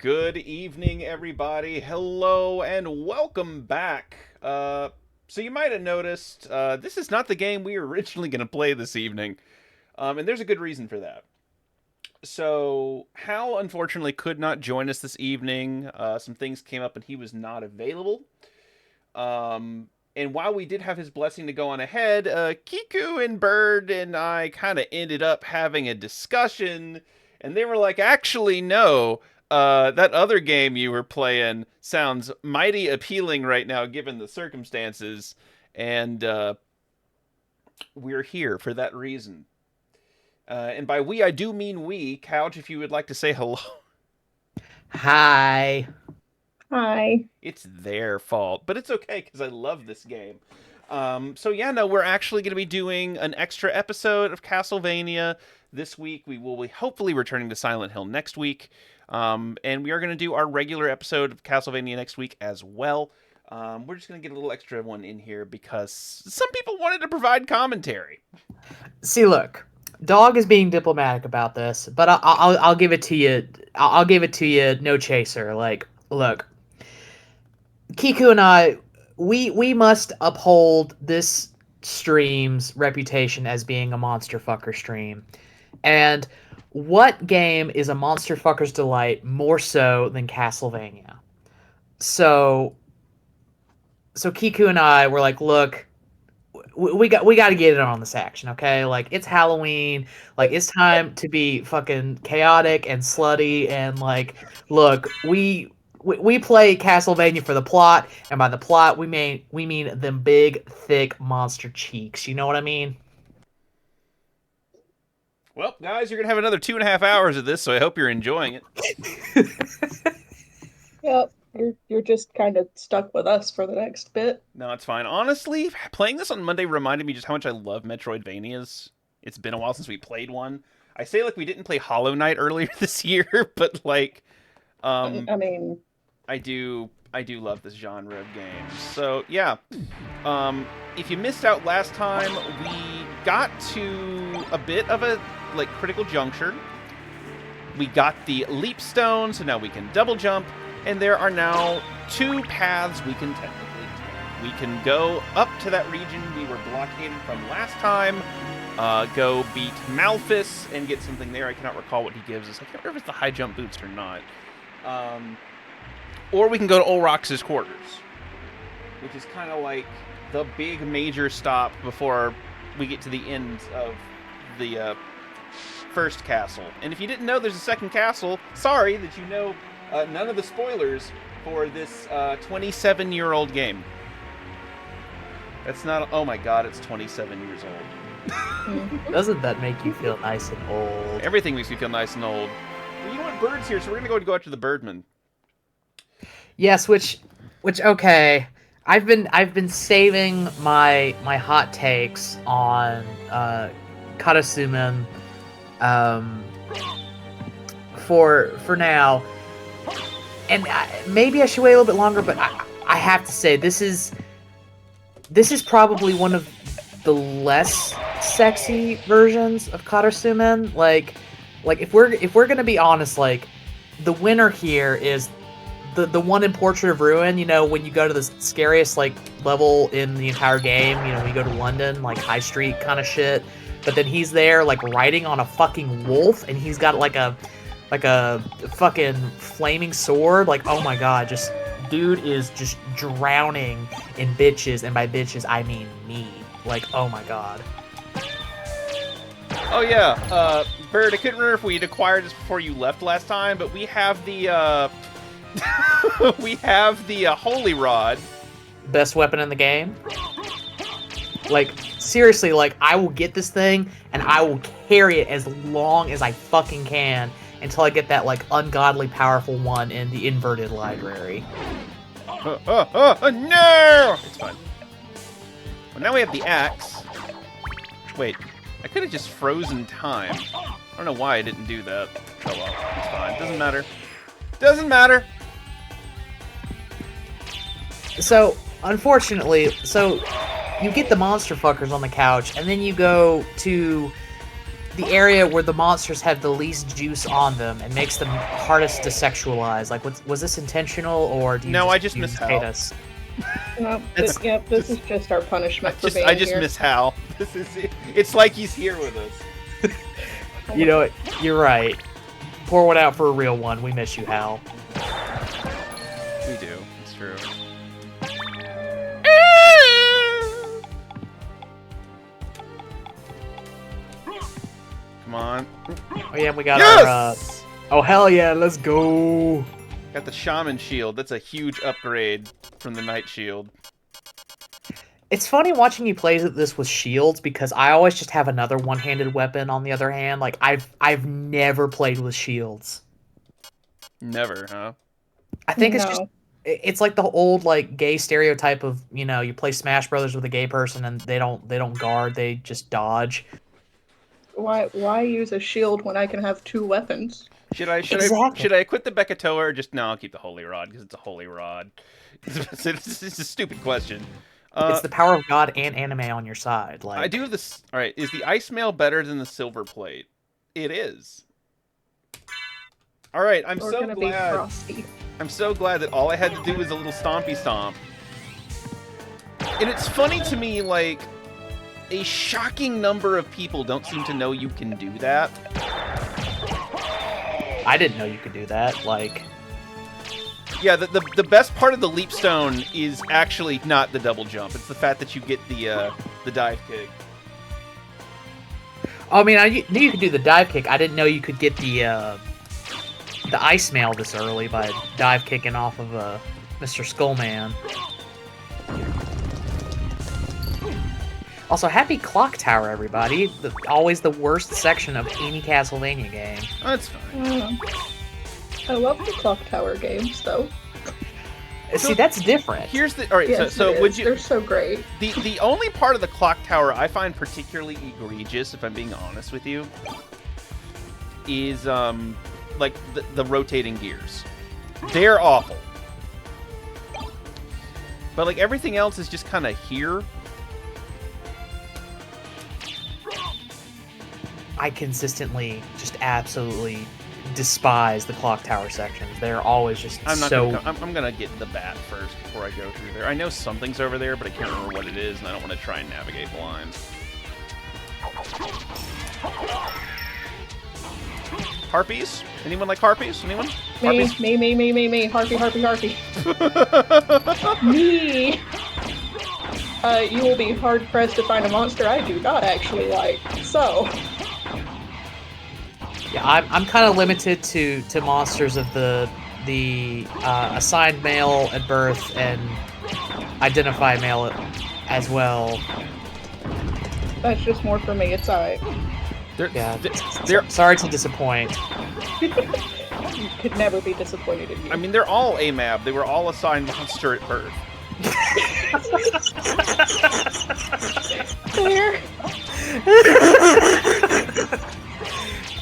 Good evening, everybody. Hello, and welcome back. So you might have noticed this is not the game we were originally going to play this evening, and there's a good reason for that. So Hal unfortunately could not join us this evening. Some things came up, and he was not available. And while we did have his blessing to go on ahead, Kiku and Bird and I kind of ended up having a discussion, and they were like, "Actually, no." That other game you were playing sounds mighty appealing right now, given the circumstances, and we're here for that reason. And by we, I do mean we. Couch, if you would like to say hello. Hi. Hi. It's their fault, but it's okay because I love this game. So yeah, no, we're actually going to be doing an extra episode of Castlevania this week. We will be hopefully returning to Silent Hill next week. And we are going to do our regular episode of Castlevania next week as well. We're just going to get a little extra one in here because some people wanted to provide commentary. See, look, Dog is being diplomatic about this, but I'll give it to you. I'll give it to you, no chaser. Like, look, Kiku and I, we must uphold this stream's reputation as being a monster fucker stream, and what game is a monster fucker's delight more so than Castlevania? So Kiku and I were like, look, we got to get it on this action, okay? Like, it's Halloween, like, it's time to be fucking chaotic and slutty, and like, look, we play Castlevania for the plot, and by the plot we mean them big thick monster cheeks. You know what I mean? Well, guys, you're gonna have another 2.5 hours of this, so I hope you're enjoying it. Yep, you're just kind of stuck with us for the next bit. No, it's fine. Honestly, playing this on Monday reminded me just how much I love Metroidvanias. It's been a while since we played one. I say like we didn't play Hollow Knight earlier this year, but like, um, I mean, I do love this genre of games. So yeah, if you missed out last time, we got to a bit of a like critical juncture. We got the leap stone, so now we can double jump, and there are now 2 paths we can technically take. We can go up to that region we were blockaded from last time, go beat Malphus and get something there. I cannot recall what he gives us. I can't remember if it's the high jump boost or not. Or we can go to Olrox's quarters, which is kind of like the big major stop before we get to the end of the first castle. And if you didn't know there's a second castle, sorry that you know none of the spoilers for this 27-year-old game. That's not... Oh my god, it's 27 years old. Doesn't that make you feel nice and old? Everything makes me feel nice and old. Well, you know what? Bird's here, so we're going to go after the Birdman. Yes, which okay. I've been saving my hot takes on Karasumen for now, and maybe I should wait a little bit longer. But I have to say this is probably one of the less sexy versions of Karasumen. Like if we're gonna be honest, like the winner here is the one in Portrait of Ruin. You know, when you go to the scariest like level in the entire game, you know, when you go to London, like High Street kind of shit. But then he's there like riding on a fucking wolf, and he's got like a fucking flaming sword. Like, oh my god, just dude is just drowning in bitches, and by bitches I mean me. Like, oh my god. Oh yeah, Bird, I couldn't remember if we'd acquired this before you left last time, but we have the we have the Holy Rod. Best weapon in the game. Like, seriously, like, I will get this thing, and I will carry it as long as I fucking can until I get that, like, ungodly powerful one in the inverted library. No! It's fine. Well, now we have the axe. Wait, I could have just frozen time. I don't know why I didn't do that. Oh well, it's fine. Doesn't matter. Doesn't matter! So, unfortunately, you get the monster fuckers on the couch, and then you go to the area where the monsters have the least juice on them and makes them hardest to sexualize. Like, was this intentional, or do you No, just, I just you miss just hate Hal. us? No, this is just our punishment for being I just here. miss Hal. It's like he's here with us. You know what? You're right. Pour one out for a real one. We miss you, Hal. We do. It's true. Come on. Oh yeah, we got Yes! our. Oh hell yeah, let's go. Got the Shaman Shield. That's a huge upgrade from the Knight Shield. It's funny watching you play this with shields because I always just have another one-handed weapon on the other hand. Like I've never played with shields. Never, huh? I think it's No. just it's like the old like gay stereotype of, you know, you play Smash Brothers with a gay person and they don't guard, they just dodge. Why use a shield when I can have 2 weapons? Should I equip the Bekatoa or just no? I'll keep the Holy Rod because it's a Holy Rod. It's a stupid question. It's the power of God and anime on your side. Like I do have this. All right, is the ice mail better than the silver plate? It is. All right, I'm We're so gonna be glad. frosty. I'm so glad that all I had to do was a little stompy stomp. And it's funny to me, like, a shocking number of people don't seem to know you can do that. I didn't know you could do that. Like, Yeah, the best part of the leap stone is actually not the double jump. It's the fact that you get the dive kick. I mean, I knew you could do the dive kick. I didn't know you could get the ice mail this early by dive kicking off of Mr. Skullman. Also, happy Clock Tower, everybody. Always the worst section of any Castlevania game. Oh, that's fine. I love the Clock Tower games, though. See, that's different. Here's the all right. Yes, so would you? They're so great. The only part of the clock tower I find particularly egregious, if I'm being honest with you, is like the rotating gears. They're awful. But like everything else is just kind of here. I consistently just absolutely despise the clock tower sections. They're always just I'm so... gonna get the bat first before I go through there. I know something's over there, but I can't remember what it is, and I don't want to try and navigate blind. Harpies? Anyone like harpies? Anyone? Harpies? Me. Harpy. Me! You will be hard-pressed to find a monster I do not actually like, so... Yeah, I'm kind of limited to monsters of the assigned male at birth and identify male as well. That's just more for me, it's alright. They're sorry to disappoint. You could never be disappointed in you. I mean, they're all AMAB. They were all assigned monster at birth. Clear.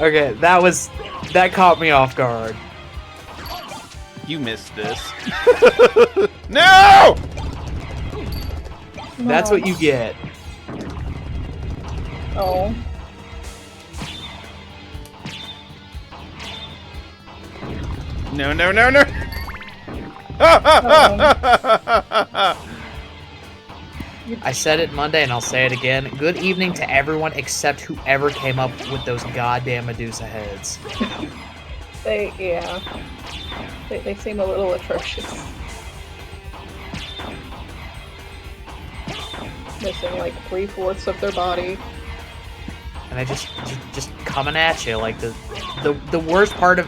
Okay, that caught me off guard. You missed this. No! That's what you get. Oh. No. I said it Monday and I'll say it again. Good evening to everyone except whoever came up with those goddamn Medusa heads. They seem a little atrocious. Missing like 3/4 of their body. And they just coming at you like the worst part of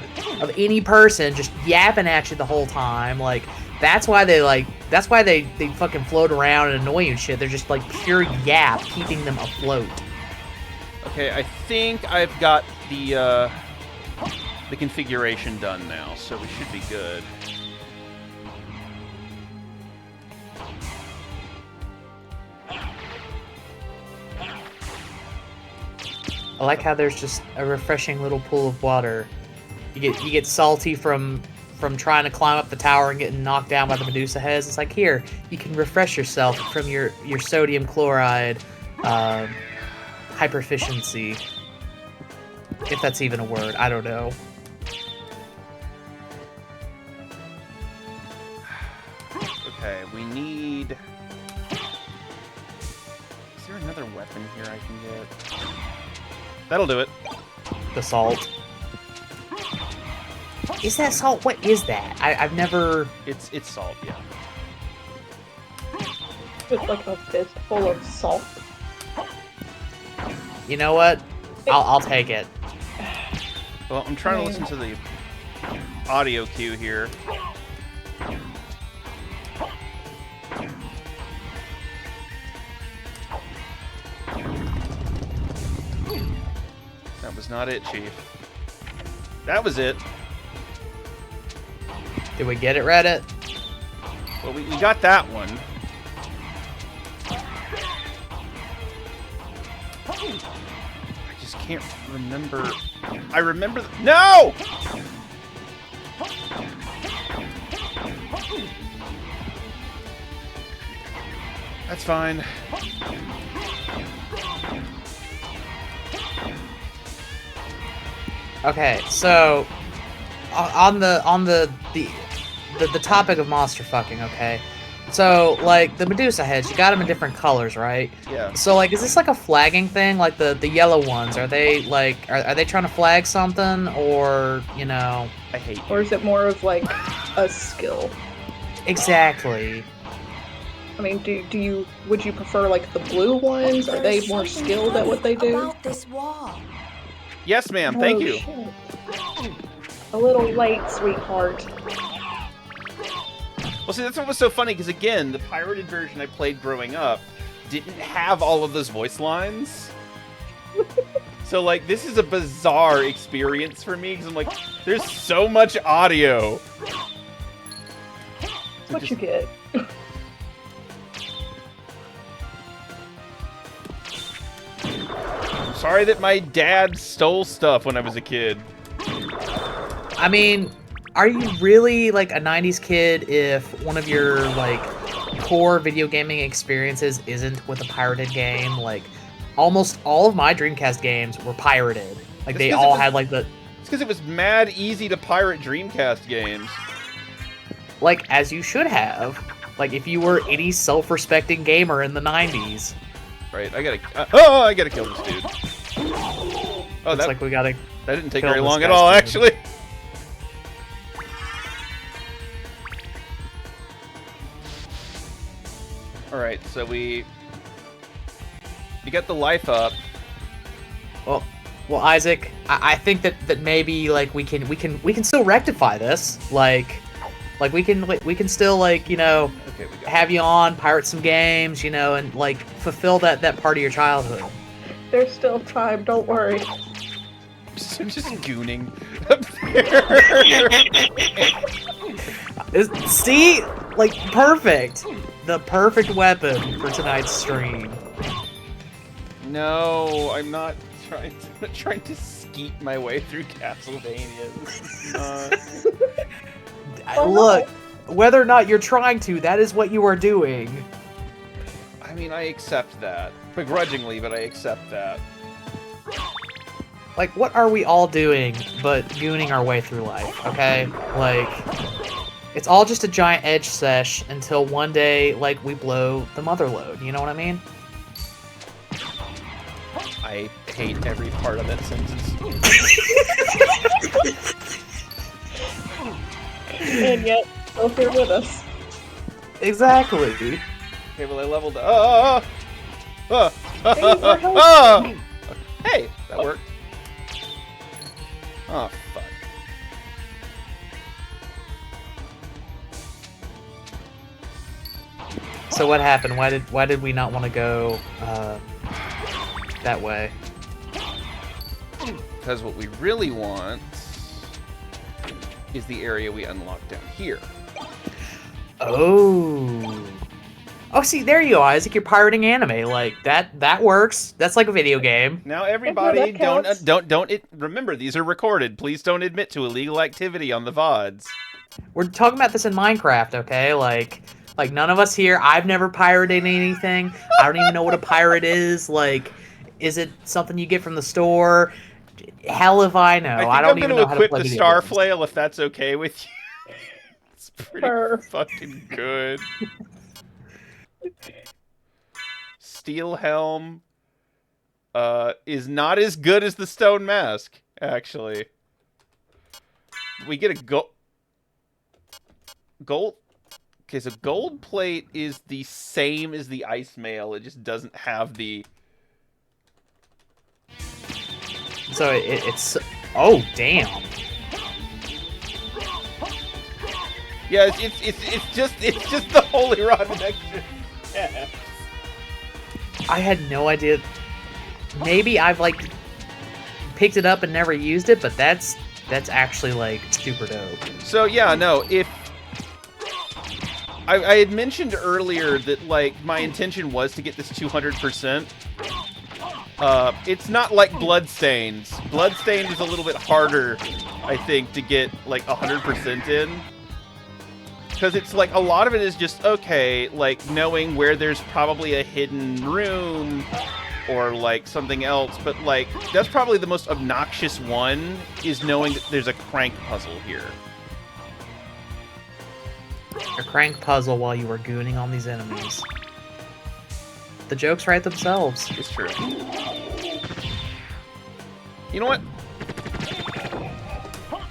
any person, just yapping at you the whole time. Like that's why they fucking float around and annoy you and shit. They're just like pure yap keeping them afloat. Okay, I think I've got the configuration done now, so we should be good. I like how there's just a refreshing little pool of water. You get salty from trying to climb up the tower and getting knocked down by the Medusa heads. It's like, here, you can refresh yourself from your sodium chloride hyperefficiency. If that's even a word, I don't know. Okay, we need... Is there another weapon here I can get? That'll do it. The salt. Is that salt? What is that? I've never... It's salt, yeah. Just like a fistful of salt. You know what? I'll take it. Well, I'm trying to listen to the audio cue here. That was not it, Chief. That was it. Did we get it, Reddit? Well, we got that one. I just can't remember. I remember. No! That's fine. Okay, so on the topic of monster fucking, okay? So, like, the Medusa heads, you got them in different colors, right? Yeah. So, like, is this like a flagging thing? Like, the yellow ones, are they, like, are they trying to flag something? Or, you know... I hate you. Or is it more of, like, a skill? Exactly. I mean, would you prefer, like, the blue ones? Are they more skilled at what they do? About this wall. Yes, ma'am. Thank you. Shit. A little late, sweetheart. Well, see, that's what was so funny, because, again, the pirated version I played growing up didn't have all of those voice lines. So, like, this is a bizarre experience for me, because I'm like, there's so much audio. That's what you get. I'm sorry that my dad stole stuff when I was a kid. I mean, are you really like a 90s kid if one of your like core video gaming experiences isn't with a pirated game? Like almost all of my Dreamcast games were pirated. Like they all had like the It's because it was mad easy to pirate Dreamcast games. like as you should have. Like if you were any self-respecting gamer in the 90s. Right, I gotta kill this dude. Oh, It's like we gotta that didn't take kill very this long at guy's all, dude. actually. Alright, so we got the life up. Well, Isaac, I think that maybe like we can still rectify this. Like we can still like okay, we got have you on, pirate some games, and like fulfill that part of your childhood. There's still time, don't worry. just gooning up there. See, like perfect, the perfect weapon for tonight's stream. No, I'm not trying to skeet my way through Castlevania. This is not... Look, whether or not you're trying to, that is what you are doing. I mean, I accept that. Begrudgingly, but I accept that. Like, what are we all doing but gooning our way through life, okay? Like, it's all just a giant edge sesh until one day, like, we blow the mother load, you know what I mean? I hate every part of that sentence. And yet, still here with us. Exactly. Okay, well, I leveled up. Hey, that worked. Oh, fuck. So what happened? Why did we not want to go that way? Because what we really want is the area we unlocked down here. Oh. Oh, see, there you go, Isaac. You're pirating anime. Like that works. That's like a video game. Now, everybody, that counts. don't remember, these are recorded. Please don't admit to illegal activity on the VODs. We're talking about this in Minecraft, okay? Like none of us here. I've never pirated anything. I don't even know what a pirate is. Like, is it something you get from the store? Hell if I know. I don't I'm even gonna know how to equip play the video star games. flail if that's okay with you. It's pretty fucking good. Steel helm is not as good as the stone mask, actually. We get a gold. Okay, so gold plate is the same as the ice mail. It just doesn't have the. So it's oh damn. Yeah, it's just the holy rod connection. Yeah. I had no idea. Maybe I've like picked it up and never used it, but that's actually like super dope. So yeah, no, if I had mentioned earlier that like my intention was to get this 200%. It's not like Bloodstained. Bloodstained is a little bit harder, I think, to get like 100% in. Because it's like a lot of it is just, okay, like knowing where there's probably a hidden room or like something else. But like, that's probably the most obnoxious one, is knowing that there's a crank puzzle here. A crank puzzle while you were gooning on these enemies. The jokes write themselves. It's true. You know what?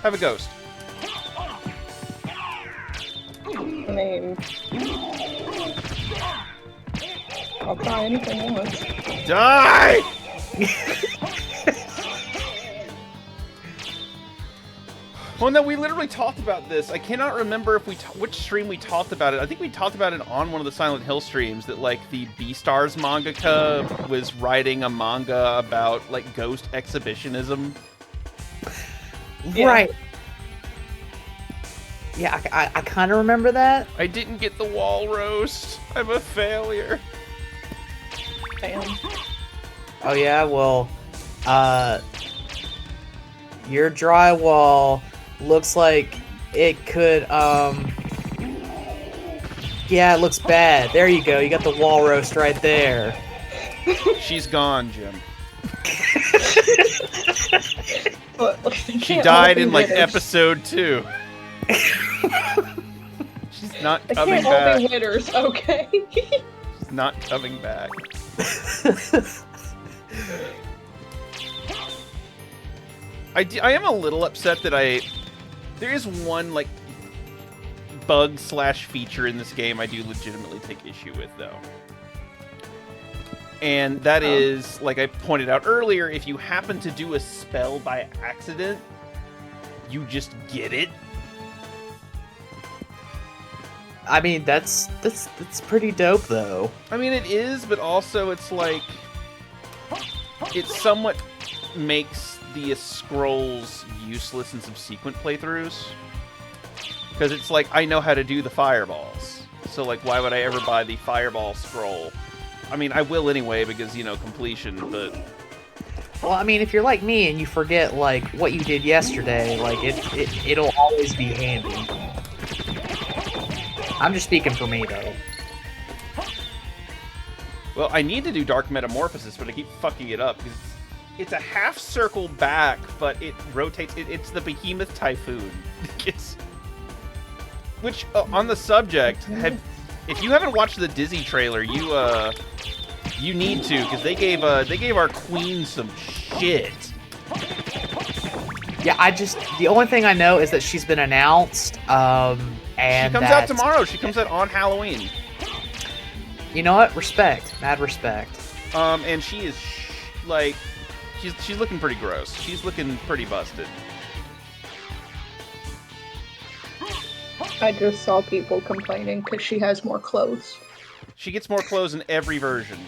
Have a ghost. I mean, I'll try anything once. Die! Well, no, we literally talked about this. I cannot remember if which stream we talked about it. I think we talked about it on one of the Silent Hill streams, that, like, the Beastars mangaka was writing a manga about, like, ghost exhibitionism. Yeah. Right. Yeah, I kind of remember that. I didn't get the wall roast. I'm a failure. Damn. Oh, yeah? Well, your drywall looks like it could, yeah, it looks bad. There you go. You got the wall roast right there. She's gone, Jim. She Can't died all in, be like, winners. episode 2. She's not They coming can't all back. be winners, okay? She's not coming back. I am a little upset that there is one, like, bug/feature in this game I do legitimately take issue with, though. And that is, like I pointed out earlier, if you happen to do a spell by accident, you just get it. I mean, that's pretty dope, though. I mean, it is, but also it's like, it somewhat makes the scrolls useless in subsequent playthroughs. Because it's like, I know how to do the fireballs. So, like, why would I ever buy the fireball scroll? I mean, I will anyway, because, you know, completion, but... Well, I mean, if you're like me and you forget, like, what you did yesterday, like, it'll always be handy. I'm just speaking for me, though. Well, I need to do Dark Metamorphosis, but I keep fucking it up, because it's a half circle back, but it rotates... It's the Behemoth Typhoon. Which, on the subject, if you haven't watched the Dizzy trailer, you need to, because they gave our queen some shit. Yeah, the only thing I know is that she's been announced, and she comes out tomorrow. She comes out on Halloween. You know what? Respect. Mad respect. And she is, like, she's looking pretty gross. She's looking pretty busted. I just saw people complaining because she has more clothes. She gets more clothes in every version.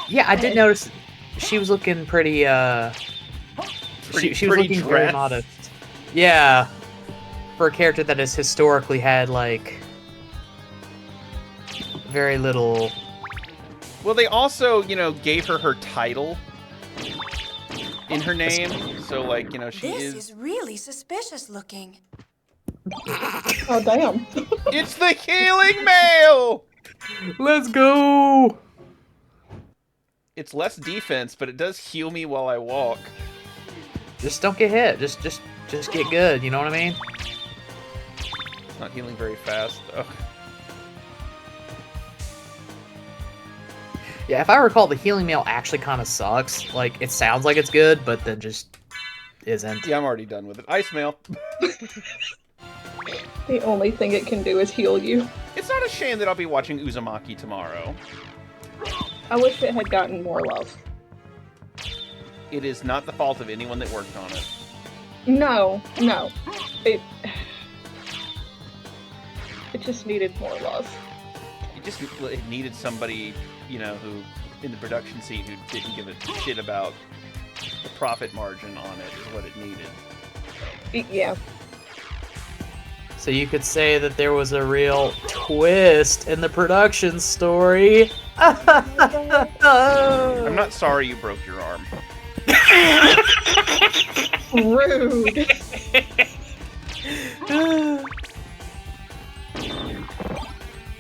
Yeah, I did notice she was looking pretty, she was looking very modest. Yeah. For a character that has historically had, like, very little... Well, they also, you know, gave her title in her name, so, like, you know, she This is really suspicious looking. Oh, damn. It's the Healing Mail! Let's go! It's less defense, but it does heal me while I walk. Just don't get hit. Just get good, you know what I mean? It's not healing very fast, though. Yeah, if I recall, the healing mail actually kind of sucks. Like, it sounds like it's good, but then just isn't. Yeah, I'm already done with it. Ice Mail. The only thing it can do is heal you. It's not a shame that I'll be watching Uzumaki tomorrow. I wish it had gotten more love. It is not the fault of anyone that worked on it. No. It just needed more love. It needed somebody, you know, who, in the production seat, who didn't give a shit about the profit margin on it, is what it needed. Yeah. So you could say that there was a real twist in the production story. I'm not sorry you broke your arm. Rude.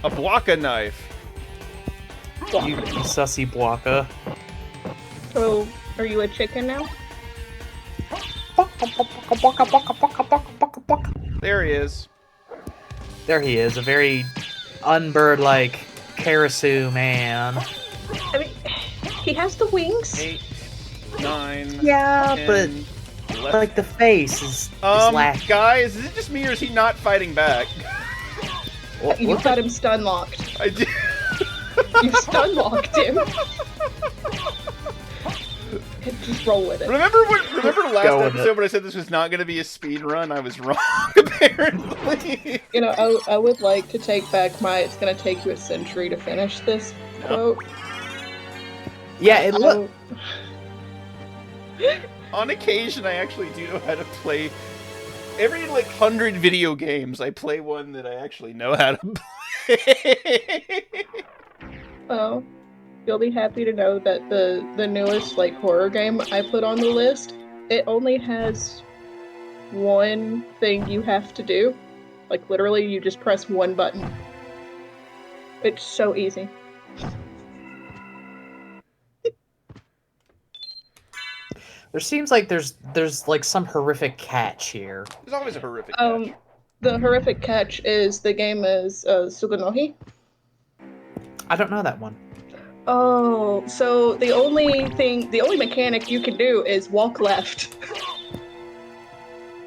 A Bwaka knife. You sussy Bwaka. So, are you a chicken now? There he is. There he is, a very unbird-like Karasu man. I mean, he has the wings. 8, 9. Yeah, 10, but 11. like the face is lacking. Guys, is it just me or is he not fighting back? You've got him stun locked. I did. You stun locked him. Just roll with it. Remember last Go with episode when I said this was not going to be a speed run? I was wrong, apparently. You know, I would like to take back my "it's gonna take you a century to finish this" quote. Yeah, it look. On occasion, I actually do know how to play. Every 100 video games, I play one that I actually know how to play. Oh, you'll be happy to know that the newest horror game I put on the list, it only has one thing you have to do. Literally, you just press one button. It's so easy. There seems like there's some horrific catch here. There's always a horrific catch. The horrific catch is the game is Suganohi. I don't know that one. Oh, so the only mechanic you can do is walk left.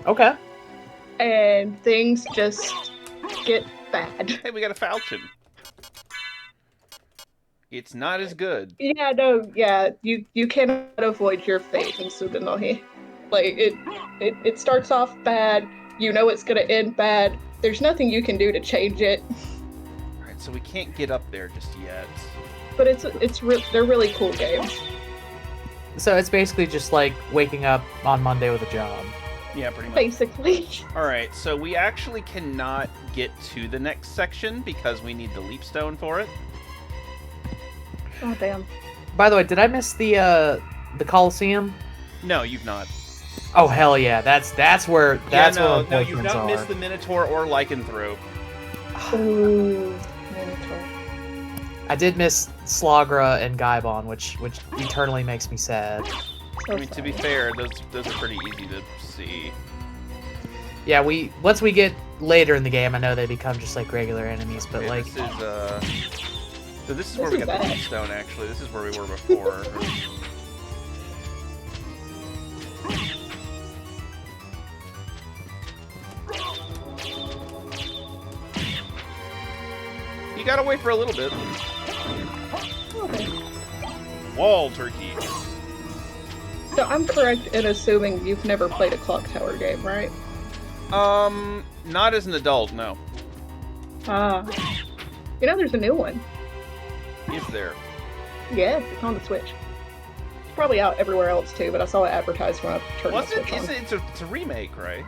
Okay. And things just get bad. Hey, we got a falchion. It's not as good. Yeah, you cannot avoid your fate in Suganohi. It starts off bad, you know it's gonna end bad, there's nothing you can do to change it. Alright, so we can't get up there just yet. But they're really cool games. So it's basically just like waking up on Monday with a job. Yeah, pretty much. Basically. Alright, so we actually cannot get to the next section because we need the leap stone for it. Oh damn. By the way, did I miss the Coliseum? No, you've not. Oh hell yeah, that's where No, where you've not missed the Minotaur or Lycanthrope. Ooh, Minotaur. I did miss Slagra and Gaibon, which eternally makes me sad. So I mean, to be fair, those are pretty easy to see. Yeah, once we get later in the game, I know they become just like regular enemies, but Okay, this is where we got the leap stone. Actually, this is where we were before. You gotta wait for a little bit. Okay. Wall turkey. So I'm correct in assuming you've never played a Clock Tower game, right? Not as an adult, no. Ah. You know there's a new one. Is there? Yeah, it's on the Switch. It's probably out everywhere else too, but I saw it advertised when I turned the Switch on. It's a remake, right?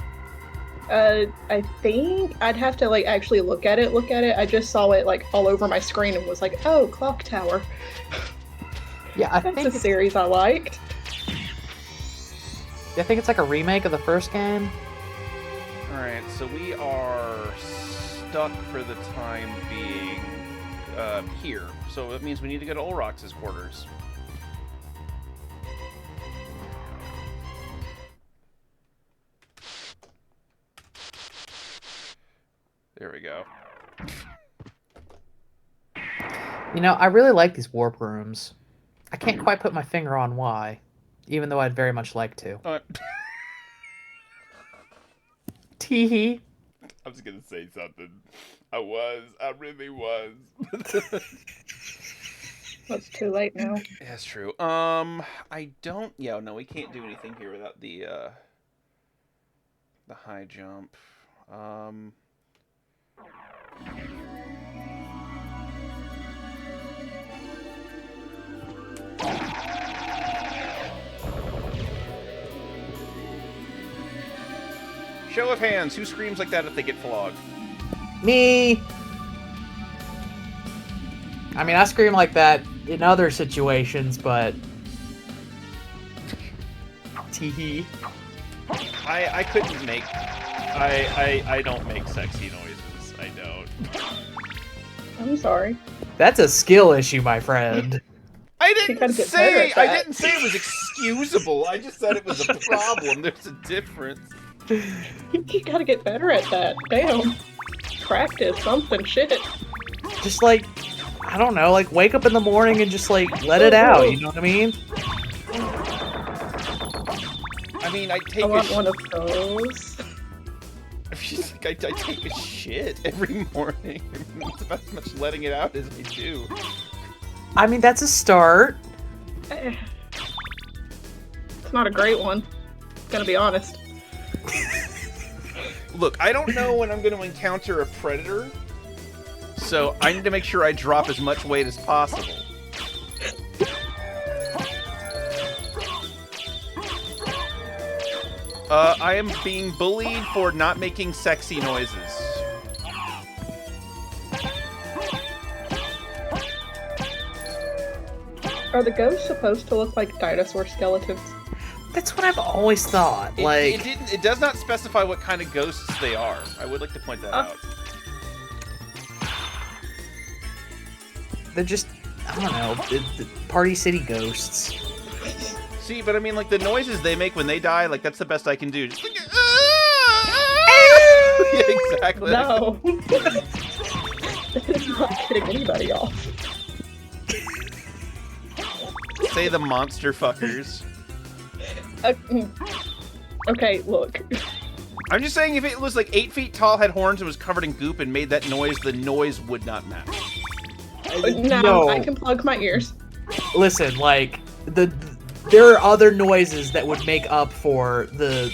I think I'd have to actually look at it. I just saw it all over my screen and was like, oh, Clock Tower. Yeah, I That's think a series I liked. I think it's like a remake of the first game. Alright, so we are stuck for the time being here. So that means we need to go to Olrox's quarters. There we go. You know, I really like these warp rooms. I can't quite put my finger on why, even though I'd very much like to. Teehee. I was gonna say something. I really was. It's too late now. That's true. I don't. Yeah, no, we can't do anything here without the high jump. Show of hands. Who screams like that if they get flogged? Me. I mean, I scream like that in other situations, but teehee. I couldn't make. I don't make sexy noises. I don't. I'm sorry. That's a skill issue, my friend. I You didn't gotta get better say. at I that. didn't say it was excusable. I just said it was a problem. There's a difference. You gotta get better at that. Damn. Practice something. Shit. Just I don't know, wake up in the morning and just let it out. You know what I mean? I mean, I take I want one of those. I take a shit every morning. It's about as much letting it out as I do. I mean, that's a start. not a great one. Gonna be honest. Look, I don't know when I'm going to encounter a predator, so I need to make sure I drop as much weight as possible. I am being bullied for not making sexy noises. Are the ghosts supposed to look like dinosaur skeletons? That's what I've always thought. It does not specify what kind of ghosts they are. I would like to point that out. They're just, I don't know, the Party City ghosts. See, but I mean, like, the noises they make when they die, like, that's the best I can do. Just like, yeah, exactly. No. It's not getting anybody off. Say the monster fuckers. Okay, look. I'm just saying, if it was like 8 feet tall, had horns, and was covered in goop, and made that noise, the noise would not match. No, I can plug my ears. Listen, like, there are other noises that would make up for the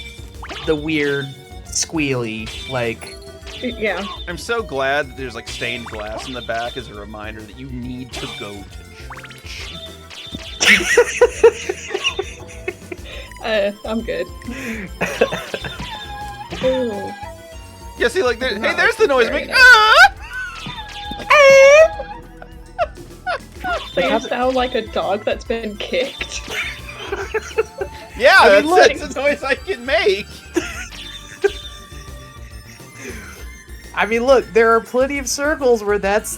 weird squealy, like... Yeah. I'm so glad that there's like stained glass in the back as a reminder that you need to go to church. I'm good. Ooh. Yeah, see, like, hey, there's the noise. Make, So you sound like a dog that's been kicked. Yeah, look. that's the noise I can make. I mean, look, there are plenty of circles where that's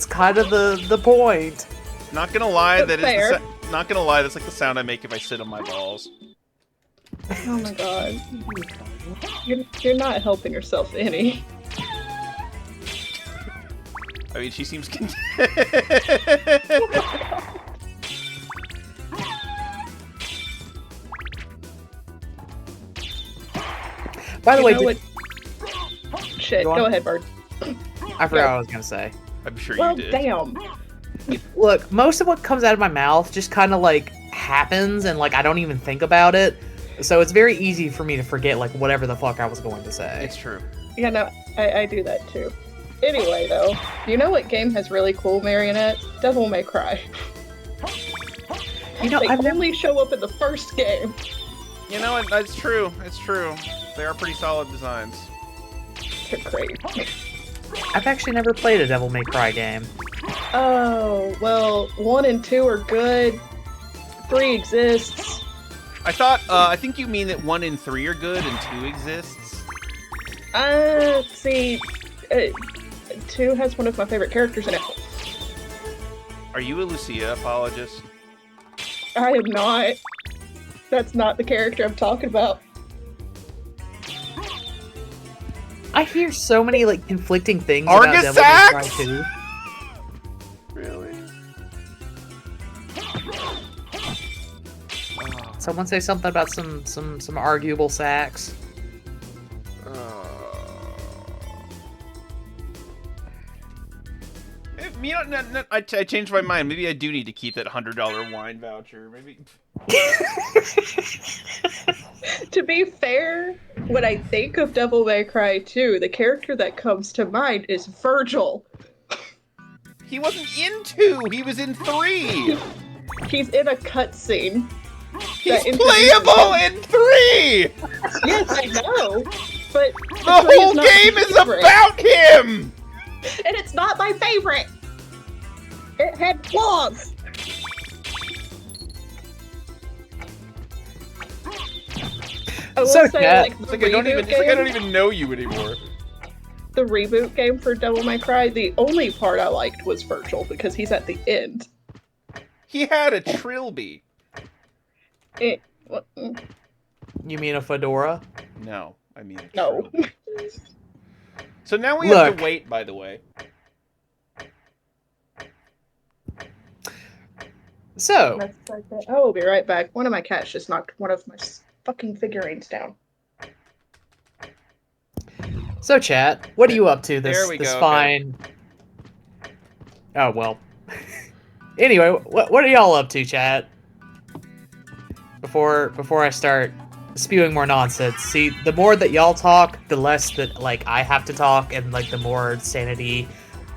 kind of the point. Not gonna lie, That's that is fair. not gonna lie, that's like the sound I make if I sit on my balls. Oh my god. You're not helping yourself any. I mean, she seems content. By the way, know what? Shit, Go on. go ahead, Bird. I forgot what I was gonna say. I'm sure Well, you did. damn. Look, most of what comes out of my mouth just kind of like happens, and like I don't even think about it. So it's very easy for me to forget like whatever the fuck I was going to say. It's true. Yeah, no, I do that too. Anyway, though, you know what game has really cool marionettes? Devil May Cry. You know, They I've never, only show up in the first game. You know what? It's true. It's true. They are pretty solid designs. They're great. I've actually never played a Devil May Cry game. Oh, well, 1 and 2 are good. 3 exists. I think you mean that 1 and 3 are good and 2 exists. See, 2 has one of my favorite characters in it. Are you a Lucia apologist? I am not. That's not the character I'm talking about. I hear so many like conflicting things Argus about Devil May Cry Sax? 2. Really? Someone say something about some arguable sax. You know, I changed my mind. Maybe I do need to keep that $100 wine voucher. Maybe. To be fair, when I think of Devil May Cry 2, the character that comes to mind is Virgil. He wasn't in 2. He was in 3. He's in a cutscene. He's introduces playable him. in 3. Yes, I know, but The 3 whole not game my is favorite. about him. And it's not my favorite. It had flaws. I will So, say, Kat, like, It's the like I don't even. reboot It's like I don't game- even know you anymore. The reboot game for Devil May Cry, the only part I liked was Virgil because he's at the end. He had a trilby. It, You mean a fedora? No, I mean a no. trilby. So now we have Look. to wait. By the way, So, I will be right back. One of my cats just knocked one of my fucking figurines down. chat, what are you up to this There we this go, fine? Oh well. Anyway, what are y'all up to, chat? before I start spewing more nonsense. See, the more that y'all talk, the less that like I have to talk, and like the more sanity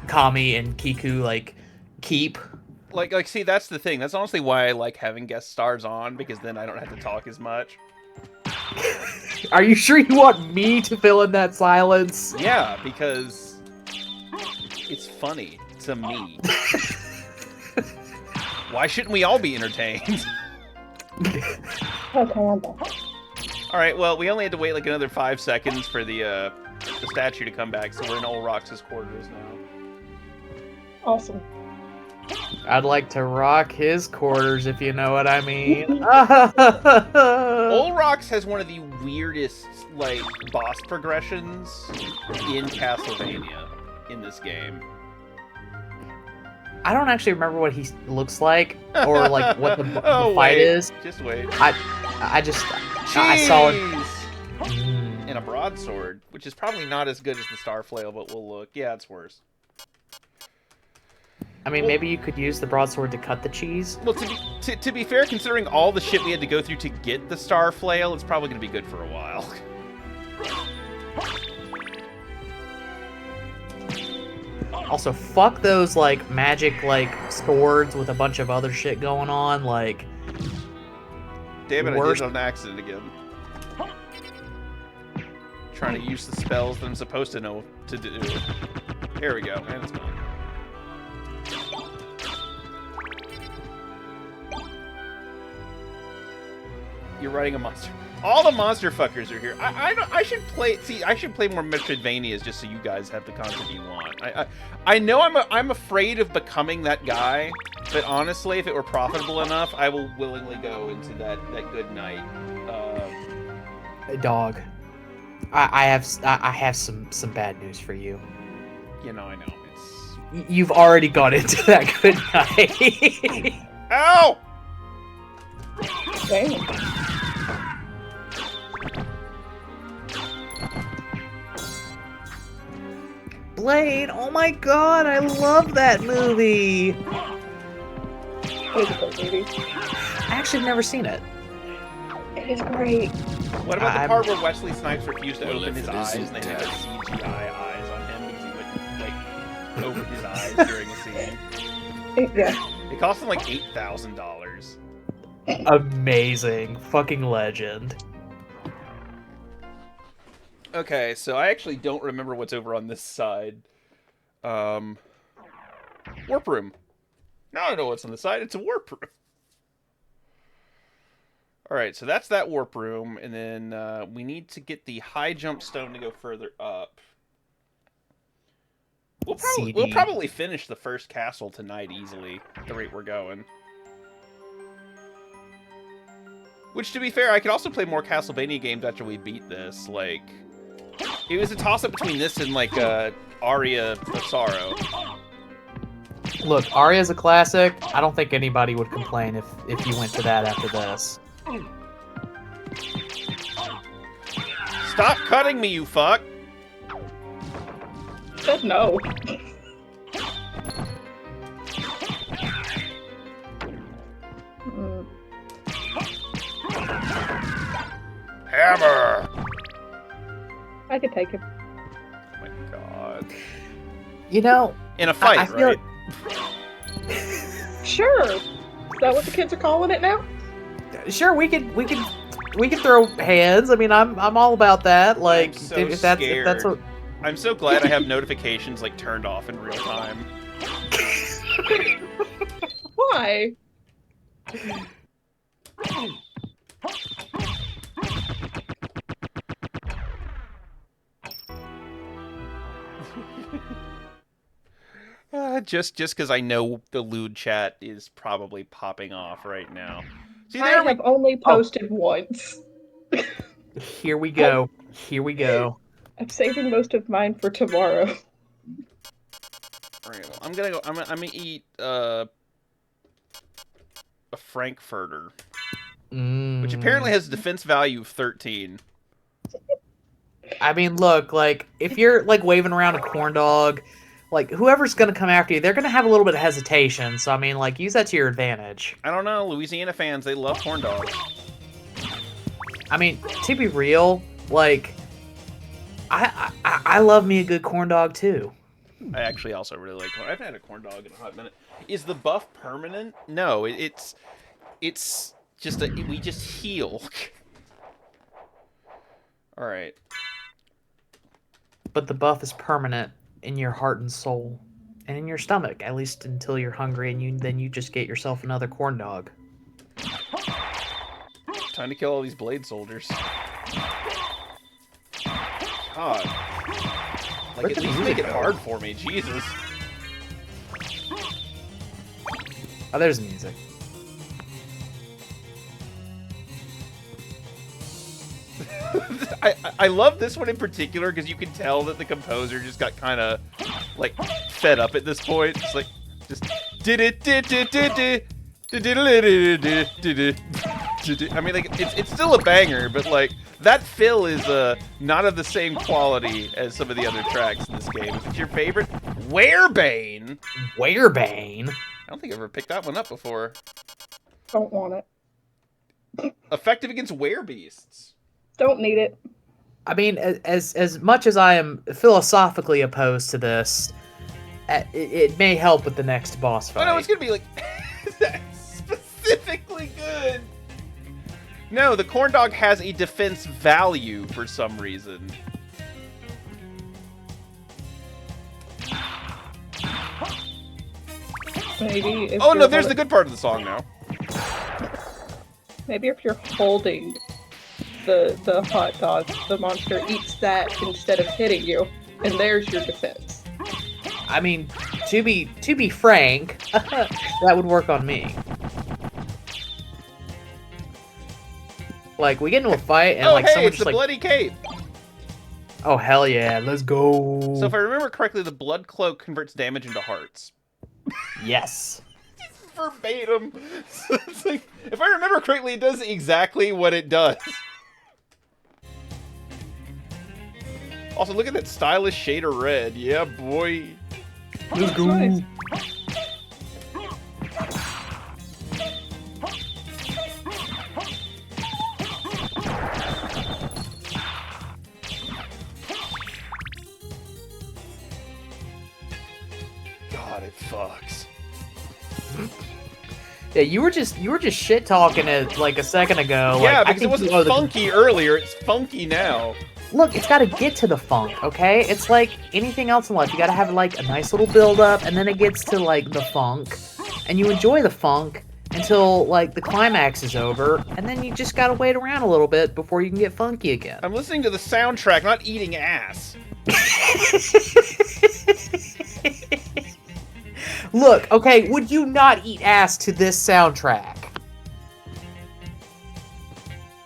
Kami and Kiku like keep. Like, see, that's the thing. That's honestly why I like having guest stars on, because then I don't have to talk as much. Are you sure you want me to fill in that silence? Yeah, because it's funny to me. Why shouldn't we all be entertained? Alright, well, we only had to wait like another 5 seconds for the statue to come back, so we're in Old Rox's quarters now. Awesome. I'd like to rock his quarters, if you know what I mean. Old Rox has one of the weirdest, like, boss progressions in Castlevania in this game. I don't actually remember what he looks like, or like what the fight wait. is. Just wait. I saw it. And a broadsword, which is probably not as good as the Star Flail, but will look. Yeah, it's worse. I mean, maybe you could use the broadsword to cut the cheese. Well, to be fair, considering all the shit we had to go through to get the Star Flail, it's probably going to be good for a while. Also, fuck those, like, magic, like, swords with a bunch of other shit going on, like... Damn it, worst... I did it on accident again. Trying to use the spells that I'm supposed to know to do. There we go, and it's gone. You're writing a monster. All the monster fuckers are here. I should play. See, I should play more Metroidvanias just so you guys have the content you want. I know I'm afraid of becoming that guy, but honestly, if it were profitable enough, I will willingly go into that good night. Dog, I have some bad news for you. You know, I know it's. You've already gone into that good night. Ow! Damn. Blade, oh my god, I love that movie. It's a great movie. I actually have never seen it. It is great. What about the part where Wesley Snipes refused to open his eyes and they had CGI eyes on him because he wouldn't, like, open his eyes during a scene? Yeah. It cost him like $8,000. Amazing. Fucking legend. Okay, so I actually don't remember what's over on this side. Warp room. Now I know what's on the side. It's a warp room. Alright, so that's that warp room, and then we need to get the high jump stone to go further up. We'll probably finish the first castle tonight easily, at the rate we're going. Which, to be fair, I could also play more Castlevania games after we beat this. Like, it was a toss-up between this and, like, Aria of Sorrow. Look, Aria's a classic. I don't think anybody would complain if you went to that after this. Stop cutting me, you fuck! Said no. Hammer! I could take him. Oh my god. You know, In a fight, I feel right? Sure. Is that what the kids are calling it now? sure we could throw hands. I mean, I'm all about that. Like, I'm so if that's what. I'm so glad I have notifications, like, turned off in real time. Why? Just because I know the lewd chat is probably popping off right now. See, I there we have only posted once. Here we go. Here we go. I'm saving most of mine for tomorrow. Alright, well, I'm gonna eat a Frankfurter, which apparently has a defense value of 13. I mean, look, like, if you're, like, waving around a corn dog, like, whoever's gonna come after you, they're gonna have a little bit of hesitation, so, I mean, like, use that to your advantage. I don't know, Louisiana fans, they love corn dogs. I mean, to be real, like, I love me a good corn dog too. I actually also really like corn. I haven't had a corn dog in a hot minute. Is the buff permanent? No, it's just we just heal. All right. But the buff is permanent in your heart and soul, and in your stomach, at least until you're hungry, and then you just get yourself another corn dog. Time to kill all these blade soldiers. God. Like, at least make it hard for me, Jesus. Oh, there's music. I love this one in particular because you can tell that the composer just got kind of like fed up at this point. It's like just I mean, like it's still a banger, but like that fill is not of the same quality as some of the other tracks in this game. Is it your favorite? Werebane. Werebane. I don't think I've ever picked that one up before. Don't want it. Effective against werebeasts. Don't need it. I mean, as much as I am philosophically opposed to this, it may help with the next boss fight. Oh no, it's gonna be like specifically good. No, the corn dog has a defense value for some reason. Maybe. If Oh no, you're there's the good part of the song now. Maybe if you're holding the hot dog, the monster eats that instead of hitting you, and there's your defense. I mean, to be frank, that would work on me. Like, we get into a fight and like hey, someone it's just the bloody cape. oh hell yeah, let's go. So if I remember correctly, the blood cloak converts damage into hearts. Yes. Verbatim. So it's like, if I remember correctly, it does exactly what it does. Also, look at that stylish shade of red. Yeah, boy. Let's go. Nice. God, it fucks. Yeah, you were just shit talking it like a second ago. Yeah, like, because it wasn't funky earlier. It's funky now. Look, it's got to get to the funk, okay? It's like anything else in life. You got to have like a nice little build up, and then it gets to like the funk, and you enjoy the funk until like the climax is over, and then you just got to wait around a little bit before you can get funky again. I'm listening to the soundtrack, not eating ass. Look, okay, would you not eat ass to this soundtrack?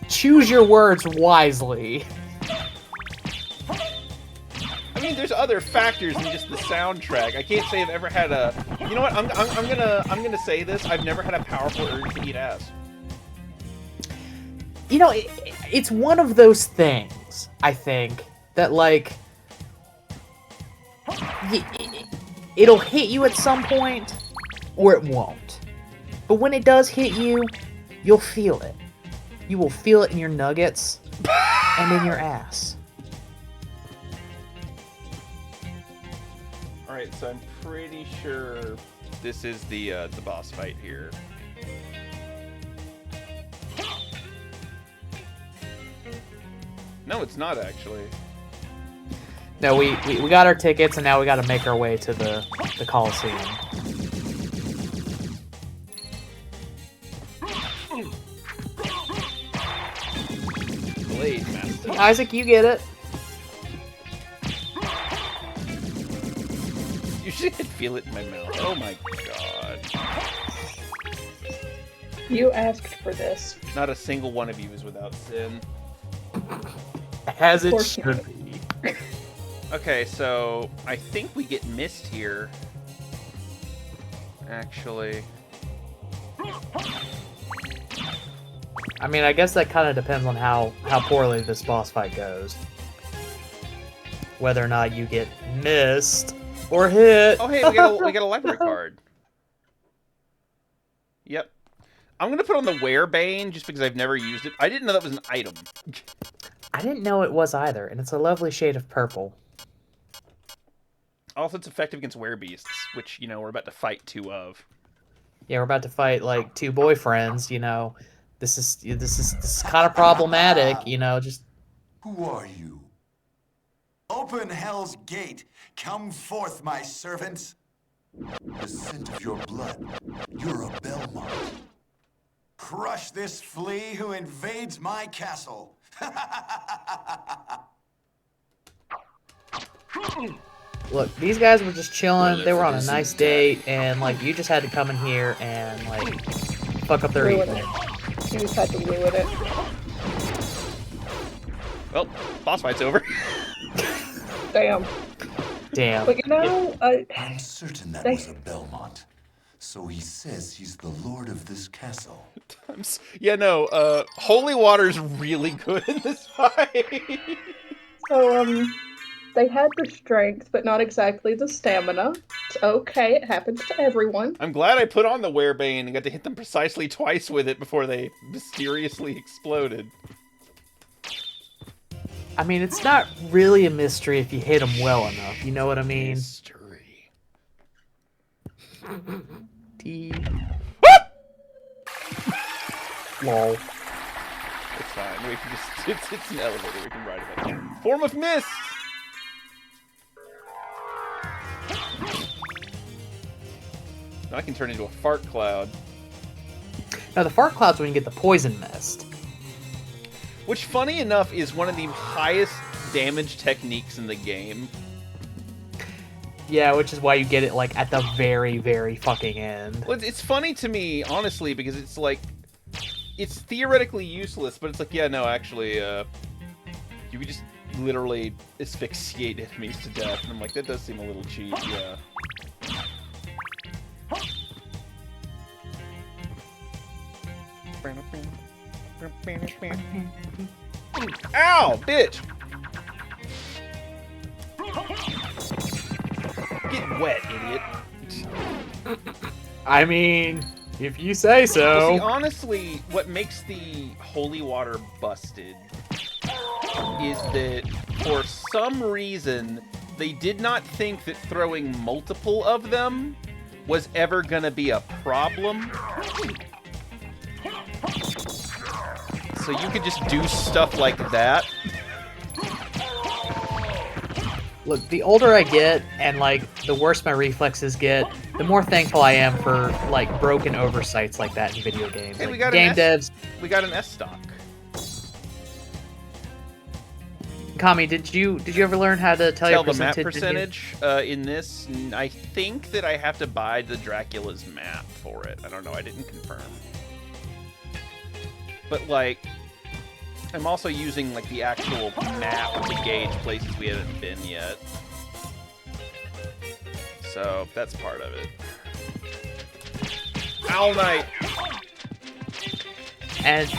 Choose your words wisely. I mean, there's other factors than just the soundtrack. I can't say I've ever had a. You know what? I'm gonna say this. I've never had a powerful urge to eat ass. You know, it's one of those things, I think, that like it'll hit you at some point, or it won't. But when it does hit you, you'll feel it. You will feel it in your nuggets and in your ass. Alright, so I'm pretty sure this is the boss fight here. No, it's not actually. No, we got our tickets, and now we got to make our way to the Coliseum. Blade Master. Isaac, you get it. You should feel it in my mouth. Oh my god. You asked for this. Not a single one of you is without sin. As it Of course should not. be. Okay, so I think we get missed here. Actually. I mean, I guess that kind of depends on how poorly this boss fight goes. Whether or not you get missed or hit. Oh hey, we got a library card. Yep. I'm gonna put on the Werebane just because I've never used it. I didn't know that was an item. I didn't know it was either, and it's a lovely shade of purple. Also, it's effective against werebeasts, which, we're about to fight two of. Yeah, we're about to fight like two boyfriends. This is kind of problematic. Just Who are you? Open hell's gate. Come forth, my servants. The scent of your blood. You're a Belmont. Crush this flea who invades my castle. look, these guys were just chilling. They were on a nice date, and like you just had to come in here and like fuck up their Ruin evening. it. You just had to ruin it. Well, boss fight's over. Damn. Damn. But I'm certain that They- was a Belmont. So he says he's the lord of this castle. Holy Water's really good in this fight. so they had the strength, but not exactly the stamina. It's okay, it happens to everyone. I'm glad I put on the Werebane and got to hit them precisely twice with it before they mysteriously exploded. I mean, it's not really a mystery if you hit them well enough. You know what I mean? Mystery. Lol. It's fine. We can just it's an elevator. We can ride it. Form of mist. Now I can turn into a fart cloud. Now the fart cloud's when you get the poison mist. Which, funny enough, is one of the highest damage techniques in the game. Yeah, which is why you get it like at the very, very fucking end. Well, it's funny to me, honestly, because it's like, it's theoretically useless, but it's like, yeah, no, actually, you could just literally asphyxiate enemies to death, and I'm like, that does seem a little cheap, yeah. Ow, bitch! Get wet, idiot. I mean, if you say so. Well, see, honestly, what makes the holy water busted is that for some reason they did not think that throwing multiple of them was ever gonna be a problem. So you could just do stuff like that. Look, the older I get and like the worse my reflexes get, the more thankful I am for like broken oversights like that in video games. Hey, Like, we got game an devs. We got an S stock. Kami, did you ever learn how to tell your The map percentage? percentage in this. I think that I have to buy the Dracula's map for it. I don't know. I didn't confirm. But like, I'm also using like the actual map to gauge places we haven't been yet. So that's part of it. Owl Knight! And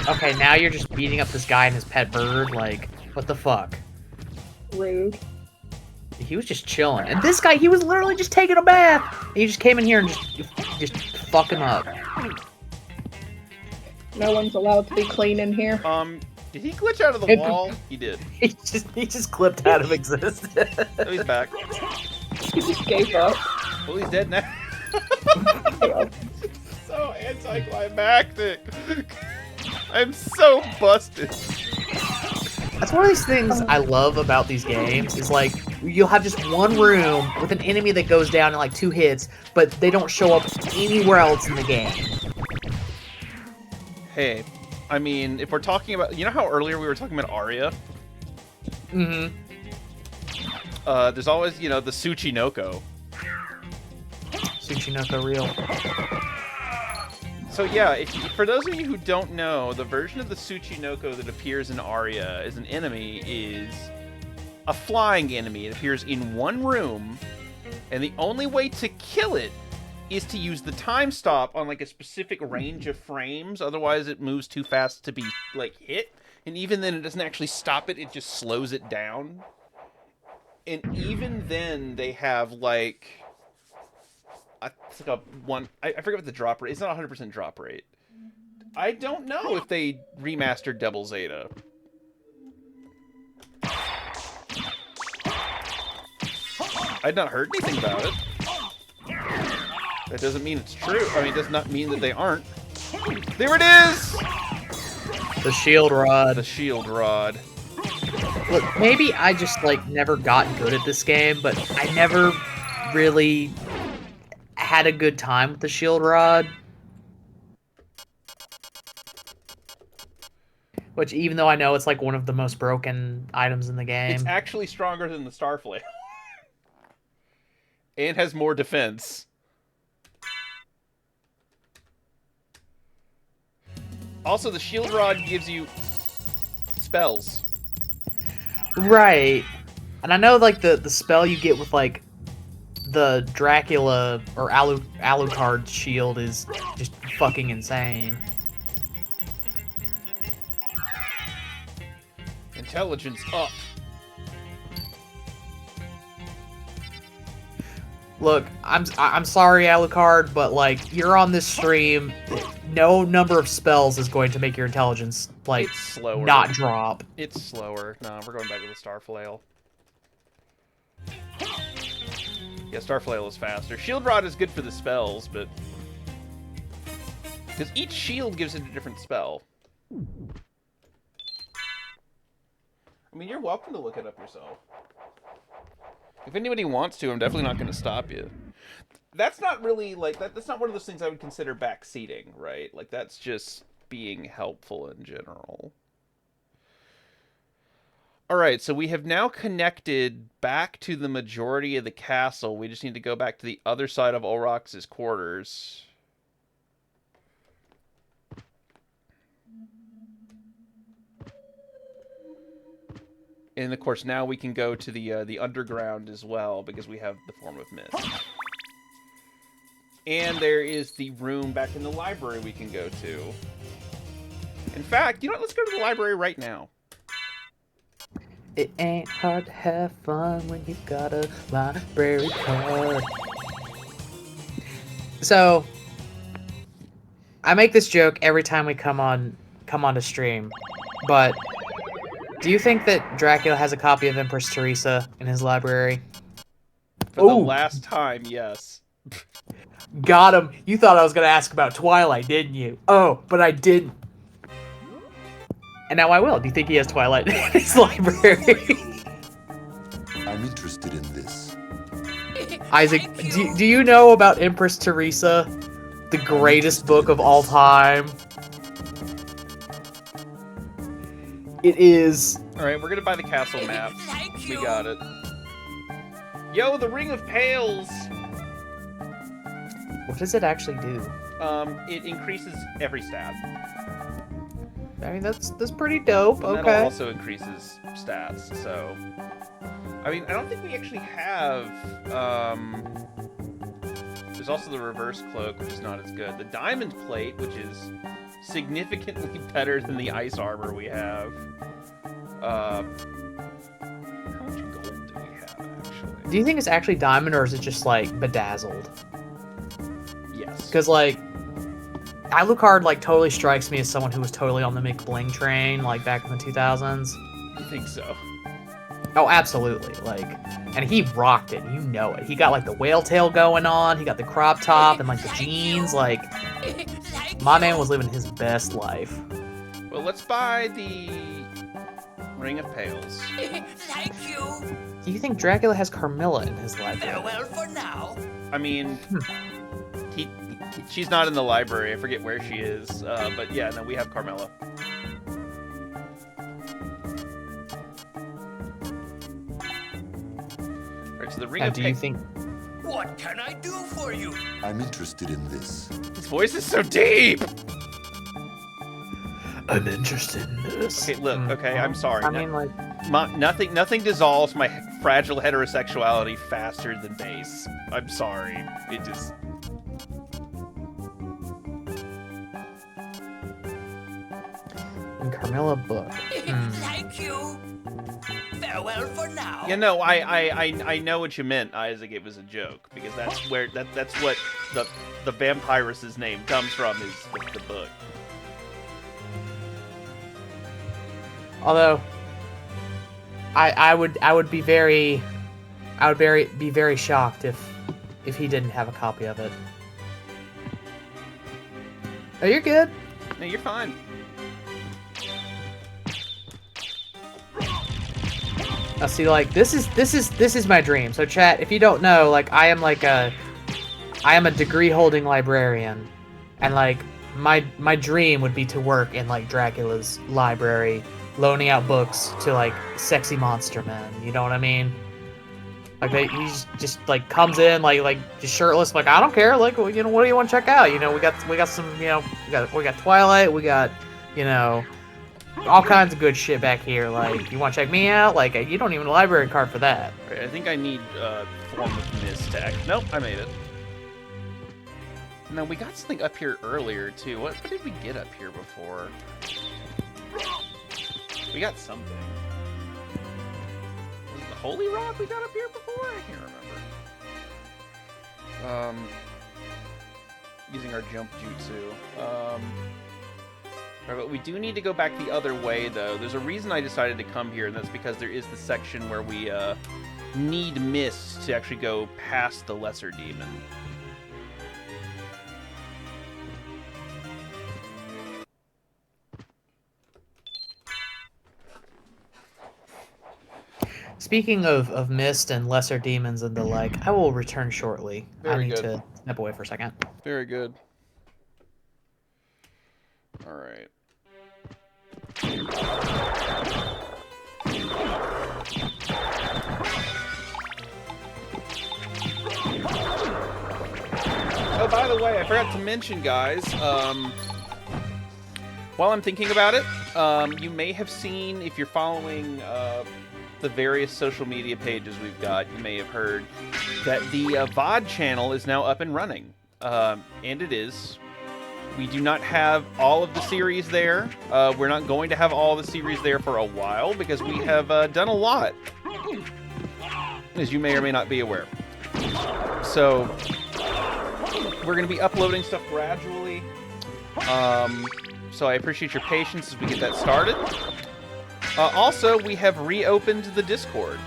okay, now you're just beating up this guy and his pet bird. Like, what the fuck? Rude. He was just chilling, and this guy, he was literally just taking a bath. And he just came in here and just fuck him up. No one's allowed to be clean in here. Did he glitch out of the wall? He did. He just clipped out of existence. Oh, he's back. He just gave up. Well, he's dead now. Yeah. So anticlimactic. I'm so busted. That's one of these things I love about these games is like you'll have just one room with an enemy that goes down in like 2 hits, but they don't show up anywhere else in the game. Hey, I mean, if we're talking about, you know how earlier we were talking about Arya? Mm-hmm. There's always, the Tsuchinoko. Tsuchinoko real. So yeah, for those of you who don't know, the version of the Tsuchinoko that appears in Arya as an enemy is a flying enemy. It appears in one room, and the only way to kill it is to use the time stop on like a specific range of frames. Otherwise, it moves too fast to be like hit, and even then, it doesn't actually stop it. It just slows it down. And even then, they have like it's like I forget what the drop rate. It's not 100% drop rate, I don't know if they remastered Double Zeta. I'd not heard anything about it. That doesn't mean it's true. I mean, it does not mean that they aren't. There it is! The shield rod. The shield rod. Look, maybe I just, like, never got good at this game, but I never really had a good time with the shield rod. Which, even though I know it's, like, one of the most broken items in the game. It's actually stronger than the Starflame. And has more defense. Also, the shield rod gives you spells. Right. And I know, like, the spell you get with, like, the Dracula or Alucard shield is just fucking insane. Intelligence up. Look, I'm sorry, Alucard, but, like, you're on this stream. No number of spells is going to make your intelligence, like, It's slower. not drop. It's slower. No, we're going back to the Starflail. Yeah, Starflail is faster. Shield Rod is good for the spells, but... because each shield gives it a different spell. I mean, you're welcome to look it up yourself. If anybody wants to, I'm definitely not going to stop you. That's not really, like, that's not one of those things I would consider backseating, right? Like, that's just being helpful in general. Alright, so we have now connected back to the majority of the castle. We just need to go back to the other side of Olrox's quarters. And of course, now we can go to the underground as well, because we have the Form of Mist. And there is the room back in the library we can go to. In fact, you know what? Let's go to the library right now. It ain't hard to have fun when you got a library card. So, I make this joke every time we come on to stream, but do you think that Dracula has a copy of Empress Teresa in his library? For the last time, yes. Got him. You thought I was going to ask about Twilight, didn't you? Oh, but I didn't. And now I will. Do you think he has Twilight in his library? I'm interested in this. Isaac, do you know about Empress Teresa? The greatest book of all time? It is... Alright, we're gonna buy the castle map. We got it. Yo, the Ring of Pails! What does it actually do? It increases every stat. I mean, that's pretty dope. And Okay. that also increases stats, so... I mean, I don't think we actually have, there's also the reverse cloak, which is not as good. The diamond plate, which is significantly better than the ice armor we have. How much gold do we have, actually? Do you think it's actually diamond, or is it just, like, bedazzled? Yes. Because, like, Alucard, like, totally strikes me as someone who was totally on the McBling train, like, back in the 2000s. I think so. Oh, absolutely. Like, and he rocked it. You know it. He got, like, the whale tail going on. He got the crop top and, like, the jeans. Like, my man was living his best life. Well, let's buy the Ring of Pails. Thank you. Do you think Dracula has Carmilla in his library? Farewell for now. I mean, she's not in the library. I forget where she is. But yeah, no, we have Carmilla. Alright, so the Ring Now, of do you Pails. think... What can I do for you? I'm interested in this. His voice is so deep! I'm interested in this. Okay, look, okay, I'm sorry. I mean, like... Nothing dissolves my fragile heterosexuality faster than bass. I'm sorry. It just... In Carmilla book. Thank you. Farewell for now. Yeah, no, I know what you meant, Isaac. It was a joke because that's where that's what the vampirus's name comes from is the book. Although, I would be very shocked if he didn't have a copy of it. Oh, you're good. No, you're fine. Now, see, like this is my dream. So, chat, if you don't know, like I am a degree holding librarian, and like my dream would be to work in like Dracula's library, loaning out books to like sexy monster men. You know what I mean? Like he's just like comes in like just shirtless, like I don't care, like what do you want to check out? We got some we got Twilight, we got all kinds of good shit back here. Like you want to check me out? Like you don't even have a library card for that. Right, I think I need form of mist tech. Nope, I made it. No, we got something up here earlier too. What did we get up here before? We got something. Was it the Holy Rock we got up here before? I can't remember. Using our jump jutsu. Right, but we do need to go back the other way, though. There's a reason I decided to come here, and that's because there is the section where we need mist to actually go past the lesser demon. Speaking of mist and lesser demons and the like, I will return shortly. I need to step away for a second. Very good. All right. Oh, by the way, I forgot to mention, guys, while I'm thinking about it, you may have seen, if you're following the various social media pages we've got, you may have heard that the VOD channel is now up and running. And it is. We do not have all of the series there. We're not going to have all the series there for a while because we have done a lot, as you may or may not be aware. So we're going to be uploading stuff gradually. So I appreciate your patience as we get that started. Also, we have reopened the Discord.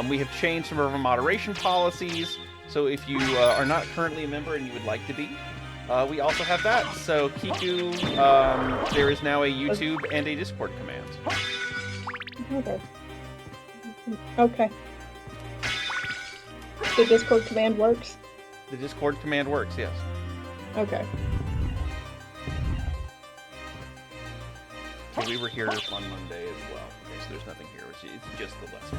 We have changed some of our moderation policies. So if you are not currently a member and you would like to be, we also have that. So Kiku, there is now a YouTube and a Discord command. Okay. The Discord command works? The Discord command works, yes. Okay. So we were here on Monday as well. Okay, so there's nothing here. It's just the lesson.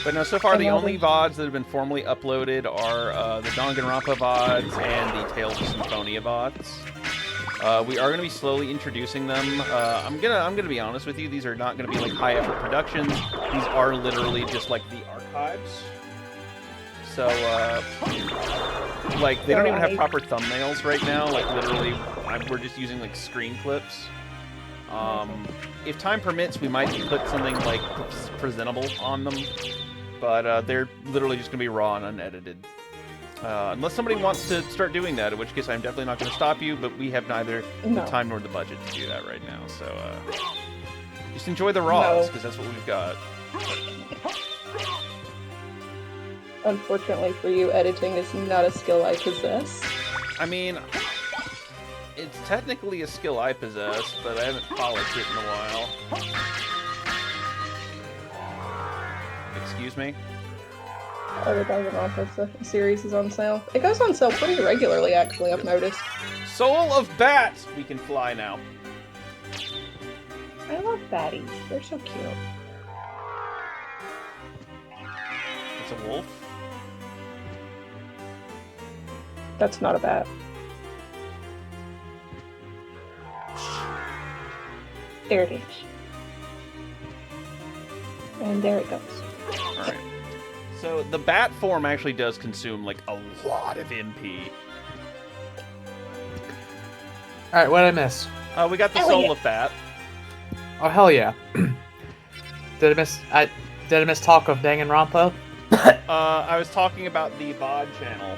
But no, so far the only VODs that have been formally uploaded are the Danganronpa VODs and the Tales of Symphonia VODs. We are going to be slowly introducing them. I'm gonna be honest with you. These are not going to be like high effort productions. These are literally just like the archives. So like they don't even have proper thumbnails right now. Like literally, we're just using like screen clips. If time permits, we might put something like presentable on them, but they're literally just gonna be raw and unedited. Unless somebody wants to start doing that, in which case I'm definitely not going to stop you, but we have neither the time nor the budget to do that right now, so just enjoy the raws, because that's what we've got. Unfortunately for you, editing is not a skill I possess. I mean, it's technically a skill I possess, but I haven't polished it in a while. Excuse me? Oh, the Danganronpa series is on sale. It goes on sale pretty regularly, actually, I've noticed. Soul of Bat! We can fly now. I love baddies. They're so cute. It's a wolf? That's not a bat. There it is. And there it goes. Alright. So the bat form actually does consume like a lot of MP. Alright, what did I miss? We got the Soul of Bat. Oh hell yeah. Did I miss talk of Danganronpa? I was talking about the VOD channel.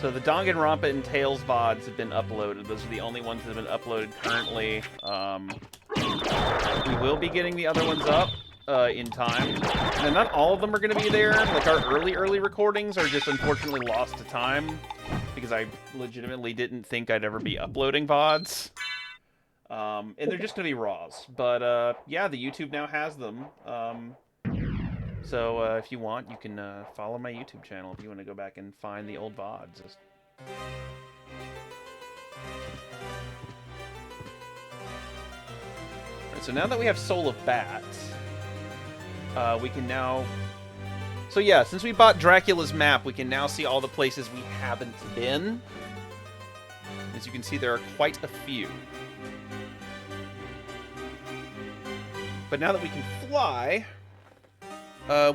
So the Danganronpa and Tales VODs have been uploaded. Those are the only ones that have been uploaded currently. We will be getting the other ones up in time. And not all of them are going to be there. Like our early recordings are just unfortunately lost to time because I legitimately didn't think I'd ever be uploading VODs. And they're just going to be RAWs. But yeah, the YouTube now has them. So if you want, you can follow my YouTube channel if you want to go back and find the old VODs. Alright, so now that we have Soul of Bat, we can now... So yeah, since we bought Dracula's map, we can now see all the places we haven't been. As you can see, there are quite a few. But now that we can fly...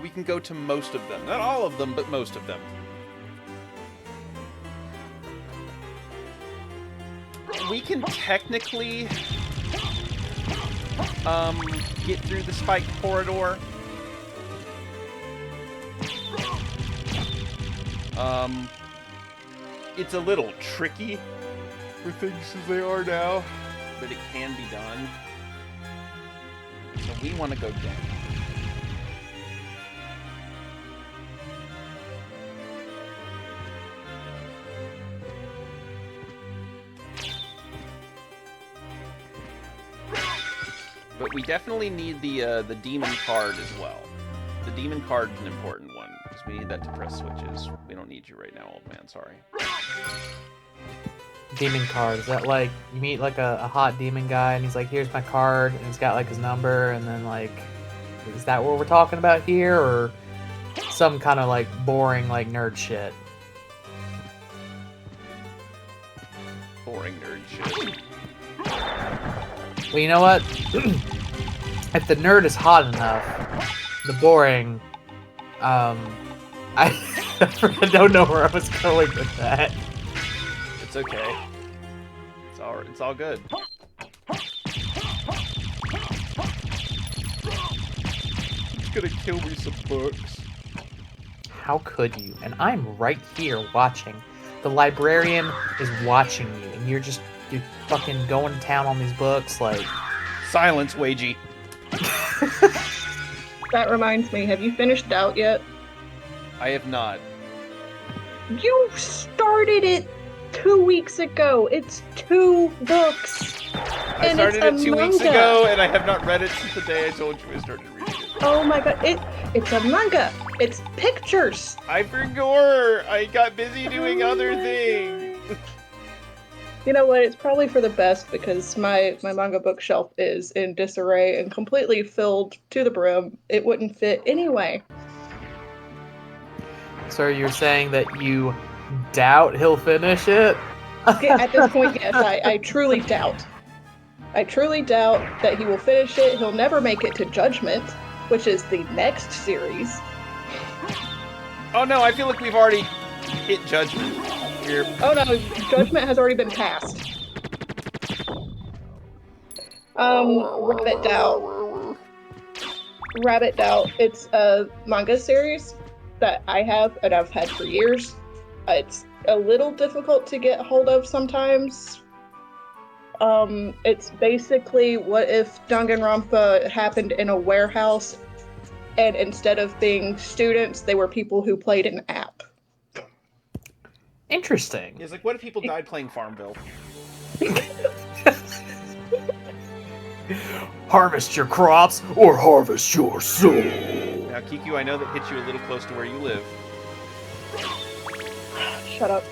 we can go to most of them. Not all of them, but most of them. We can technically get through the spiked corridor. It's a little tricky for things as they are now, but it can be done. So we want to go down. But we definitely need the demon card as well. The demon card is an important one, because we need that to press switches. We don't need you right now, old man, sorry. Demon card, is that like, you meet like a hot demon guy and he's like, here's my card, and he's got like his number, and then like, is that what we're talking about here, or some kind of like boring like nerd shit? Boring nerd shit. Well, you know what? If the nerd is hot enough, the boring, I don't know where I was going with that. It's okay. It's all good. It's gonna kill me some books. How could you? And I'm right here watching. The librarian is watching you, and you're fucking going to town on these books, like... Silence, Wagey. That reminds me, have you finished Doubt yet? I have not. You started it 2 weeks ago. It's 2 books. I started it 2 weeks ago, and I have not read it since the day I told you I started reading it. Oh my god, it's a manga. It's pictures. I forgot. I got busy doing other things. You know what? It's probably for the best because my manga bookshelf is in disarray and completely filled to the brim. It wouldn't fit anyway. So you're saying that you doubt he'll finish it? Yeah, at this point, yes, I truly doubt. I truly doubt that he will finish it. He'll never make it to Judgment, which is the next series. Oh no, I feel like we've already hit Judgment. Oh no, Judgment has already been passed. Rabbit Doubt. It's a manga series that I have and I've had for years. It's a little difficult to get hold of sometimes. It's basically what if Danganronpa happened in a warehouse and instead of being students, they were people who played an app. Interesting. It's like, what if people died playing Farmville? Harvest your crops or harvest your soul. Now, Kiku, I know that hits you a little close to where you live. Shut up.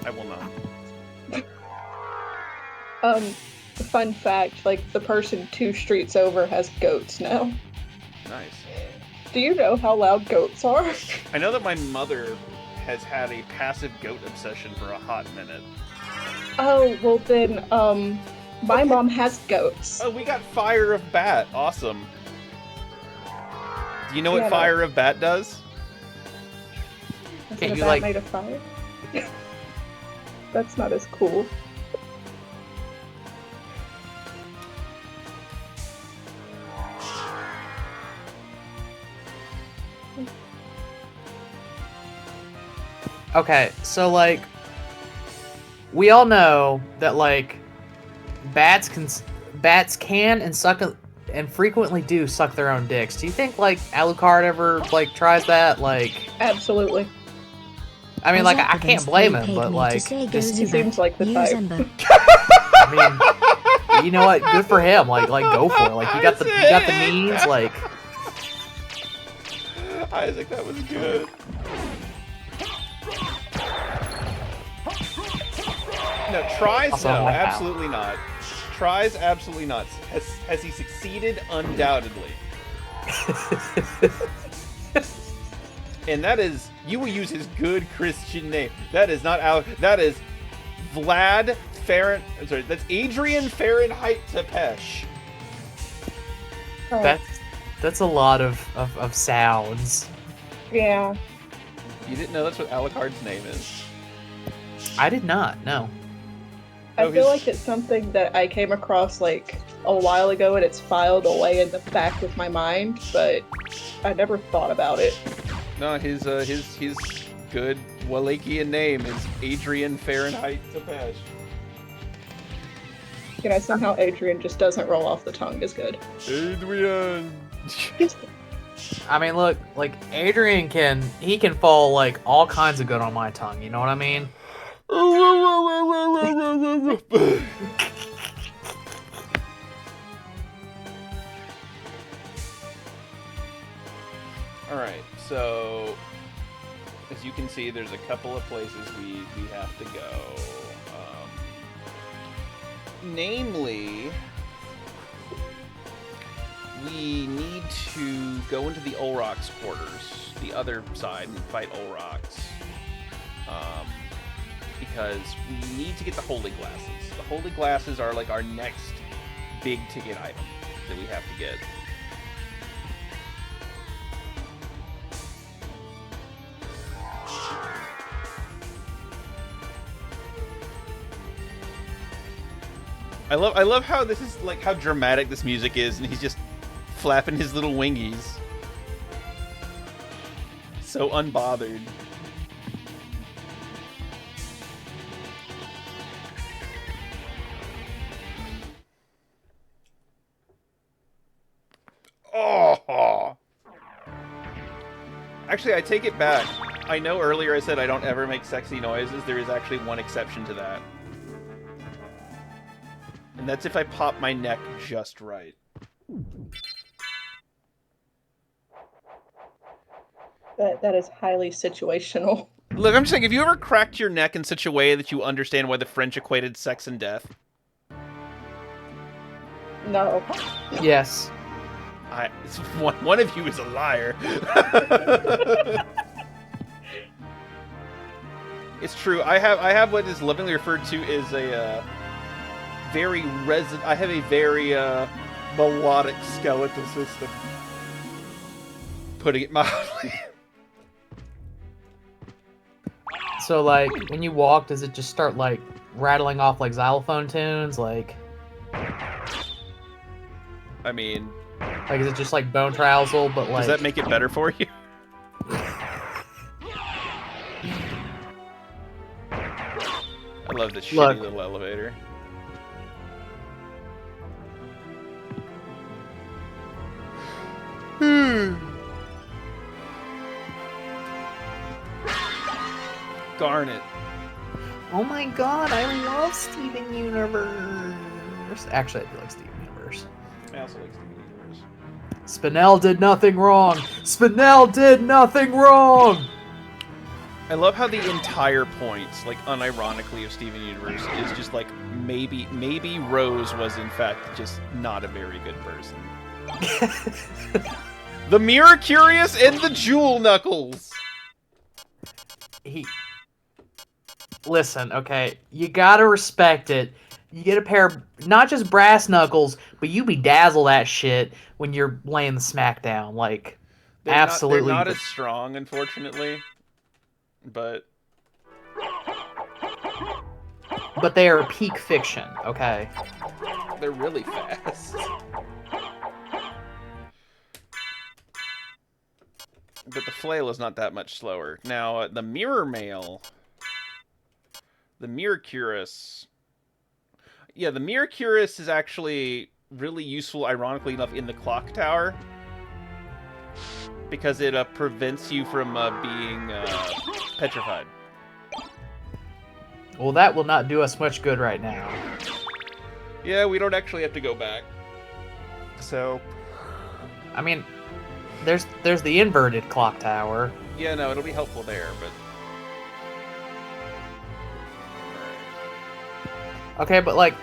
I will not. Fun fact, like, the person 2 streets over has goats now. Nice. Do you know how loud goats are? I know that my mother has had a passive goat obsession for a hot minute. Oh, well then, my mom has goats. Oh, we got Fire of Bat. Awesome. Do you know what Yeah, Fire of Bat does? Is Can it a you, bat like- made of fire? That's not as cool. Okay, so like, we all know that like, bats can and suck and frequently do suck their own dicks. Do you think like Alucard ever like tries that? Like, Absolutely. I mean, like I can't blame him, but like, just, He seems like the type. I mean, you know what? Good for him. Like go for it. Like you got the means. Like, Isaac, that was good. No, tries Also, no, like absolutely not. Tries absolutely not. Has he succeeded? Undoubtedly. And that is, you will use his good Christian name. That is not Al. That is Vlad Farren. Sorry, that's Adrian Fahrenheit Tepesh. that's a lot of sounds. Yeah. You didn't know that's what Alucard's name is? I did not. No. I feel like it's something that I came across like a while ago and it's filed away in the back of my mind, but I never thought about it. No, his good Wallachian name is Adrian Fahrenheit Tepesh. You know, somehow Adrian just doesn't roll off the tongue as good. Adrian. I mean, look, like Adrian can fall like all kinds of good on my tongue. You know what I mean? Alright, so as you can see, there's a couple of places we have to go. Namely, we need to go into the Olrock's quarters, the other side, and fight Olrock's. Because we need to get the Holy Glasses. The Holy Glasses are like our next big ticket item that we have to get. I love how this is like how dramatic this music is, and he's just flapping his little wingies. So unbothered. Oh! Actually, I take it back. I know earlier I said I don't ever make sexy noises. There is actually one exception to that. And that's if I pop my neck just right. That is highly situational. Look, I'm just saying, have you ever cracked your neck in such a way that you understand why the French equated sex and death? No. Yes. One of you is a liar. It's true. I have what is lovingly referred to as a I have a very melodic skeletal system. Putting it mildly. So like when you walk, does it just start like rattling off like xylophone tunes? Like I mean, is it just like bone trousel? But like, does that make it better for you? I love this shitty little elevator. Garnet. Oh my god, I love Steven Universe. Actually, I do like Steven Universe. I also like Steven Universe. Spinell did nothing wrong. Spinell did nothing wrong. I love how the entire point, like unironically, of Steven Universe is just like maybe Rose was in fact just not a very good person. The Mirror Curious and the Jewel Knuckles. Listen, okay, you gotta respect it. You get a pair of not just brass knuckles, but you bedazzle that shit when you're laying the smack down. Like, absolutely. They're not as strong, unfortunately. But they are peak fiction, okay? They're really fast. But the flail is not that much slower. Now, the mirror mail... The Miracurus... Yeah, the Miracurus is actually really useful, ironically enough, in the clock tower. Because it prevents you from being petrified. Well, that will not do us much good right now. Yeah, we don't actually have to go back. So... I mean, there's the inverted clock tower. Yeah, no, it'll be helpful there, but... Okay, but like,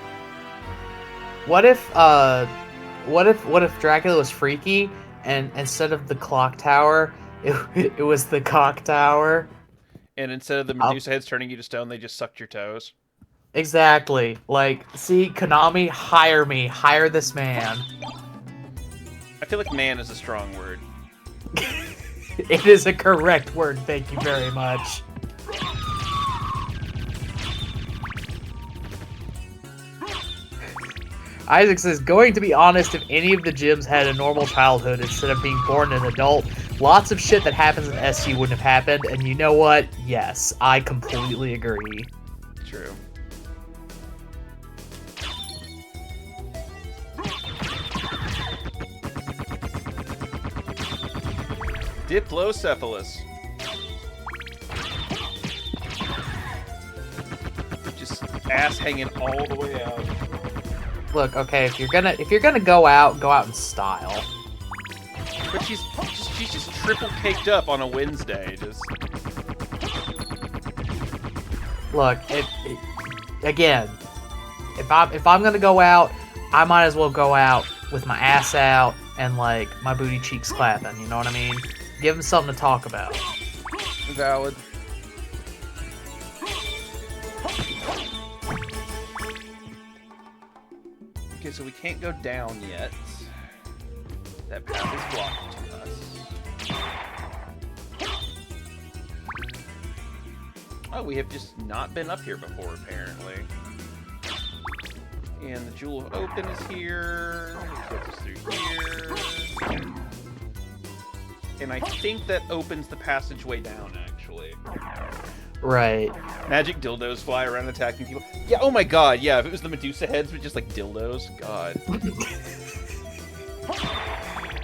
what if Dracula was freaky and instead of the clock tower, it was the cock tower? And instead of the Medusa heads turning you to stone, they just sucked your toes. Exactly. Like, see, Konami, hire me, hire this man. I feel like man is a strong word. It is a correct word. Thank you very much. Isaac says, going to be honest, if any of the gyms had a normal childhood instead of being born an adult, lots of shit that happens in SU wouldn't have happened, and you know what? Yes, I completely agree. True. Diplocephalus. Just ass hanging all the way out. Look, okay, if you're gonna go out in style. But she's just triple caked up on a Wednesday. Just Look, again, if I'm gonna go out, I might as well go out with my ass out and like my booty cheeks clapping. You know what I mean? Give them something to talk about. valid. Okay, so we can't go down yet. That path is blocked to us. Oh, we have just not been up here before, apparently. And the Jewel of Open is here. Which gets us through here. And I think that opens the passageway down, actually. Right. Magic dildos fly around attacking people. Yeah, oh my god, yeah, if it was the Medusa heads with just like dildos, god.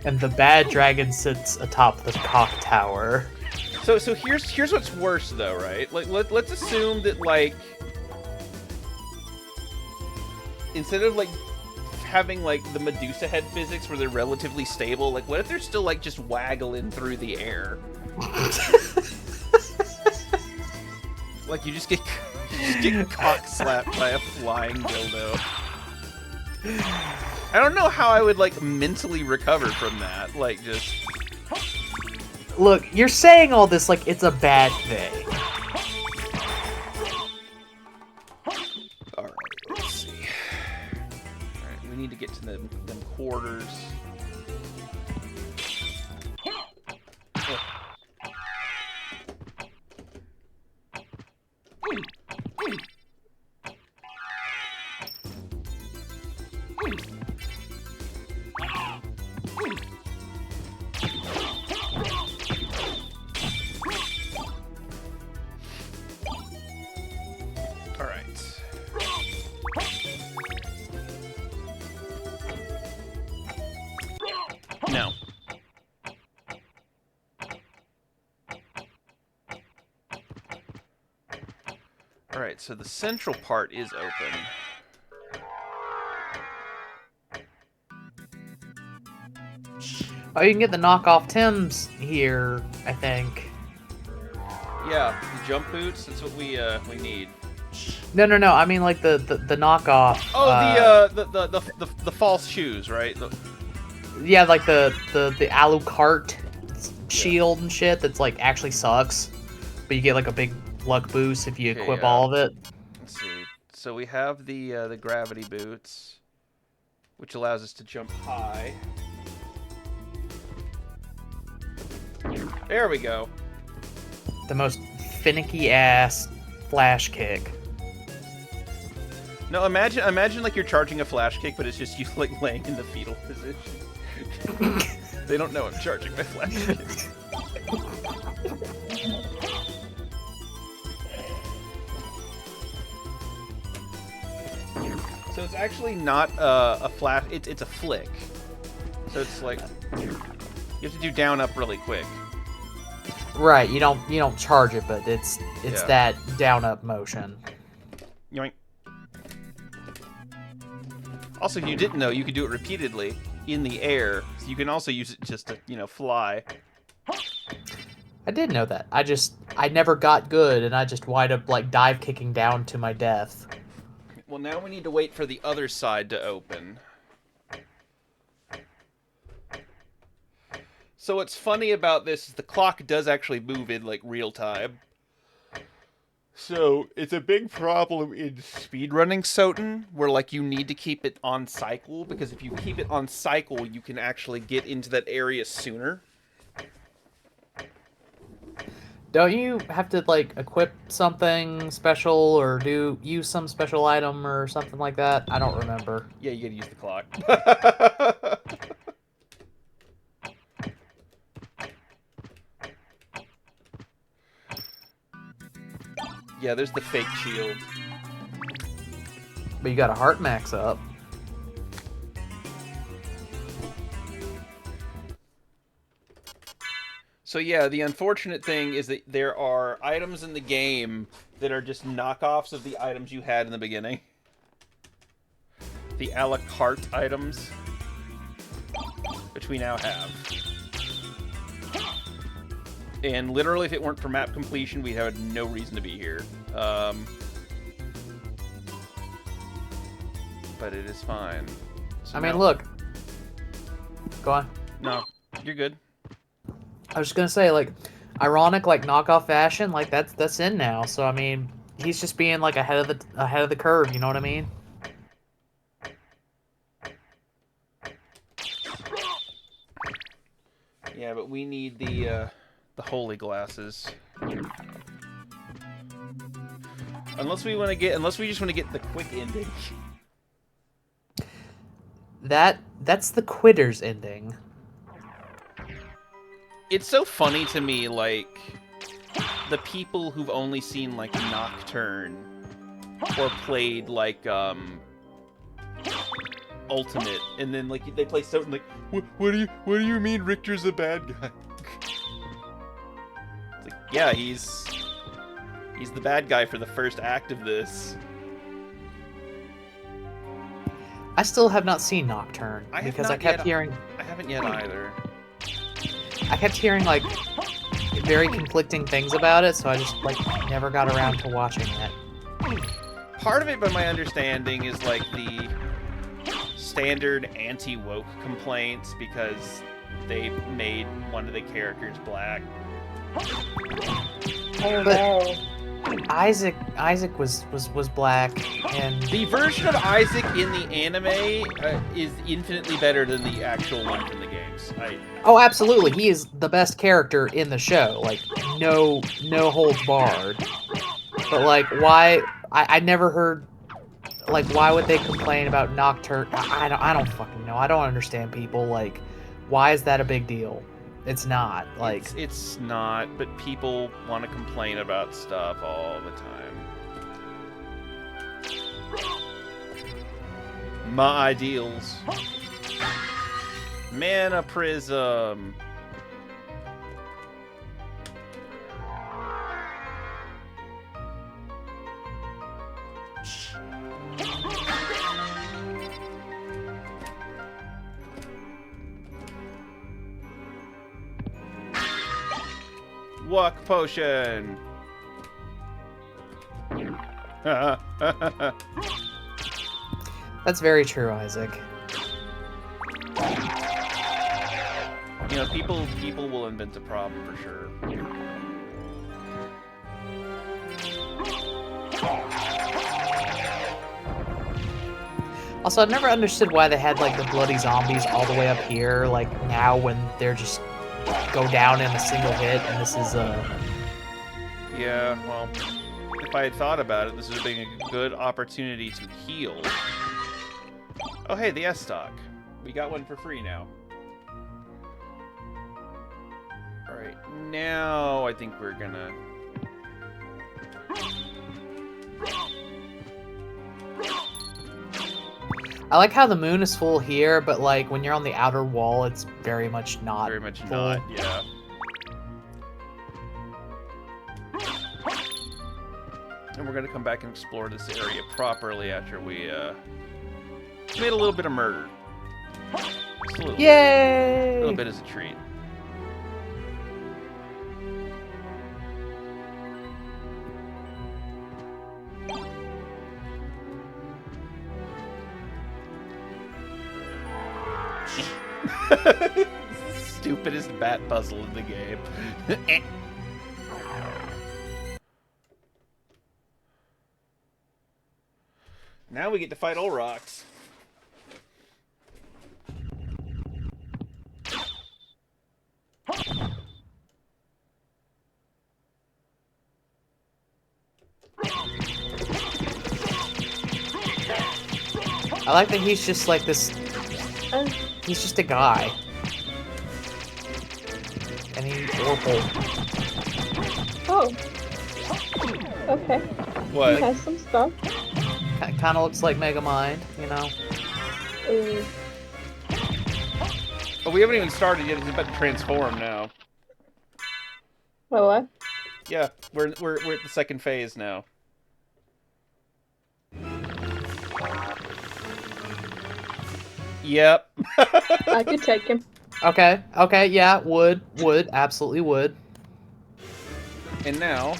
And the bad dragon sits atop the cock tower. So here's what's worse though, right? Like let's assume that like instead of like having like the Medusa head physics where they're relatively stable, like what if they're still like just waggling through the air? Like you just get cock slapped by a flying dildo. I don't know how I would like mentally recover from that. Like just Look, you're saying all this like it's a bad thing. Alright, let's see. Alright, we need to get to them quarters. No. Alright, so the central part is open. Oh, you can get the knockoff Tims here, I think. Yeah, the jump boots, that's what we need. No, I mean like the knockoff. Oh, the false shoes, right? Yeah, like the Alucard shield and shit that's like actually sucks, but you get like a big luck boost if you equip all of it. Let's see. So we have the gravity boots, which allows us to jump high. There we go. The most finicky ass flash kick. No, imagine like you're charging a flash kick, but it's just you like laying in the fetal position. They don't know I'm charging my flash kick. So it's actually not a flash. It's a flick. So it's like you have to do down up really quick. Right, you don't charge it, but it's Yeah. that down up motion. Yoink. Also, if you didn't know, you could do it repeatedly in the air. So you can also use it just to fly. I did know that. I never got good, and I just wind up like dive kicking down to my death. Well, now we need to wait for the other side to open. So what's funny about this is the clock does actually move in like real time. So it's a big problem in speedrunning SotN, where like you need to keep it on cycle, because if you keep it on cycle, you can actually get into that area sooner. Don't you have to like equip something special or use some special item or something like that? I don't remember. Yeah, you gotta use the clock. Yeah, there's the fake shield. But you got a heart max up. So yeah, the unfortunate thing is that there are items in the game that are just knockoffs of the items you had in the beginning. The a la carte items, which we now have. And literally, if it weren't for map completion, we'd have no reason to be here. But it is fine. So I mean, now- look. Go on. No, you're good. I was just gonna say, like, ironic, like knockoff fashion, like that's in now. So I mean, he's just being like ahead of the curve. You know what I mean? Yeah, but we need the holy glasses. Unless we just want to get the quick ending. That's the quitters ending. It's so funny to me, like, the people who've only seen, like, Nocturne, or played, like, Ultimate, and then, like, they play something like, what do you mean Richter's a bad guy? It's like, yeah, he's the bad guy for the first act of this. I still have not seen Nocturne I have because not I kept yet. hearing I haven't yet either. like very conflicting things about it, so I just like never got around to watching it. Part of it, by my understanding, is like the standard anti-woke complaints because they made one of the characters black. Oh But- no. Isaac was black, and The version of Isaac in the anime is infinitely better than the actual one from the games. oh, absolutely, he is the best character in the show. Like no holds barred. But like, why? I never heard. Like, why would they complain about Nocturne? I don't fucking know. I don't understand people. Like, why is that a big deal? It's not. Like, It's not, but people want to complain about stuff all the time. My ideals. Mana Prism. Walk potion. that's very true, Isaac. You know, people will invent a problem for sure. Also, I've never understood why they had like the bloody zombies all the way up here. Like now, when they're just go down in a single hit, and this is Yeah, well, if I had thought about it, this would have been a good opportunity to heal. Oh, hey, the S-Stock. We got one for free now. Alright, now I think we're gonna... I like how the moon is full here, but like when you're on the outer wall, it's very much not. Very much full. not, yeah. And we're gonna come back and explore this area properly after we made a little bit of murder. Just a little Yay! bit. A little bit as a treat. Stupidest bat puzzle in the game. Now we get to fight Olrox. I like that he's just like this. He's just a guy. And he's Orpal. Oh. Okay. What? He has some stuff. Kind of looks like Megamind, you know? Ooh. Oh, we haven't even started yet. He's about to transform now. What? Yeah, we're at the second phase now. Yep. I could take him. Okay, yeah, would, absolutely would. And now...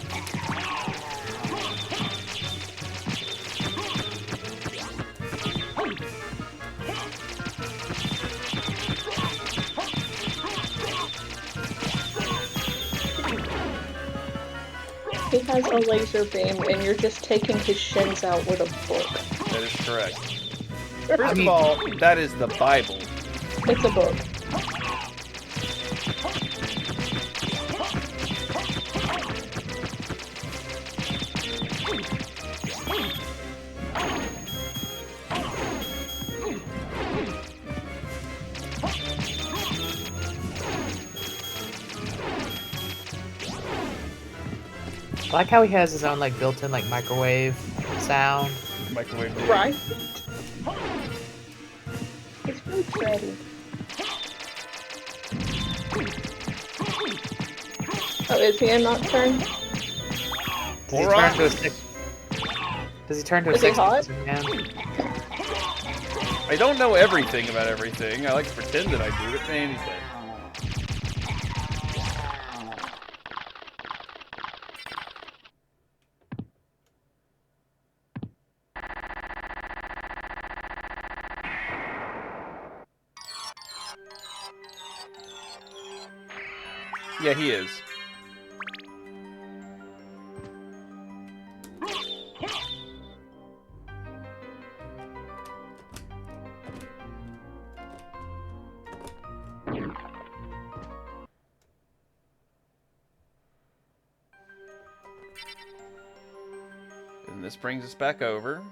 He has a laser beam, and you're just taking his shins out with a book. That is correct. First of all, that is the Bible. It's a book. I like how he has his own like built-in like microwave sound. Microwave dude. Right? It's really pretty. Oh, is he a nocturne? Does he turn to a six? Does he turn to a Is he six? hot? Man? I don't know everything about everything. I like to pretend that I do, but anything. Yeah, he is. And this brings us back over.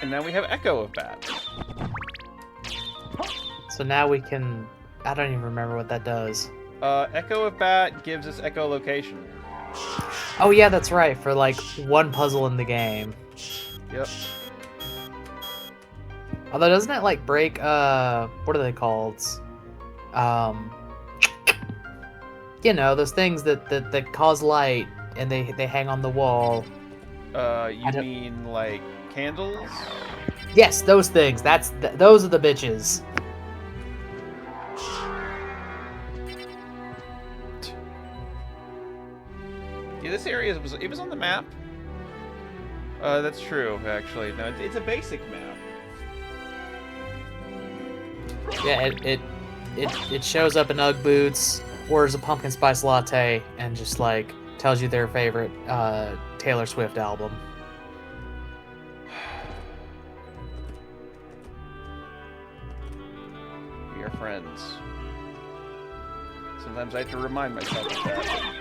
And now we have Echo of Bat. So now we can. I don't even remember what that does. Echo of Bat gives us echolocation. Oh yeah, that's right. For like one puzzle in the game. Yep. Although doesn't it like break? What are they called? You know, those things that cause light and they hang on the wall. You mean like candles? Yes, those things. Those are the bitches. Yeah, this area was on the map. That's true, actually. No, it's a basic map. Yeah, it shows up in Ugg boots, orders a pumpkin spice latte, and just like tells you their favorite Taylor Swift album. We are friends. Sometimes I have to remind myself of that.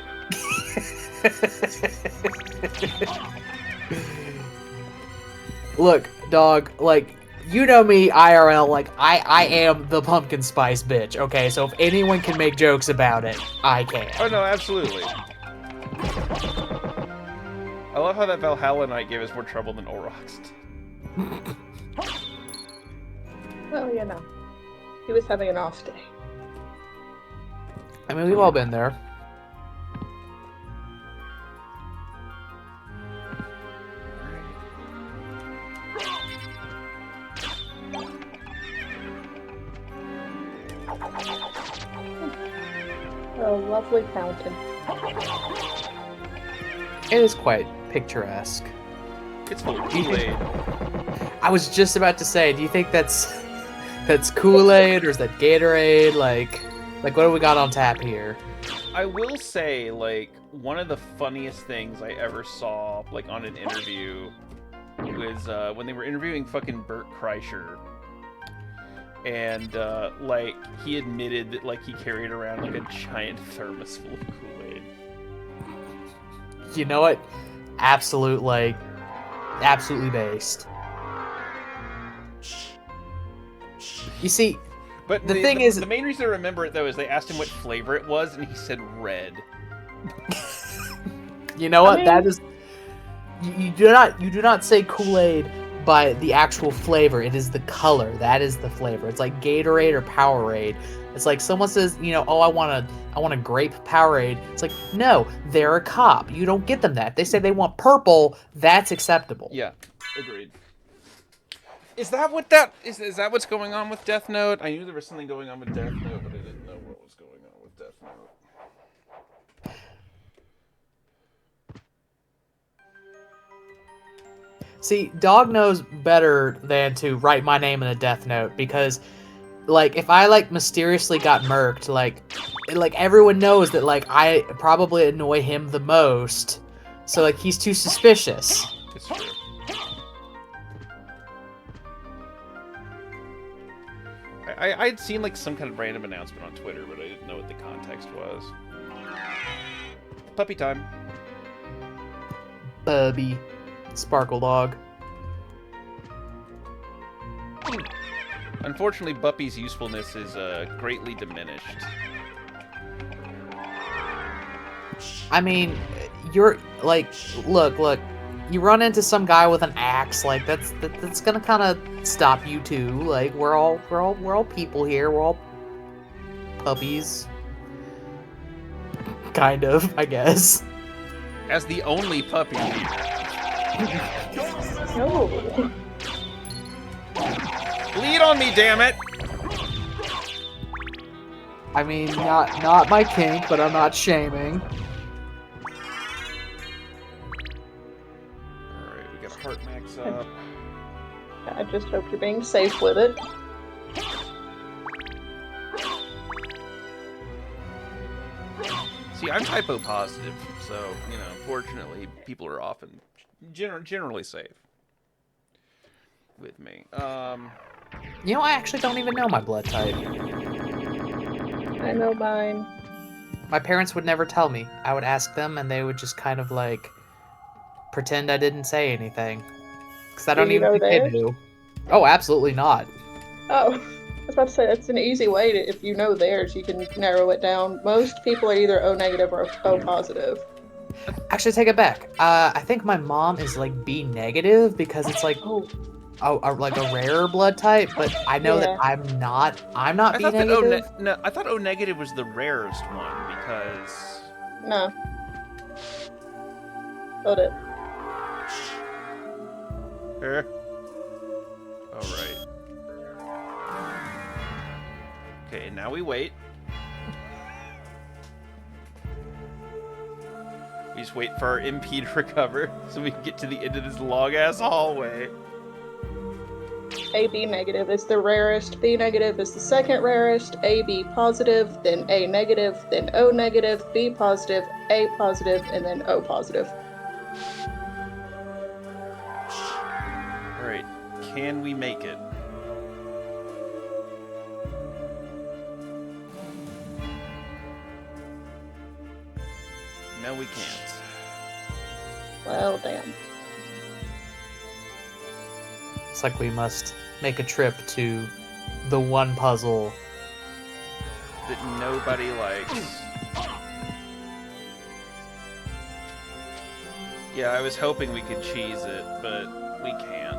Look, dog, like you know me, IRL, like, I am the pumpkin spice bitch, okay? So if anyone can make jokes about it, I can. Oh no, absolutely. I love how that Valhalla Knight gave us more trouble than Orox. Well, you know, he was having an off day. I mean, we've all been there. A lovely fountain. It is quite picturesque. It's full of Kool-Aid. I was just about to say, do you think that's Kool-Aid or is that Gatorade? Like what do we got on tap here? I will say, like, one of the funniest things I ever saw, like, on an interview was when they were interviewing fucking Bert Kreischer. And, like, he admitted that, like, he carried around, like, a giant thermos full of Kool-Aid. You know what? Absolutely based. You see, But the thing is, the main reason I remember it, though, is they asked him what flavor it was, and he said red. you know what? I mean- That is, you do not say Kool-Aid by the actual flavor. It is the color. That is the flavor. It's like Gatorade or Powerade. It's like someone says, you know, oh, I want a grape Powerade. It's like, no, they're a cop. You don't get them that. If they say they want purple, that's acceptable. Yeah, agreed. Is that what that is that what's going on with Death Note? I knew there was something going on with Death Note, but I didn't know what was going on with Death Note. See, Dog knows better than to write my name in a death note because, like, if I, like, mysteriously got murked, like everyone knows that, like, I probably annoy him the most, so, like, he's too suspicious. It's true. I'd seen, like, some kind of random announcement on Twitter, but I didn't know what the context was. Puppy time. Bubby. Sparkle Dog. Unfortunately, Buppy's usefulness is greatly diminished. I mean, you're, like, look. You run into some guy with an axe, like, that's gonna kind of stop you too. Like, we're all people here. We're all puppies. Kind of, I guess. As the only puppy here. No. Lead on me, damn it! I mean, not my kink, but I'm not shaming. Alright, we got a heart max up. I just hope you're being safe with it. See, I'm typo positive, so, you know, fortunately, people are often generally safe with me. You know, I actually don't even know my blood type. I know mine. My parents would never tell me. I would ask them, and they would just kind of, like, pretend I didn't say anything. Because I Do don't you even know think they theirs? knew. Oh, absolutely not. Oh, I was about to say, that's an easy way to, if you know theirs, you can narrow it down. Most people are either O negative or O positive. Actually, take it back. I think my mom is, like, B negative because it's, like, like a rarer blood type, but I know that Yeah. I'm not I B thought that negative. I thought O negative was the rarest one because No. Hold it. All right. Okay, now we wait. We just wait for our MP to recover so we can get to the end of this long-ass hallway. AB negative is the rarest, B negative is the second rarest, AB positive, then A negative, then O negative, B positive, A positive, and then O positive. Alright, can we make it? No, we can't. Well, damn. It's like we must make a trip to the one puzzle. That nobody likes. Yeah, I was hoping we could cheese it, but we can't.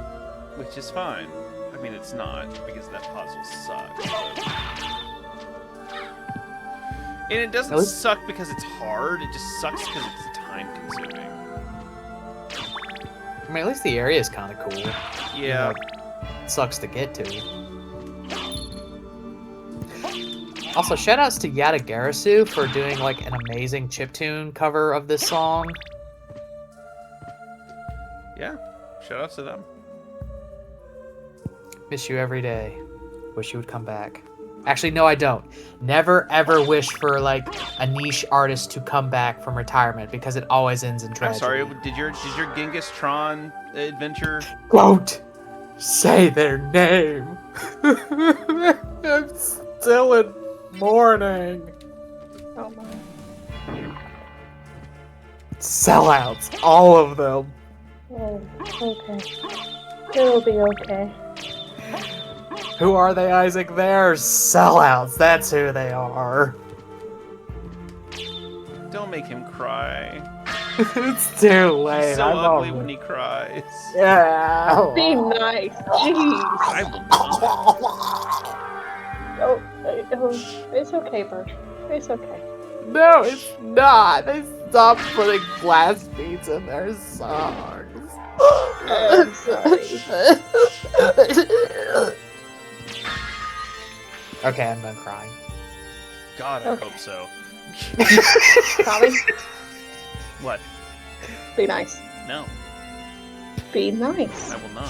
Which is fine. I mean, it's not, because that puzzle sucks. And it doesn't suck because it's hard, it just sucks because it's time-consuming. I mean, at least the area is kind of cool. Yeah. You know, it sucks to get to. Also, shoutouts to Yada Garasu for doing like an amazing chiptune cover of this song. Yeah, shoutouts to them. Miss you every day. Wish you would come back. Actually, no, I don't. Never ever wish for like a niche artist to come back from retirement because it always ends in tragedy. I'm sorry, did your Genghis Tron adventure? Don't say their name. I'm still in mourning. Oh my. Sellouts, all of them. Oh, okay. It'll be okay. Who are they, Isaac? They're sellouts. That's who they are. Don't make him cry. It's too late. He's so I'm ugly over. when he cries. Yeah. Be nice. Jeez. I will not. Oh, it's okay, Bert. It's okay. No, it's not. They stopped putting blast beats in their songs. I'm sorry. Okay, I'm done crying. God, I Okay. hope so. Tommy, What? be nice. No, Be nice. I will not.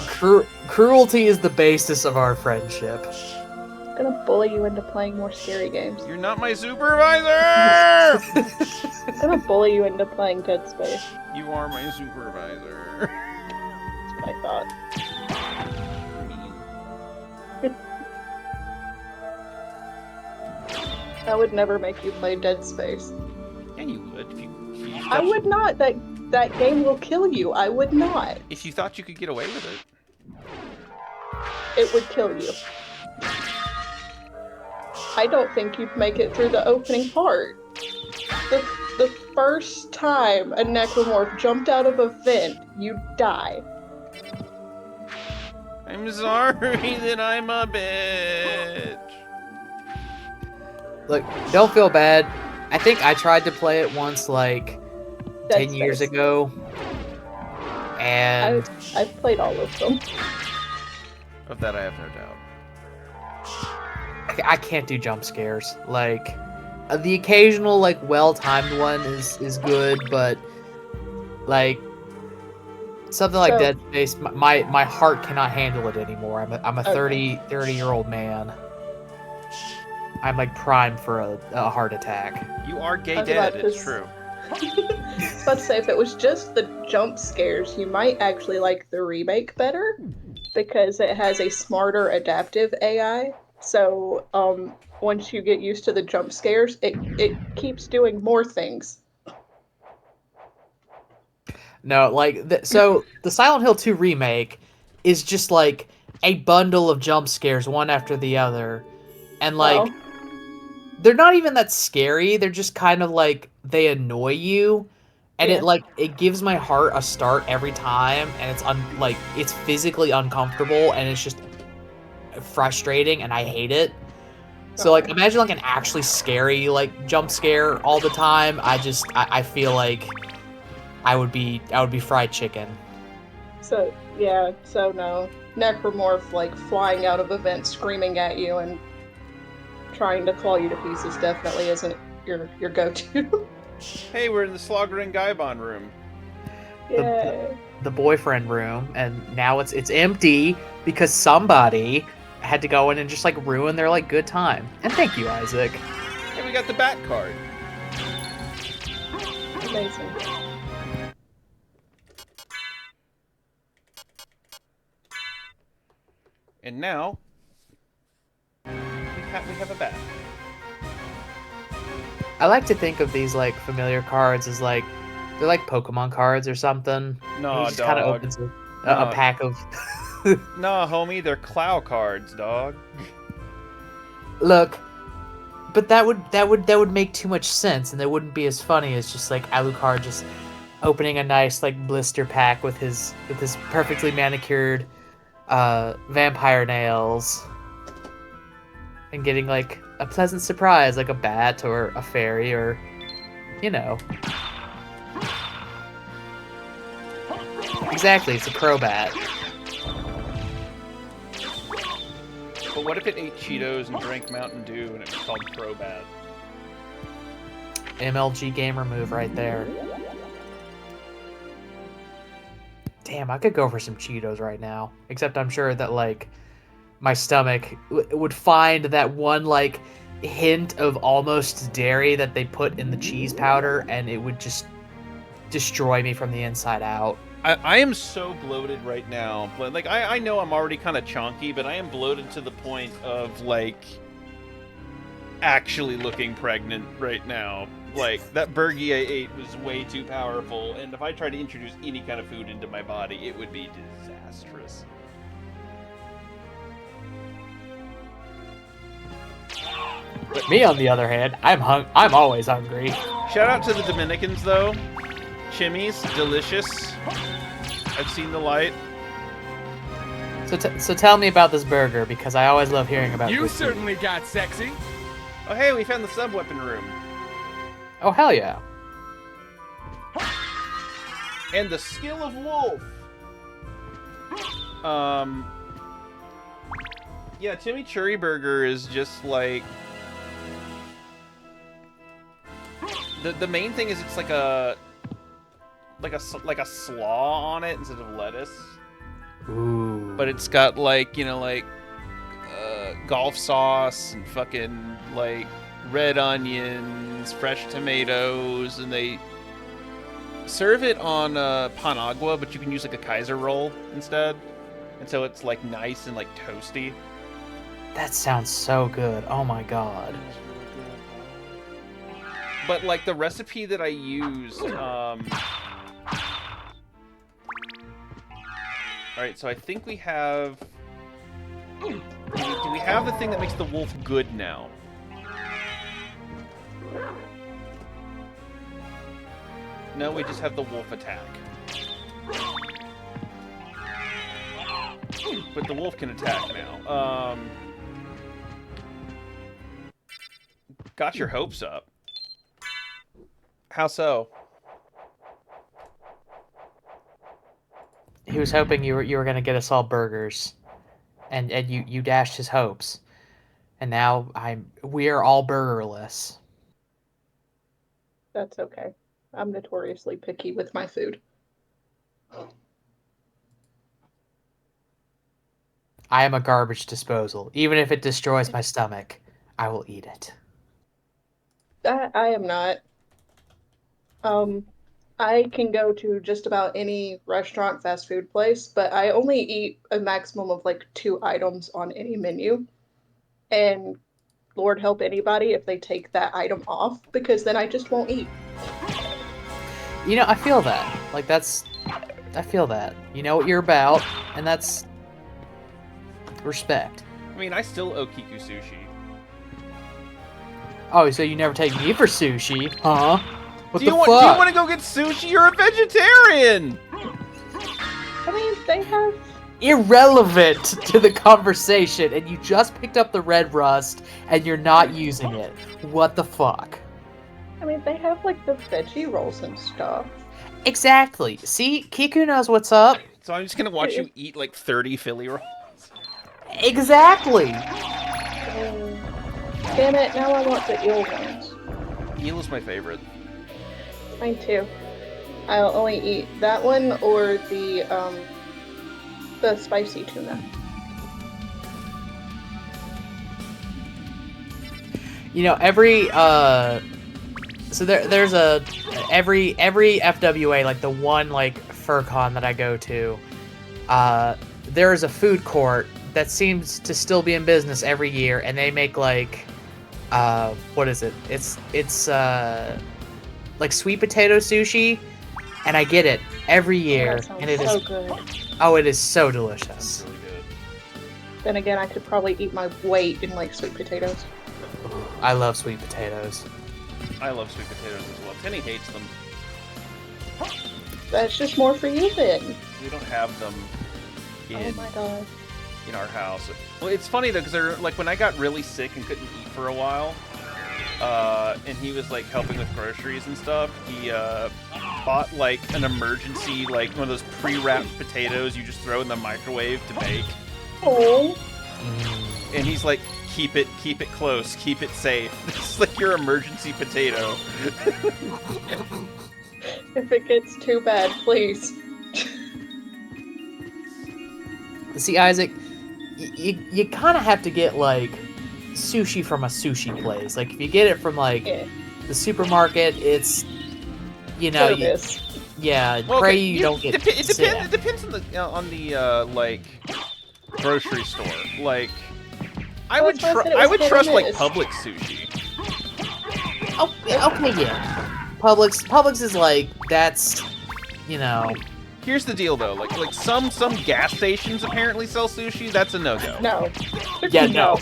Cruelty is the basis of our friendship. I'm gonna bully you into playing more scary games. You're not my supervisor! I'm gonna bully you into playing Dead Space. You are my supervisor. That's what I thought. I would never make you play Dead Space. Yeah, you would. If you I would not. That game will kill you. I would not. If you thought you could get away with it. It would kill you. I don't think you'd make it through the opening part. The first time a necromorph jumped out of a vent, you die. I'm sorry that I'm a bitch. Look, don't feel bad. I think I tried to play it once, like, Dead 10 years Space. ago. And I've played all of them. Of that I have no doubt. I can't do jump scares. Like, the occasional, like, well-timed one is good, but, like, something like So- Dead Space, my heart cannot handle it anymore. I'm a Okay. 30-year-old man. I'm, like, primed for a heart attack. You are gay I was dead, about it's to true. I was about to say, if it was just the jump scares, you might actually like the remake better because it has a smarter adaptive AI. So, once you get used to the jump scares, it keeps doing more things. No, like, so the Silent Hill 2 remake is just, like, a bundle of jump scares, one after the other. And, like, Oh. they're not even that scary. They're just kind of, like, they annoy you. And Yeah. it gives my heart a start every time. And it's, it's physically uncomfortable. And it's just frustrating. And I hate it. So, like, imagine, like, an actually scary, like, jump scare all the time. I feel like I would be fried chicken. So, yeah, so no. Necromorph, like, flying out of a vent, screaming at you, and trying to claw you to pieces definitely isn't your go-to. Hey, we're in the Slogger Gaibon room. Yay. The boyfriend room, and now it's empty because somebody had to go in and just, like, ruin their, like, good time. And thank you, Isaac. Hey, we got the bat card. Amazing. And now we have a bat. I like to think of these, like, familiar cards as, like, they're like Pokemon cards or something. No, He just kind of dog. opens a No. pack of Nah, homie, they're Clow cards, dog. Look, but that would make too much sense, and that wouldn't be as funny as just like Alucard just opening a nice like blister pack with his perfectly manicured vampire nails and getting like a pleasant surprise like a bat or a fairy or you know. Exactly, it's a crobat. But what if it ate Cheetos and drank Mountain Dew and it was called Crobat? MLG gamer move right there. Damn, I could go for some Cheetos right now. Except I'm sure that like my stomach would find that one like hint of almost dairy that they put in the cheese powder, and it would just destroy me from the inside out. I am so bloated right now. Like, I know I'm already kind of chonky, but I am bloated to the point of, like, actually looking pregnant right now. Like, that burgie I ate was way too powerful, and if I tried to introduce any kind of food into my body, it would be disastrous. But me, on the other hand, I'm always hungry. Shout out to the Dominicans, though. Chimmy's, delicious. I've seen the light. So tell me about this burger, because I always love hearing about You this food. certainly got sexy. Oh, hey, we found the sub-weapon room. Oh, hell yeah. And the skill of wolf. Yeah, Chimichurri Burger is just like... The main thing is it's like a slaw on it instead of lettuce. Ooh. But it's got like, you know, like golf sauce and fucking like red onions, fresh tomatoes, and they serve it on pan agua, but you can use like a Kaiser roll instead. And so it's like nice and like toasty. That sounds so good. Oh my god. But like the recipe that I used, Alright, so I think we have... Do we have the thing that makes the wolf good now? No, we just have the wolf attack. But the wolf can attack now. Got your hopes up. How so? He was hoping you were gonna get us all burgers, and you dashed his hopes, and now we are all burgerless. That's okay. I'm notoriously picky with my food. I am a garbage disposal. Even if it destroys my stomach, I will eat it. I am not. I can go to just about any restaurant, fast food place, but I only eat a maximum of like 2 items on any menu. And Lord help anybody if they take that item off, because then I just won't eat. You know, I feel that. Like, I feel that. You know what you're about, and that's respect. I mean, I still owe Kiku sushi. Oh, so you never take me for sushi, huh? What Do you the want to go get sushi? You're a vegetarian! I mean, they have... Irrelevant to the conversation, and you just picked up the red rust, and you're not using it. What the fuck? I mean, they have like the veggie rolls and stuff. Exactly. See, Kiku knows what's up. So I'm just gonna watch you eat like 30 Philly rolls. Exactly. Damn it, now I want the eel ones. Eel is my favorite. Mine too. I'll only eat that one or the spicy tuna. You know, every so there's every FWA, like the one like FurCon that I go to, there is a food court that seems to still be in business every year, and they make like what is it? It's like sweet potato sushi and I get it every Oh, year, that sounds and it so is good. it is so Sounds delicious. really good. Then again, I could probably eat my weight in like sweet potatoes. I love sweet potatoes. I love sweet potatoes as well. Tenny hates them. That's just more for you then. We don't have them Oh in my god. in our house. Well, it's funny though, because they're like when I got really sick and couldn't eat for a while, and he was like helping with groceries and stuff. He bought like an emergency, like one of those pre-wrapped potatoes you just throw in the microwave to bake. Oh. And he's like, keep it close, keep it safe. This is like your emergency potato. If it gets too bad, please. See, Isaac, you kind of have to get like sushi from a sushi place. Like if you get it from like Yeah. the supermarket, it's you know, Hit or miss. yeah. Well, Pray okay, you don't get it sick. depends on the like grocery store. Like I Well, would that's why I said it I was would hit or trust like miss. Publix sushi. Oh, yeah, okay, yeah. Publix is like that's you know. Here's the deal though, like some gas stations apparently sell sushi. That's a no-go. No. Yeah, no.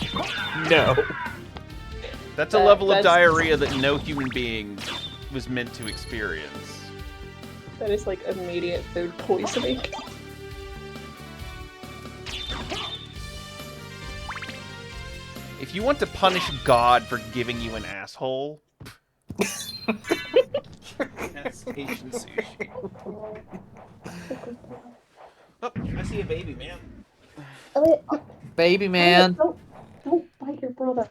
That's a level of that's- diarrhea that no human being was meant to experience. That is like immediate food poisoning. If you want to punish God for giving you an asshole, that's Asian sushi. Oh, I see a baby man. Elliot, Baby man. don't bite your brother.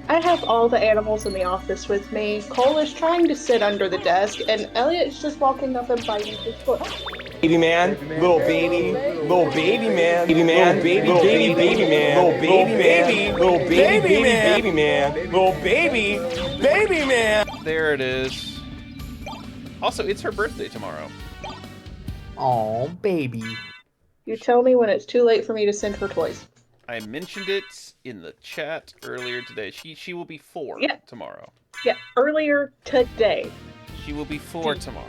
I have all the animals in the office with me. Cole is trying to sit under the desk, and Elliot is just walking up and biting his foot. Baby man, little baby man, baby man, baby man, little baby man, little baby man. There it is. Also, it's her birthday tomorrow. Oh, baby. You tell me when it's too late for me to send her toys. I mentioned it in the chat earlier today. She will be 4 Yeah. tomorrow. Yeah, earlier today. She will be 4 tomorrow.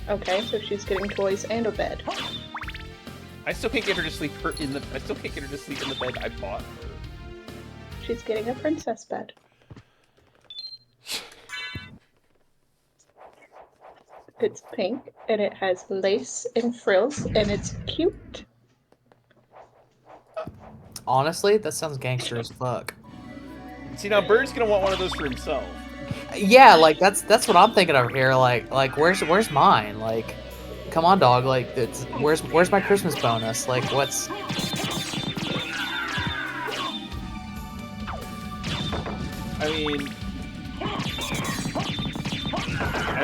Okay, so she's getting toys and a bed. I still can't get her to sleep I still can't get her to sleep in the bed I bought her. She's getting a princess bed. It's pink, and it has lace and frills, and it's cute. Honestly, that sounds gangster as fuck. See, now Bird's gonna want one of those for himself. Yeah, like that's what I'm thinking of here. Like where's mine? Like, come on, dog. Like, where's my Christmas bonus? Like, what's? I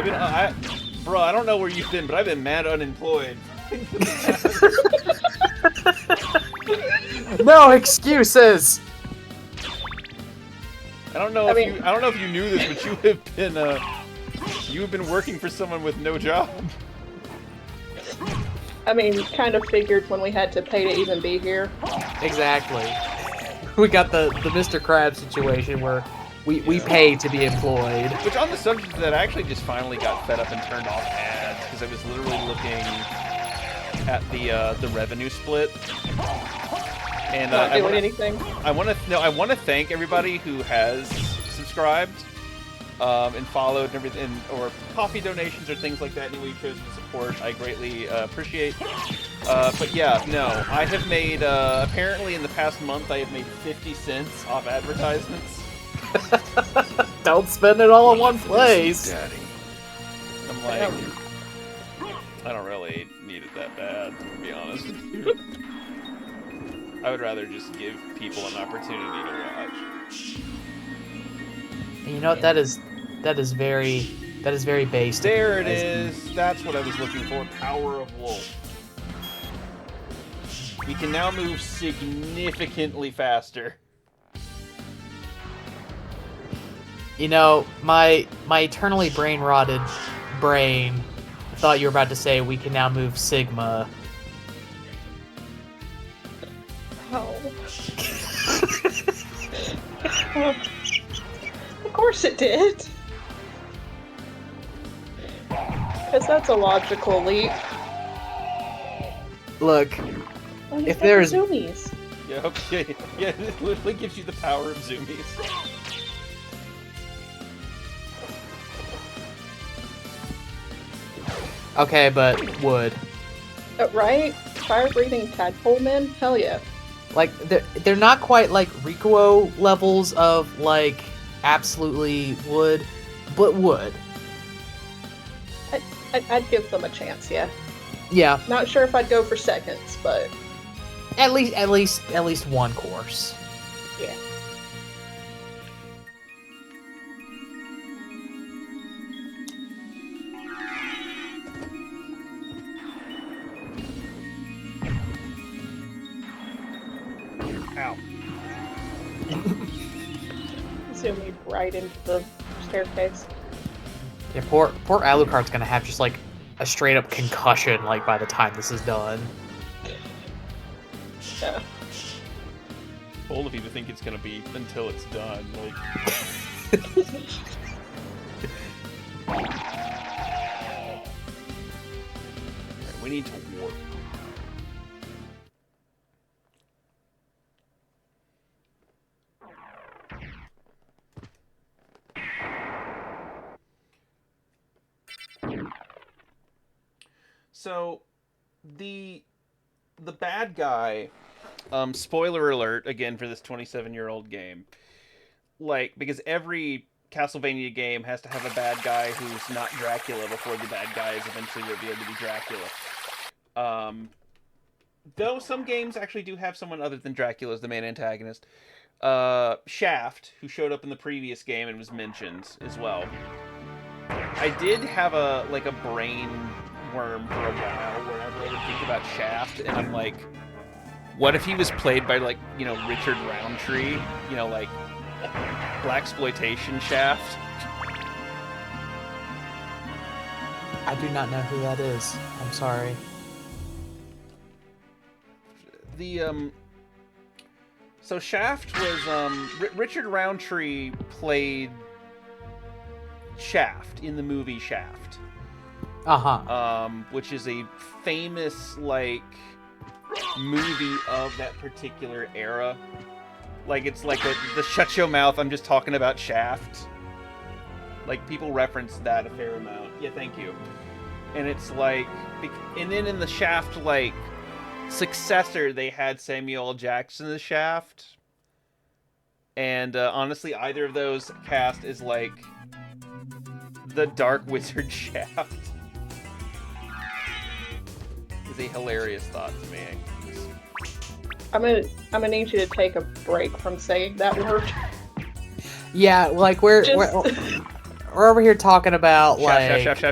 mean, bro, I don't know where you've been, but I've been mad unemployed. No excuses. I don't know if you knew this, but you have been working for someone with no job. I mean, kind of figured when we had to pay to even be here. Exactly. We got the Mr. Krabs situation where we pay to be employed. Which, on the subject of that, I actually just finally got fed up and turned off ads because I was literally looking at the revenue split. And Not doing anything. I want to thank everybody who has subscribed and followed and everything, or coffee donations or things like that. Any way you chose to support, I greatly appreciate. But yeah, no, I have made apparently in the past month I have made 50 cents off advertisements. Don't spend it all in one place. Daddy. I'm like, I don't really need it that bad, to be honest with you. I would rather just give people an opportunity to watch. And you know what? That is very based. There it is. That's what I was looking for. Power of Wolf. We can now move significantly faster. You know, my eternally brain rotted brain thought you were about to say we can now move Sigma. Oh. Of course it did. guess that's a logical leap. Look, Oh, he's If got there's- the zoomies. Yeah, okay. Yeah, it literally gives you the power of zoomies. okay, but wood. Right? Fire-breathing tadpole men? Hell yeah. Like they're not quite like Rikuo levels of like absolutely wood, but wood. I'd give them a chance, yeah. Yeah, Not sure if I'd go for seconds, but at least one course. yeah. Ow. Zooming right into the staircase. Yeah, poor Alucard's gonna have just like a straight up concussion like by the time this is done. Yeah. Bold of you to think it's gonna be until it's done. Like, Alright, we need to warp. So, the bad guy, spoiler alert again for this 27-year-old game, like, because every Castlevania game has to have a bad guy who's not Dracula before the bad guy is eventually revealed to be Dracula. Though some games actually do have someone other than Dracula as the main antagonist. Shaft, who showed up in the previous game and was mentioned as well. I did have a brain worm for a while wherever I would think about Shaft, and I'm like, what if he was played by, like, you know, Richard Roundtree? You know, like, Blaxploitation Shaft? I do not know who that is. I'm sorry. So Shaft was, Richard Roundtree played Shaft in the movie Shaft. Uh-huh. Which is a famous, like, movie of that particular era. Like, it's like the shut your mouth, I'm just talking about Shaft. Like, people reference that a fair amount. Yeah, thank you. And it's like, and then in the Shaft, like, successor, they had Samuel L. Jackson as Shaft. And honestly, either of those cast is like the Dark Wizard Shaft. Is a hilarious thought to me. I'm gonna need you to take a break from saying that word. Yeah, like we're over here talking about like Shaft.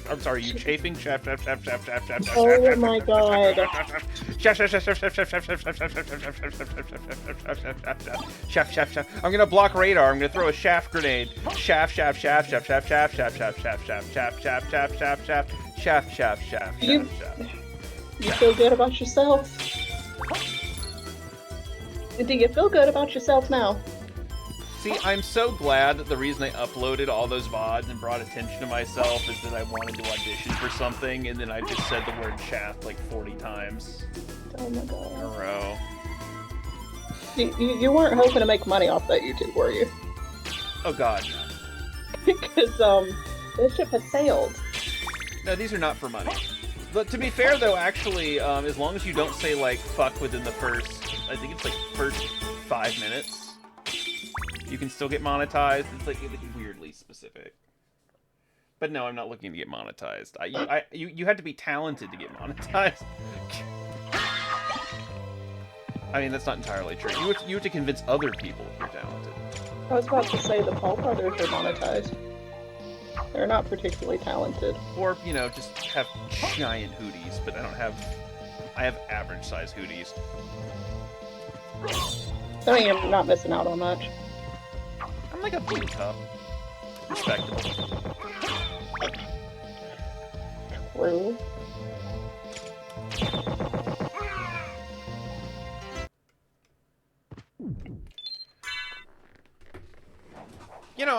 I'm sorry, you chafing? Shaft. Oh my god. Shaft. I'm gonna block radar. I'm gonna throw a shaft grenade. Shaft. You feel good about yourself? Do you feel good about yourself now? See, I'm so glad that the reason I uploaded all those VODs and brought attention to myself is that I wanted to audition for something, and then I just said the word shaft like 40 times Oh my in a god. row. You weren't hoping to make money off that YouTube, were you? Oh god, Because, this ship has sailed. no, these are not for money. But to be fair, though, actually, as long as you don't say, like, fuck within the first, I think it's, like, first 5 minutes, you can still get monetized. It's, like, weirdly specific. But no, I'm not looking to get monetized. You had to be talented to get monetized. I mean, that's not entirely true. You have to convince other people you're talented. I was about to say the Paul brothers are monetized. They're not particularly talented. Or, you know, just have giant hooties, but I have average size hooties. I mean, you're not missing out on much. I'm like a blue cup. Respectable. True. You know,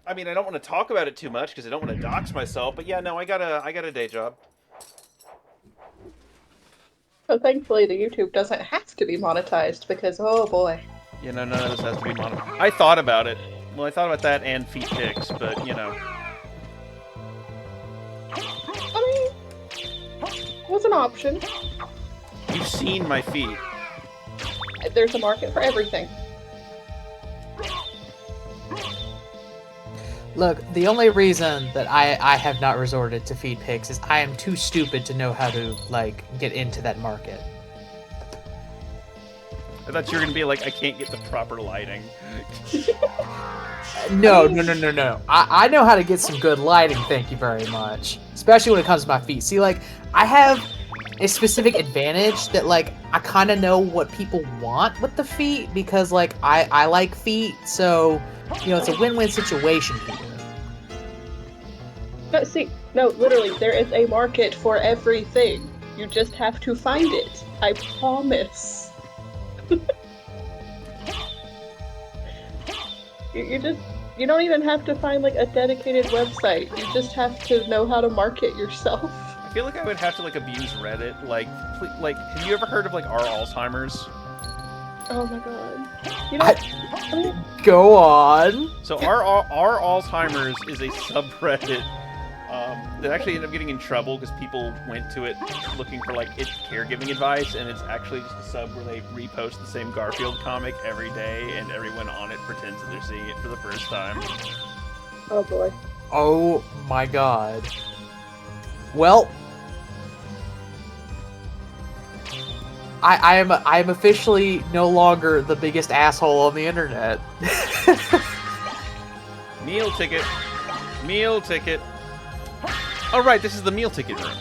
I mean, I don't want to talk about it too much because I don't want to dox myself. But yeah, no, I got a day job. So thankfully, the YouTube doesn't have to be monetized because, oh boy. Yeah, no, none of this has to be monetized. I thought about it. Well, I thought about that and feet pics, but you know. I mean, it was an option. You've seen my feet. There's a market for everything. Look, the only reason that I have not resorted to feed pigs is I am too stupid to know how to, like, get into that market. I thought you were gonna be like, I can't get the proper lighting. No. I know how to get some good lighting, thank you very much. Especially when it comes to my feet. See, like, I have a specific advantage that, like, I kind of know what people want with the feet because, like, I like feet, so, you know, it's a win-win situation here. No, see, no, literally, there is a market for everything. You just have to find it. I promise. You don't even have to find, like, a dedicated website. You just have to know how to market yourself. I feel like I would have to like abuse Reddit. Like, have you ever heard of like our Alzheimer's? Oh my god. You know, Go on. So our Alzheimer's is a subreddit that actually ended up getting in trouble because people went to it looking for like its caregiving advice, and it's actually just a sub where they repost the same Garfield comic every day, and everyone on it pretends that they're seeing it for the first time. oh boy. Oh my god. Well, I am officially no longer the biggest asshole on the internet. Meal ticket. Meal ticket. Oh right, this is the meal ticket room.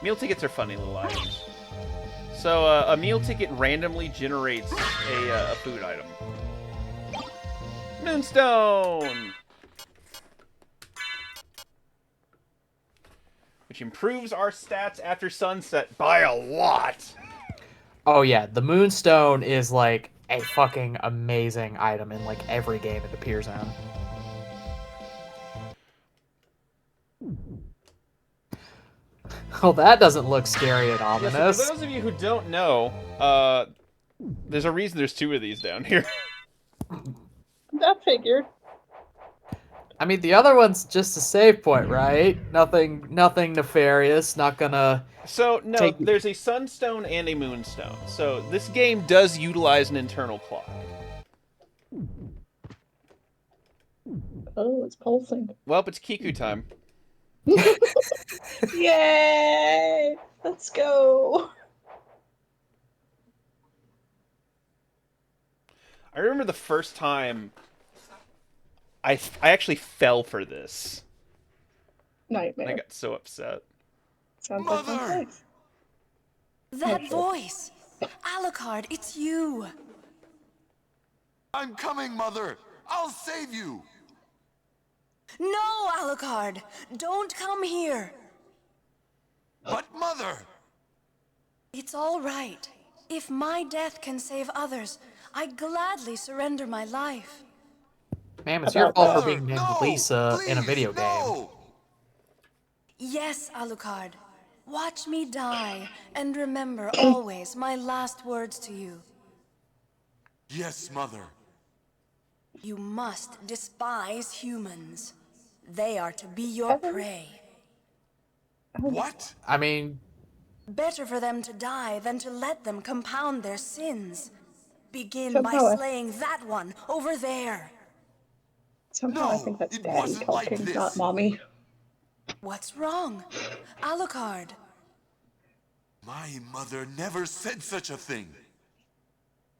Meal tickets are funny little items. So a meal ticket randomly generates a food item. Moonstone! Which improves our stats after sunset by a lot. Oh yeah, the Moonstone is like a fucking amazing item in like every game it appears in. Well, that doesn't look scary and Yeah, so ominous. for those of you who don't know, there's a reason there's two of these down here. That figured. I mean, the other one's just a save point, right? Nothing nefarious. Not gonna. So, no, there's a sunstone and a moonstone. So, this game does utilize an internal clock. Oh, it's pulsing. Well, it's Kiku time. Yay! Let's go. I remember the first time I actually fell for this. Nightmare. I got so upset. Sounds like Mother! fun place. That voice! Alucard, it's you! I'm coming, Mother! I'll save you! No, Alucard! Don't come here! But, Mother! It's all right. If my death can save others, I gladly surrender my life. Ma'am, it's your fault for Mother, being named no! Lisa in a Please, video game. no! Yes, Alucard. Watch me die, and remember always my last words to you. Yes, Mother. You must despise humans. They are to be your prey. What? I mean, Better for them to die than to let them compound their sins. Begin Somehow by slaying that one over there. Somehow I No, think that's it Daddy wasn't like talking, this. not Mommy. What's wrong? Alucard. My mother never said such a thing.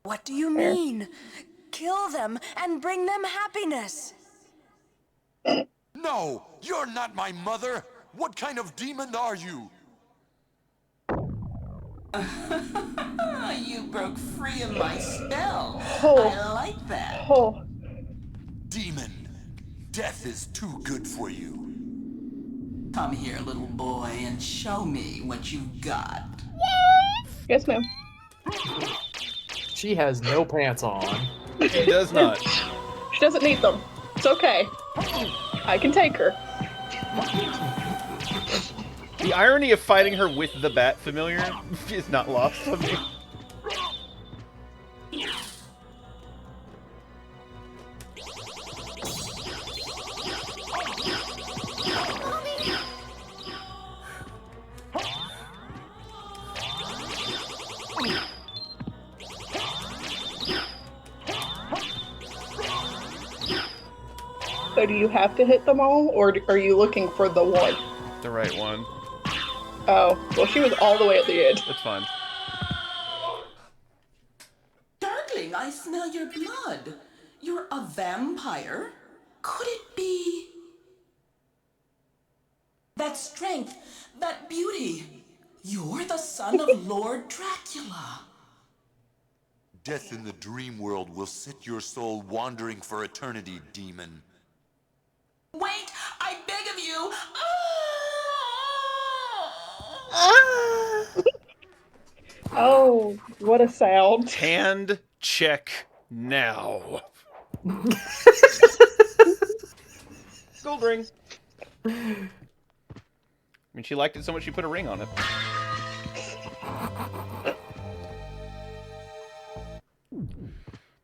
What do you mean? Kill them and bring them happiness. No, you're not my mother. What kind of demon are you? You broke free of my spell. Oh. I like that. Oh, Demon, death is too good for you. Come here, little boy, and show me what you've got. yes, ma'am. she has no pants on. He does not. She doesn't need them. It's okay. I can take her. The irony of fighting her with the bat familiar is not lost on me. So do you have to hit them all, or are you looking for the one? The right one. Oh, well, she was all the way at the end. That's fine. Darkling, I smell your blood. You're a vampire? Could it be... that strength, that beauty? You're the son of Lord Dracula. Death in the dream world will set your soul wandering for eternity, demon. Wait, I beg of you. Oh, what a sound. Hand check now. Gold ring. I mean, she liked it so much she put a ring on it.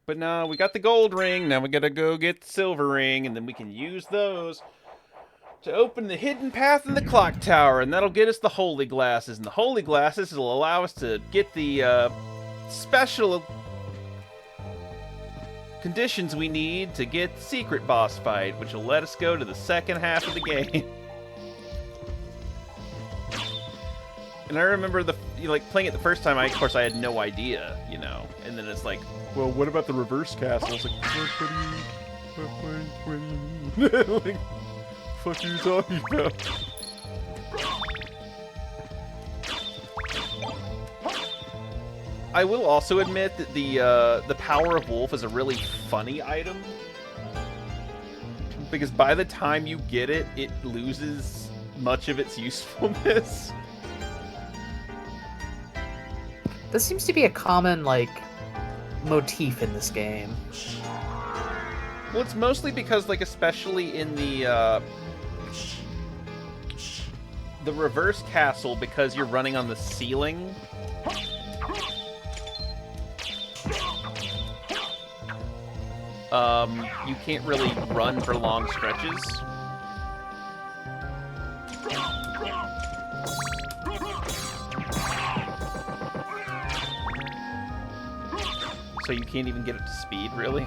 But now we got the gold ring, now we gotta go get the silver ring, and then we can use those to open the hidden path in the clock tower, and that'll get us the holy glasses. And the holy glasses will allow us to get the special conditions we need to get the secret boss fight, which will let us go to the second half of the game. And I remember playing it the first time. Of course, I had no idea, you know. And then it's like, well, what about the reverse castle? It's like, like, fuck are you talking about? I will also admit that the Power of Wolf is a really funny item, because by the time you get it, it loses much of its usefulness. This seems to be a common, like, motif in this game. Well, it's mostly because, like, especially in the reverse castle, because you're running on the ceiling, you can't really run for long stretches. So you can't even get up to speed, really.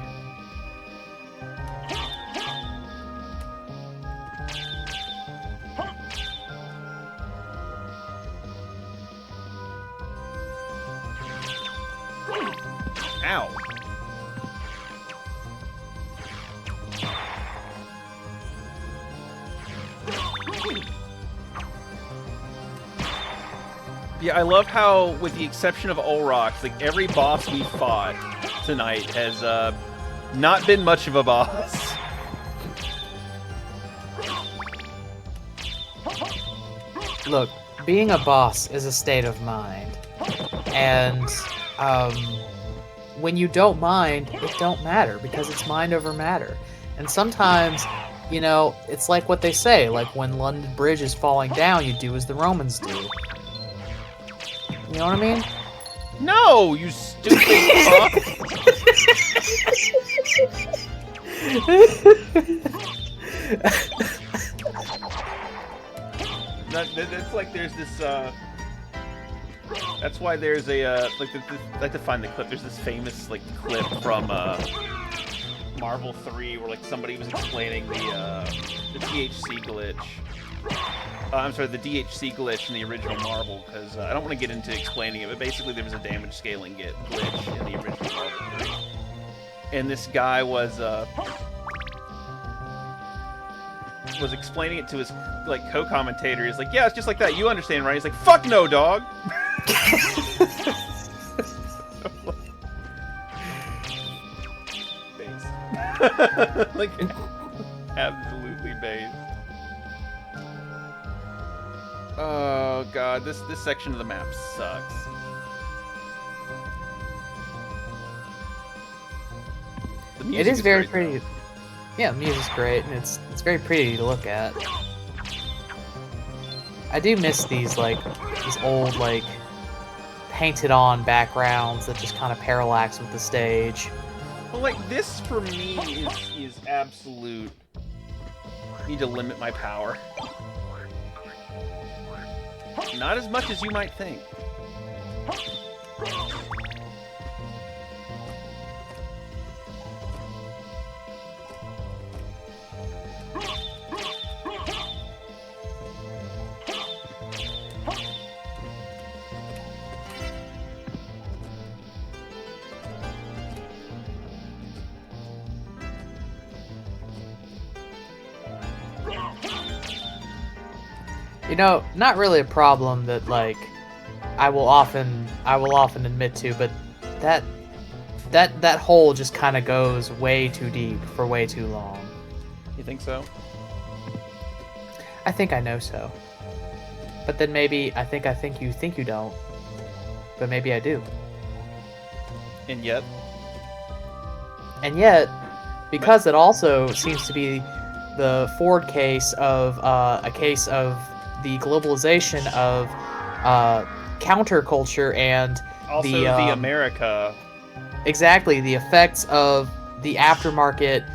Ow. Yeah, I love how, with the exception of Olrox, like, every boss we fought tonight has not been much of a boss. Look, being a boss is a state of mind. And, when you don't mind, it don't matter, because it's mind over matter. And sometimes, you know, it's like what they say, like when London Bridge is falling down, you do as the Romans do. You know what I mean? No, you stupid fuck! That's like there's this, that's why there's a, I'd like to find the clip. There's this famous, like, clip from, Marvel 3 where, like, somebody was explaining the THC glitch. I'm sorry, the DHC glitch in the original Marvel, because I don't want to get into explaining it, but basically there was a damage scaling glitch in the original Marvel 3. And this guy was explaining it to his, like, co-commentator. He's like, yeah, it's just like that. You understand, right? He's like, fuck no, dog! Base. Like, absolutely base. Oh god, this section of the map sucks. The It music is very great, pretty. though. Yeah, the music's great, and it's very pretty to look at. I do miss these old painted on backgrounds that just kind of parallax with the stage. Well, like this for me is absolute. Need to limit my power. Not as much as you might think. You know, not really a problem that I will often admit to, but that hole just kind of goes way too deep for way too long. You think so? I think I know so. But then maybe I think you don't. But maybe I do. And yet, because it also seems to be the Ford case of a case of the globalization of counterculture and also the the America. exactly the effects of the aftermarket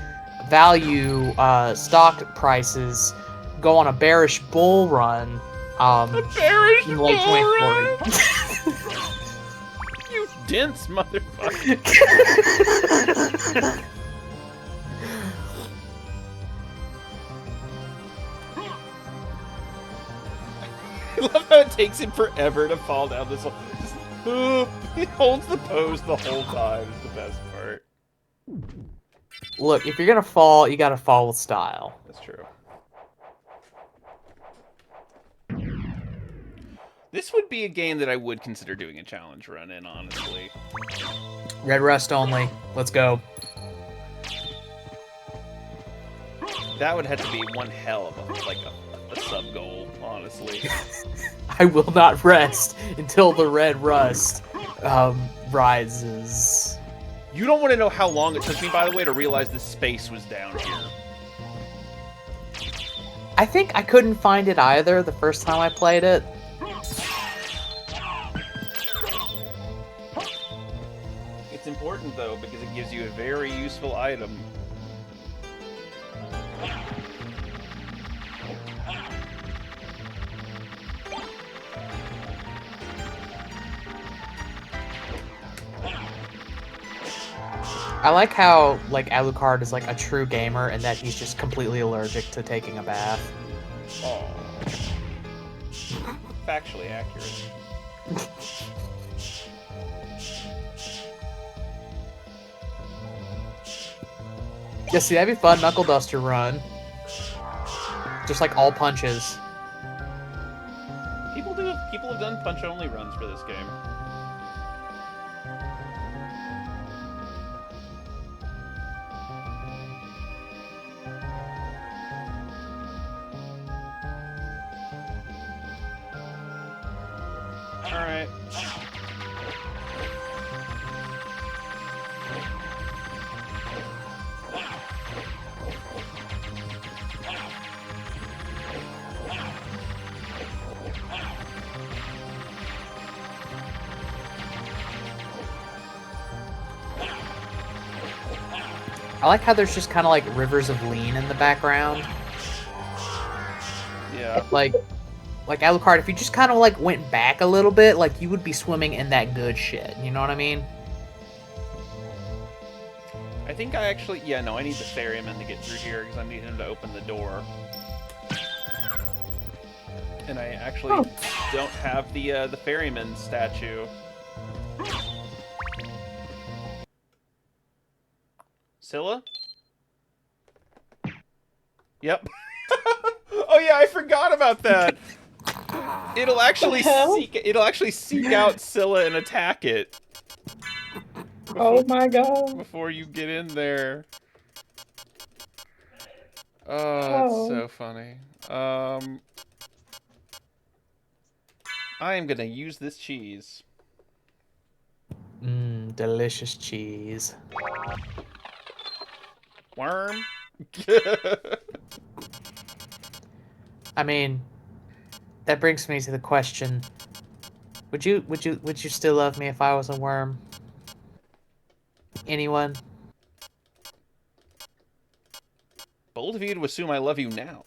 value stock prices go on a bearish bull run. Bearish in late bull 2040. You dense motherfucker. I love how it takes him forever to fall down this hole. He holds the pose the whole time. Is the best part. Look, if you're gonna fall, you gotta fall with style. That's true. This would be a game that I would consider doing a challenge run in, honestly. Red Rust only. Let's go. That would have to be one hell of a sub goal, honestly. I will not rest until the Red Rust rises. You don't want to know how long it took me, by the way, to realize the space was down here. I think I couldn't find it either the first time I played it. It's important, though, because it gives you a very useful item. I like how Alucard is a true gamer and that he's just completely allergic to taking a bath. Oh. Factually accurate. Yeah, see, that'd be fun. Knuckle Duster run. Just all punches. People have done punch only runs for this game. Alright. I like how there's just kind of rivers of lean in the background. Yeah. Like Alucard, if you just kind of went back a little bit, you would be swimming in that good shit. You know what I mean? I think I actually... Yeah, no, I need the ferryman to get through here because I need him to open the door. And I actually don't have the ferryman statue. Scylla? Yep. Oh yeah, I forgot about that. It'll actually seek out Scylla and attack it. Oh my god. Before you get in there. Oh, that's so funny. I am gonna use this cheese. Mmm, delicious cheese. Worm? I mean, that brings me to the question: would you still love me if I was a worm? Anyone? Bold of you to assume I love you now.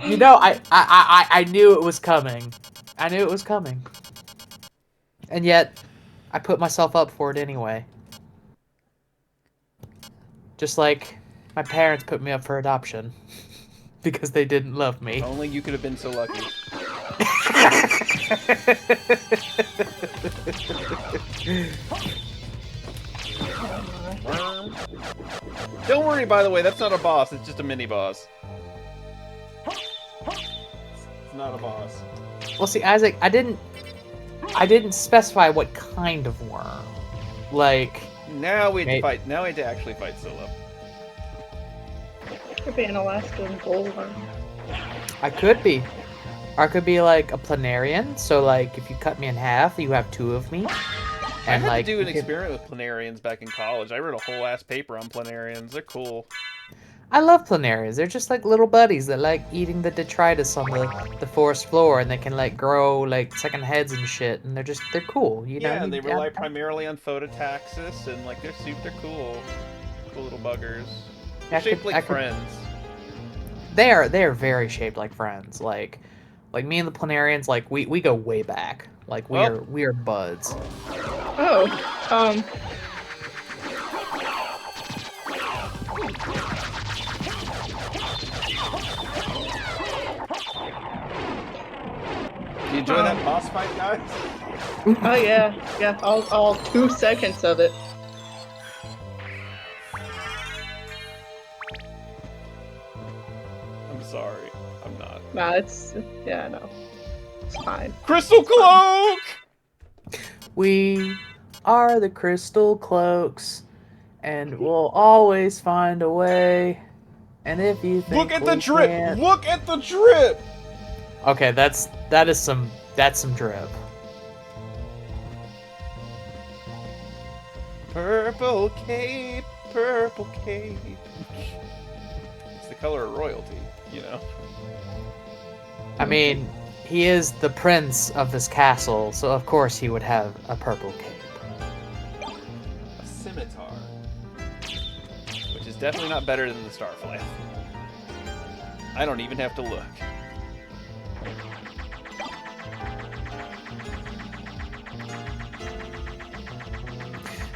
You know, I knew it was coming. I knew it was coming. And yet, I put myself up for it anyway. Just like my parents put me up for adoption. Because they didn't love me. Only you could have been so lucky. Worm. Don't worry, by the way, that's not a boss, it's just a mini-boss. It's not a boss. Well, see, Isaac, I didn't specify what kind of worm. Like... Now we had to fight. Now we had to actually fight Scylla. Could be an Alaskan bullworm. I could be. Or I could be like a planarian, so like if you cut me in half, you have two of me. And I had like to do an experiment with planarians back in college. I wrote a whole ass paper on planarians. They're cool. I love planarians. They're just like little buddies that like eating the detritus on the forest floor, and they can like grow like second heads and shit, and they're cool, you know? Yeah, and they rely primarily on phototaxis, and like they're cool. Cool little buggers. Shaped like friends. They are very shaped like friends. Like me and the planarians, like we go way back. Like we are buds. Oh, You enjoy that boss fight, guys? oh yeah, all 2 seconds of it. I'm sorry. I'm not. Nah, it's fine. Crystal Cloak! We are the Crystal Cloaks, and we'll always find a way. And if you think Look at the drip! Look at the drip! Okay, that's some drip. Purple cape, purple cape. It's the color of royalty, you know. I mean, he is the prince of this castle, so of course he would have a purple cape. A scimitar. Which is definitely not better than the Starflame. I don't even have to look.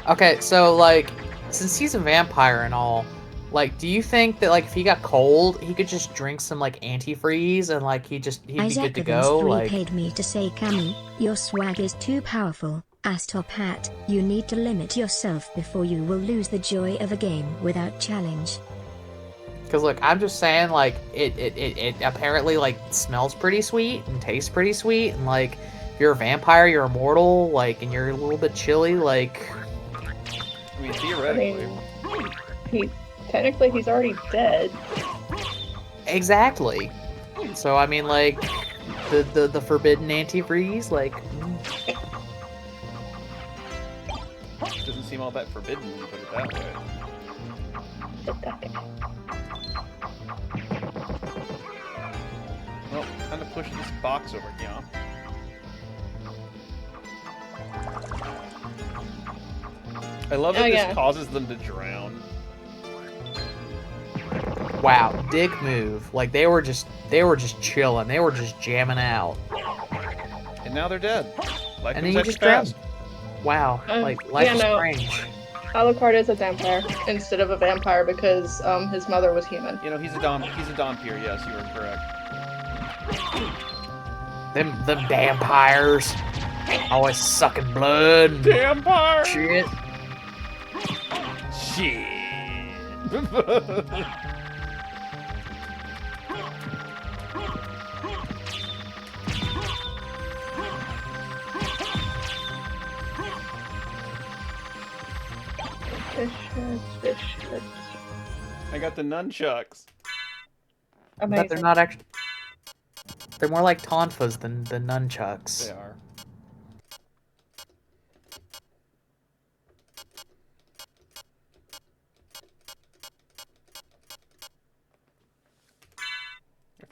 Okay, so like, since he's a vampire and all, like, do you think that like if he got cold, he could just drink some like antifreeze and like he'd be good to go? Like, paid me to say, Cammy, your swag is too powerful. As top hat, you need to limit yourself before you will lose the joy of a game without challenge. because look, I'm just saying, like, it apparently like smells pretty sweet and tastes pretty sweet, and like if you're a vampire, you're immortal, like, and you're a little bit chilly, like. I mean, theoretically. Technically, he's already dead. Exactly. So I mean, like, the forbidden antifreeze, like. Doesn't seem all that forbidden when you put it that way. Well, kind of push this box over here. I love that this causes them to drown. Wow, dick move. Like they were just chilling. They were just jamming out. And now they're dead. Life and then you just drowned. Wow, like life is strange. Alucard is a vampire instead of a vampire because his mother was human. You know, he's a Dhampir, yes, you are correct. Them vampires always sucking blood. Vampire! Shit. Shit. Fish. I got the nunchucks. Amazing. But they're not actually. They're more like tonfas than nunchucks. They are.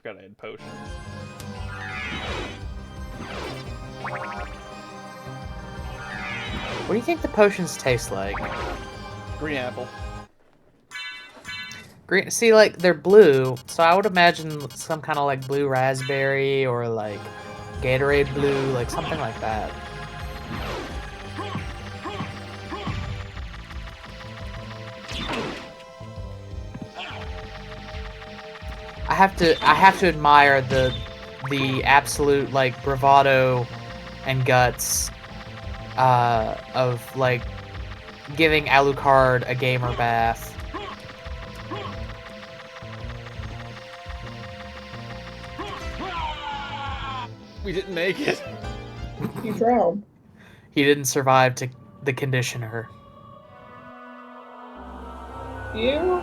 forgot I had potions. What do you think the potions taste like? Green apple. Green. See, like they're blue, so I would imagine some kind of like blue raspberry or like Gatorade blue, like something like that. I have to admire the absolute like bravado and guts of like giving Alucard a gamer bath. We didn't make it. You drowned. He didn't survive to the conditioner. You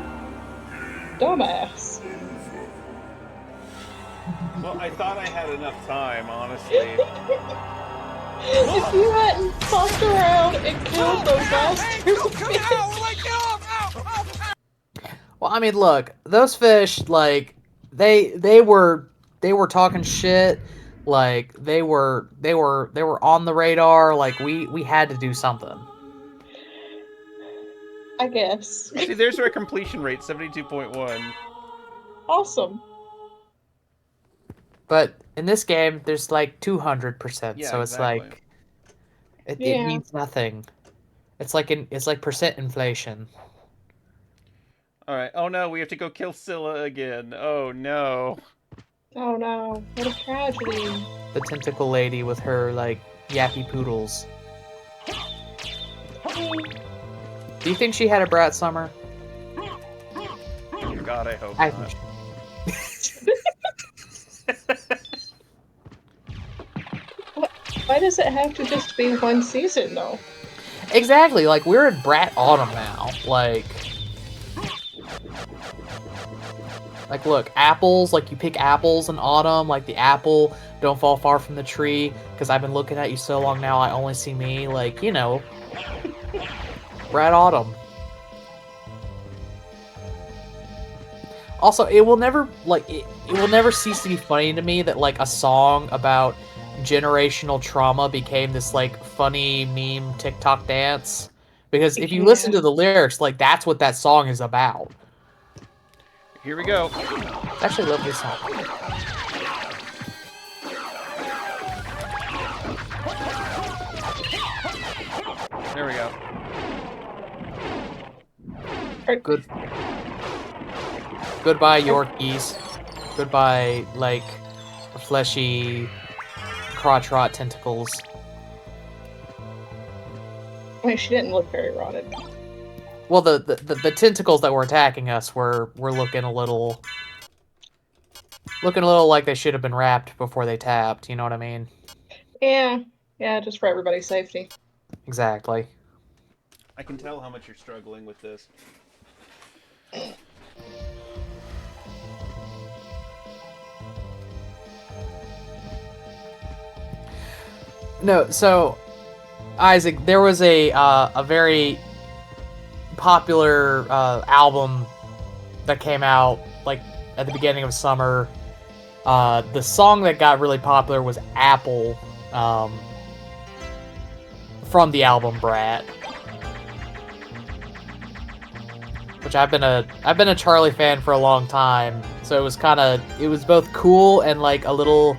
dumbass. Well, I thought I had enough time, honestly. If you hadn't fucked around and killed those last two fish. Well, I mean, look, those fish, like, they were talking shit. Like, they were on the radar. Like, we had to do something. I guess. See, there's our completion rate, 72.1. Awesome. But in this game, there's like 200%. Yeah, so it's exactly. like it Yeah. means nothing. It's like percent inflation. All right. Oh no, we have to go kill Scylla again. Oh no. Oh no, what a tragedy. The tentacle lady with her like yappy poodles. Do you think she had a brat summer? God, I hope I not. Why does it have to just be one season though? Exactly. Like we're in brat autumn now. Like look, apples. Like you pick apples in autumn. Like the apple don't fall far from the tree. Because I've been looking at you so long now, I only see me. Like you know, brat autumn. Also, it will never it will never cease to be funny to me that like a song about generational trauma became this like funny meme TikTok dance. Because if you listen to the lyrics, like that's what that song is about. Here we go. It's actually a lovely song. There we go. Good. Goodbye, Yorkies. Goodbye, like, fleshy, crotch rot tentacles. I mean, she didn't look very rotted. Well, the tentacles that were attacking us were looking a little like they should have been wrapped before they tapped. You know what I mean? Yeah, just for everybody's safety. Exactly. I can tell how much you're struggling with this. No, so Isaac, there was a very popular album that came out like at the beginning of summer. The song that got really popular was Apple, from the album Brat, which I've been a Charlie fan for a long time. So it was both cool and like a little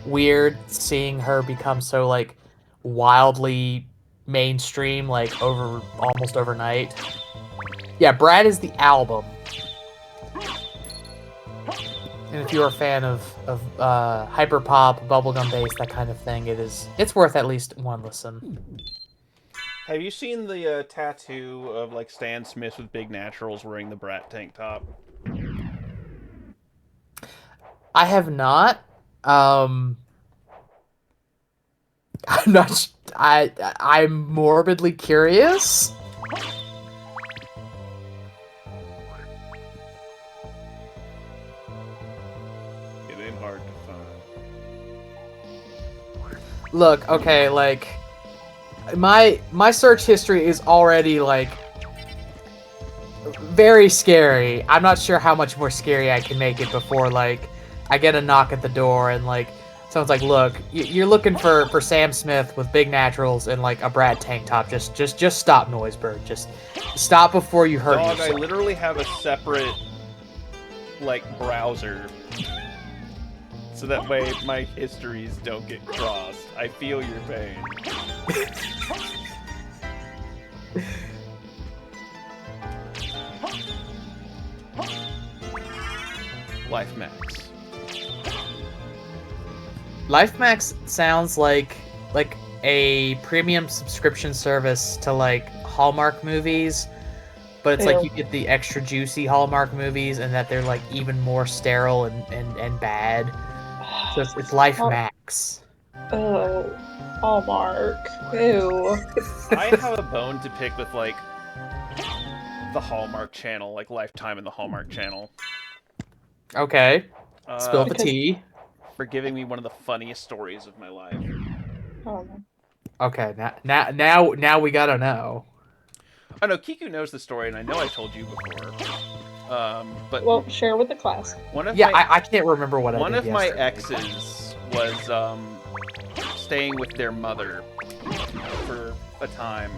weird seeing her become so like wildly mainstream like almost overnight. Yeah, Brad is the album. And if you're a fan of hyperpop, bubblegum bass, that kind of thing, it's worth at least one listen. Have you seen the tattoo of like Stan Smith with Big Naturals wearing the Brat tank top? I have not. I'm not. I'm morbidly curious. It ain't hard to find. Look, okay, like my search history is already like very scary. I'm not sure how much more scary I can make it before like I get a knock at the door, and like someone's like, "Look, you're looking for Sam Smith with big naturals and like a Brad tank top. Just stop, Noisebird. Just stop before you hurt Dog, yourself." I literally have a separate like browser, so that way my histories don't get crossed. I feel your pain. Life Max. LifeMax sounds like a premium subscription service to like Hallmark movies, but it's like Ew. you get the extra juicy Hallmark movies, and that they're like even more sterile and bad. So it's LifeMax. Oh, Hallmark. Ew. I have a bone to pick with like the Hallmark Channel, like Lifetime and the Hallmark Channel. Okay, spill the Because- tea. For giving me one of the funniest stories of my life. Oh, no. Okay, now we gotta know. I know Kiku knows the story, and I know I told you before. But Well, share with the class. one of Yeah, my I can't remember what I did one of my yesterday. exes was staying with their mother for a time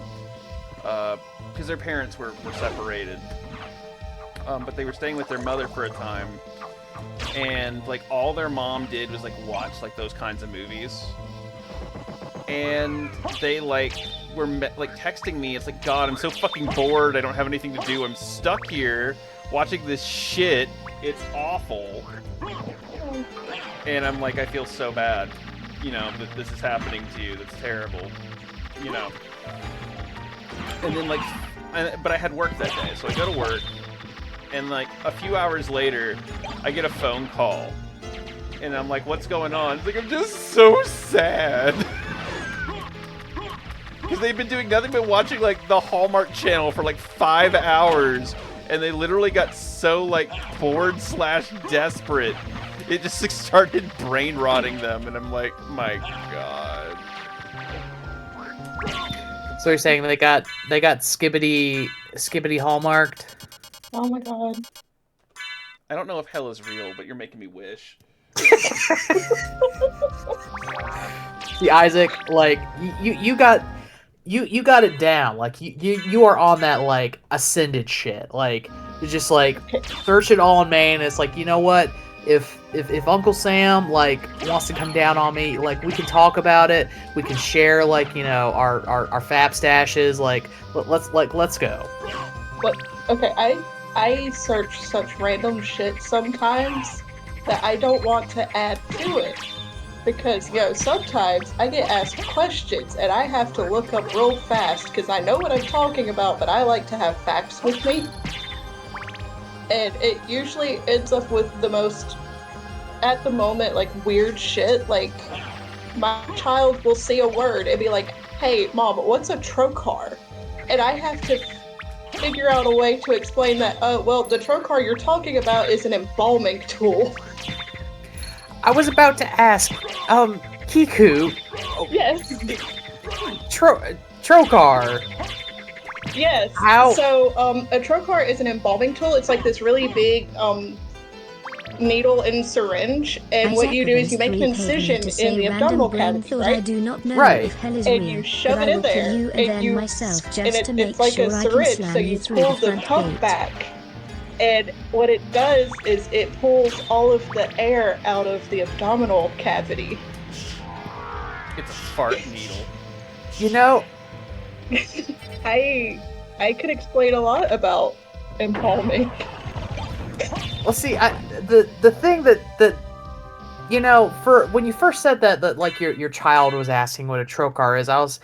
because their parents were separated. But they were staying with their mother for a time, and like all their mom did was like watch like those kinds of movies, and they like were like texting me. It's like, God, I'm so fucking bored. I don't have anything to do. I'm stuck here watching this shit. It's awful. And I'm like, I feel so bad, you know, that this is happening to you. That's terrible, you know. And then like, but I had work that day, so I go to work, and like a few hours later, I get a phone call, and I'm like, what's going on? It's like, I'm just so sad. Because they've been doing nothing but watching like the Hallmark Channel for like 5 hours, and they literally got so like bored / desperate. It just like, started brain rotting them, and I'm like, my God. So you're saying they got skibbity hallmarked? Oh my god. I don't know if hell is real, but you're making me wish. See, Isaac, like you got it down. Like you are on that like ascended shit. Like you just like search it all in Maine. It's like, you know what? If Uncle Sam like wants to come down on me, like we can talk about it. We can share like, you know, our fap stashes. Like let's go. But okay, I search such random shit sometimes that I don't want to add to it. Because, you know, sometimes I get asked questions and I have to look up real fast because I know what I'm talking about, but I like to have facts with me. And it usually ends up with the most, at the moment, like, weird shit. Like, my child will see a word and be like, hey, Mom, what's a trocar? And I have to figure out a way to explain that, well, the trocar you're talking about is an embalming tool. I was about to ask, Kiku, Yes. trocar. Yes. How? So, a trocar is an embalming tool. It's like this really big, needle and syringe, and what you do is you make an incision in the abdominal cavity, I right? do not know Right. if hell is And real, you shove but it I in will kill there, you and then you, myself and just to make it's like sure a I can syringe, slam so you you through pull the the front pump gate. back, and what it does is it pulls all of the air out of the abdominal cavity. It's a fart needle. You know, I could explain a lot about embalming. well, see, the thing that you know, for when you first said that like your child was asking what a trocar is, I was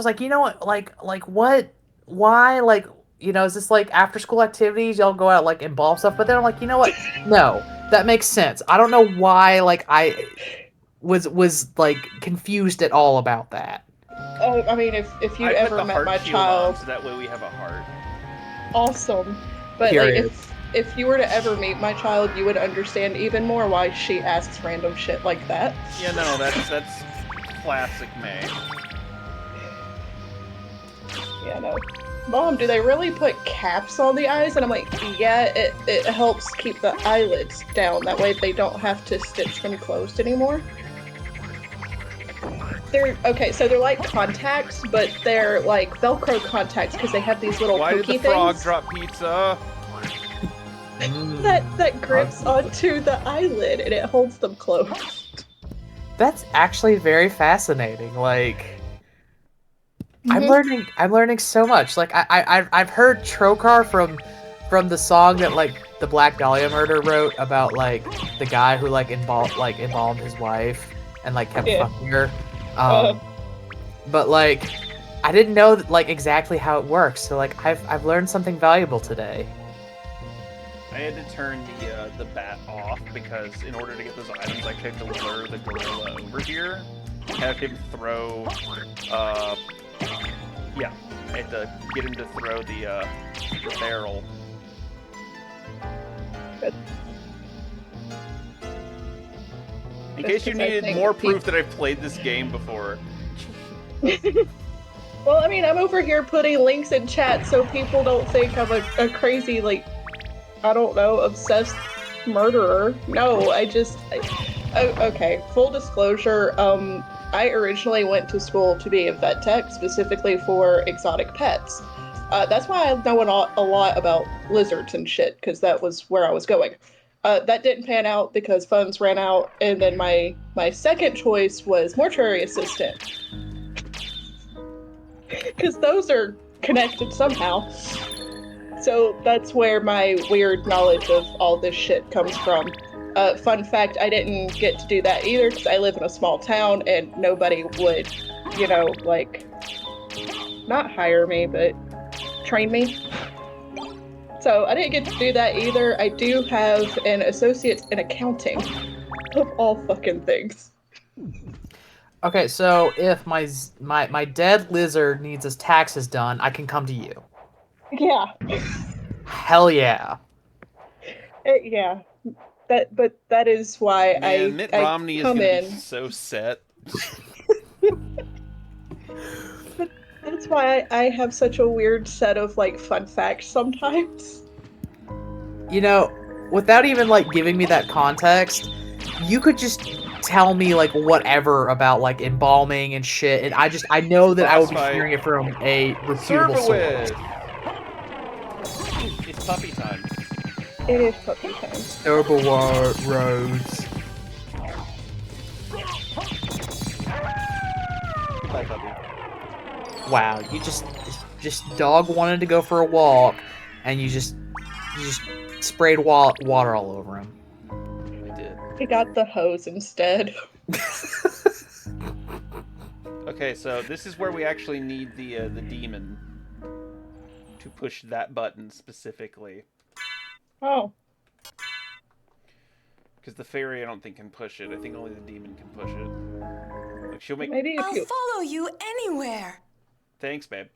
like, you know what, like what, why, like, you know, is this like after school activities? Y'all go out like embalm stuff, but then I'm like, you know what, no, that makes sense. I don't know why, like I was like confused at all about that. Oh, I mean, if you I put ever the met heart my shield child, on, so that way we have a heart. awesome. But Period. like, if you were to ever meet my child, you would understand even more why she asks random shit like that. Yeah, no, that's classic May. Yeah, no. Mom, do they really put caps on the eyes? And I'm like, yeah, it helps keep the eyelids down. That way they don't have to stitch them closed anymore. Okay, so they're like contacts, but they're like Velcro contacts because they have these little Why did pokey the frog things drop pizza? that grips onto the eyelid and it holds them closed. That's actually very fascinating. Like, I'm learning so much. Like, I've heard Trokar from the song that like the Black Dahlia murder wrote about like the guy who like embalmed his wife and like kept fucking her. But like, I didn't know like exactly how it works. So like, I've learned something valuable today. I had to turn the bat off because in order to get those items, I had to lure the gorilla over here, have him throw. Yeah, I had to get him to throw the barrel. In case you needed more proof that I've played this game before. Well, I mean, I'm over here putting links in chat so people don't think I'm a crazy, like, I don't know, obsessed murderer. No, okay, full disclosure, I originally went to school to be a vet tech, specifically for exotic pets. That's why I know a lot about lizards and shit, because that was where I was going. That didn't pan out because funds ran out, and then my second choice was mortuary assistant. Because those are connected somehow. So that's where my weird knowledge of all this shit comes from. Fun fact, I didn't get to do that either because I live in a small town and nobody would, like, not hire me, but train me. So I didn't get to do that either. I do have an associate in accounting, of all fucking things. Okay, so if my dead lizard needs his taxes done, I can come to you. Yeah. Hell yeah. Yeah. But that is why Man, Mitt I Romney is come gonna be in. so set. But that's why I have such a weird set of like fun facts sometimes. Without even like giving me that context, you could just tell me like whatever about like embalming and shit, and I know that I would be hearing it from a reputable source. It's puppy time. It is puppy time. Overworld roads. Goodbye, puppy. Wow, you just dog wanted to go for a walk, and you just sprayed water all over him. I did. He got the hose instead. Okay, so this is where we actually need the demon to push that button specifically. Oh. Because the fairy, I don't think, can push it. I think only the demon can push it. Like, she'll make. Maybe if I'll follow you anywhere. Thanks, babe.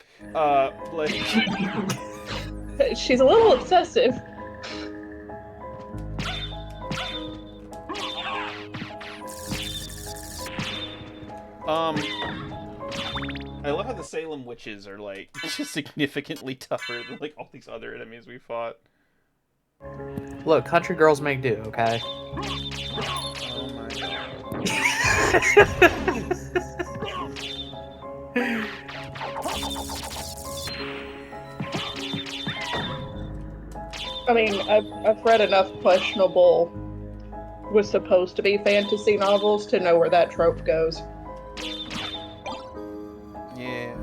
She's a little obsessive. I love how the Salem witches are like just significantly tougher than like all these other enemies we fought. Look, country girls make do, okay? Oh my god. I mean, I've read enough questionable was supposed to be fantasy novels to know where that trope goes. Yeah.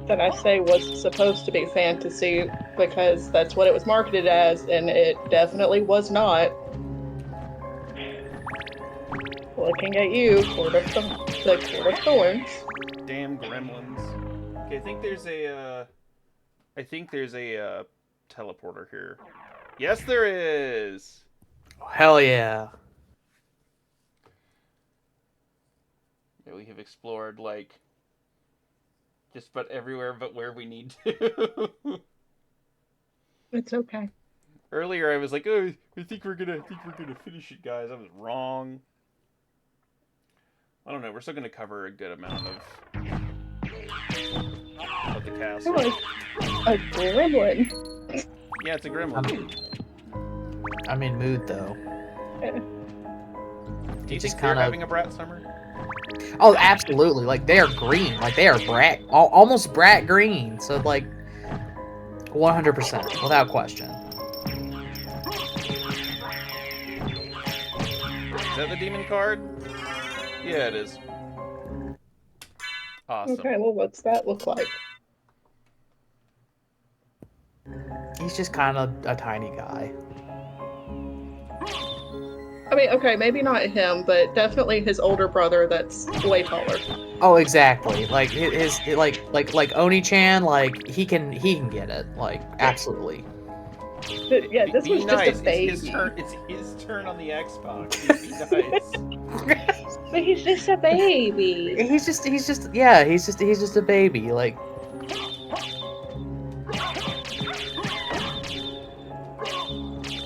Then I say was supposed to be fantasy because that's what it was marketed as, and it definitely was not. Looking at you, the Court of Thorns. Damn gremlins. Okay, I think there's a teleporter here. Yes, there is. Hell yeah. Yeah, we have explored like just about everywhere but where we need to. It's okay. Earlier I was like, oh, I think we're gonna finish it, guys. I was wrong. I don't know. We're still going to cover a good amount of the I castle. like a gremlin. Yeah, it's a gremlin. I'm in mood though. Do you just think you're kinda- having a brat summer? Oh, absolutely. Like they are green. Like they are almost brat green. So like 100% without question. Is that the demon card? Yeah, it is. Awesome. Okay, well, what's that look like? He's just kind of a tiny guy. I mean, okay, maybe not him, but definitely his older brother that's way taller. Oh, exactly. Like his like Oni-chan, like he can get it. Like absolutely. Yeah, this Be was nice. just a baby. It's his turn on the Xbox. Be nice. But he's just a baby. He's just a baby. Like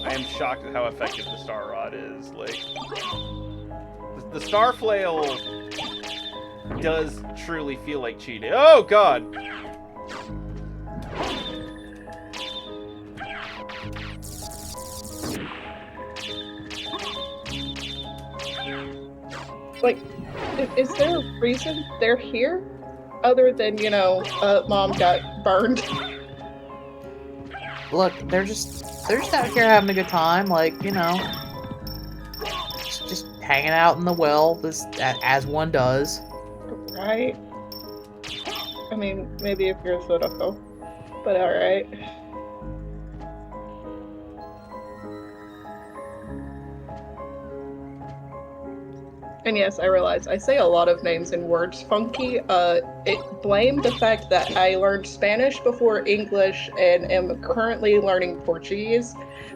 I am shocked at how effective the Star Rod is. Like, the Star Flail does truly feel like cheating. Oh God! Like, is there a reason they're here? Other than, mom got burned. look, they're just out here having a good time. Like just hanging out in the well, as one does. Right? I mean, maybe if you're a Sodoko. But alright. And yes, I realize I say a lot of names and words funky. It blamed the fact that I learned Spanish before English and am currently learning Portuguese,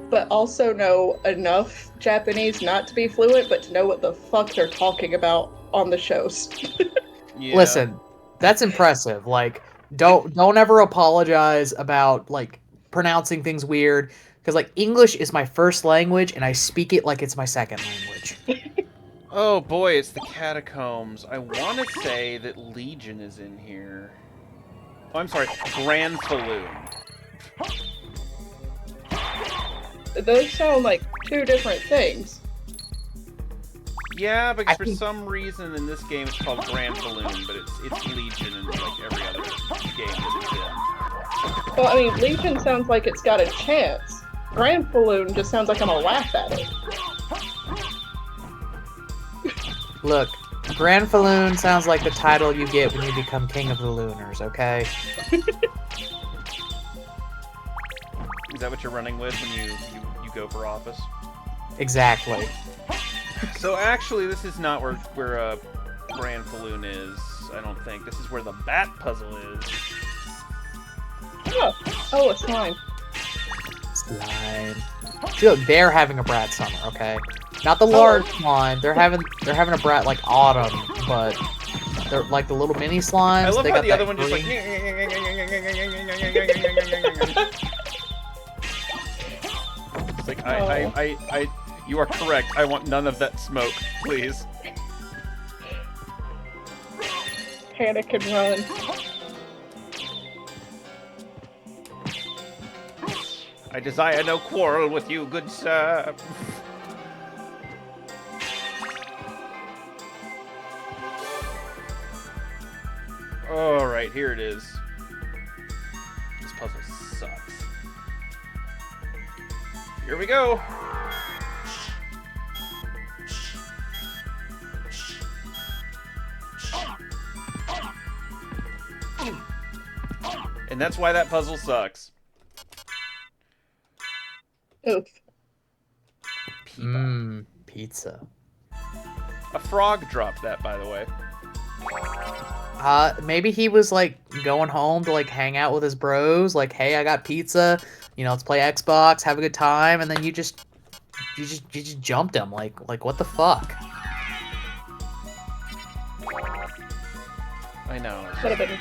but also know enough Japanese not to be fluent, but to know what the fuck they're talking about on the shows. Yeah. Listen, that's impressive. Like, don't ever apologize about like pronouncing things weird, because like English is my first language and I speak it like it's my second language. Oh boy, it's the catacombs. I want to say that Legion is in here. Oh, I'm sorry, Grand Falloon. Those sound like two different things. Yeah, because for some reason in this game it's called Grand Falloon, but it's Legion in like every other game that it's in. Well, I mean, Legion sounds like it's got a chance. Grand Falloon just sounds like I'm gonna laugh at it. Look, Grand Falloon sounds like the title you get when you become King of the Lunars, okay? Is that what you're running with when you go for office? Exactly. So actually, this is not where Grand Falloon is. I don't think this is where the bat puzzle is. Oh, a slime. Slime. See, look, they're having a brat summer, okay? Not the large slime. They're having a brat like autumn, but they're like the little mini slimes. I love they how got the that other one just like. green- It's like I. You are correct. I want none of that smoke, please. Panic and run. I desire no quarrel with you, good sir. Alright, here it is. This puzzle sucks. Here we go. And that's why that puzzle sucks. Oof. Pizza. A frog dropped that, by the way. Maybe he was like going home to like hang out with his bros. Like, hey, I got pizza. Let's play Xbox, have a good time, and then you just jumped him. Like what the fuck? I know. Could have been.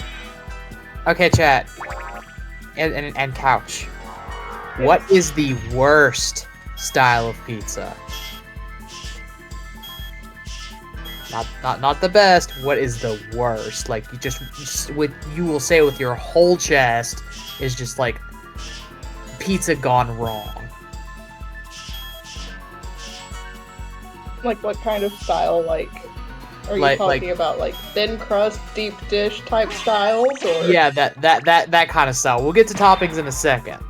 Okay, chat. And couch. What is the worst style of pizza? not the best. What is the worst? Like you will say with your whole chest is just like pizza gone wrong. Like what kind of style? Like, are you talking about like thin crust, deep dish type styles, or? Yeah, that kind of style. We'll get to toppings in a second.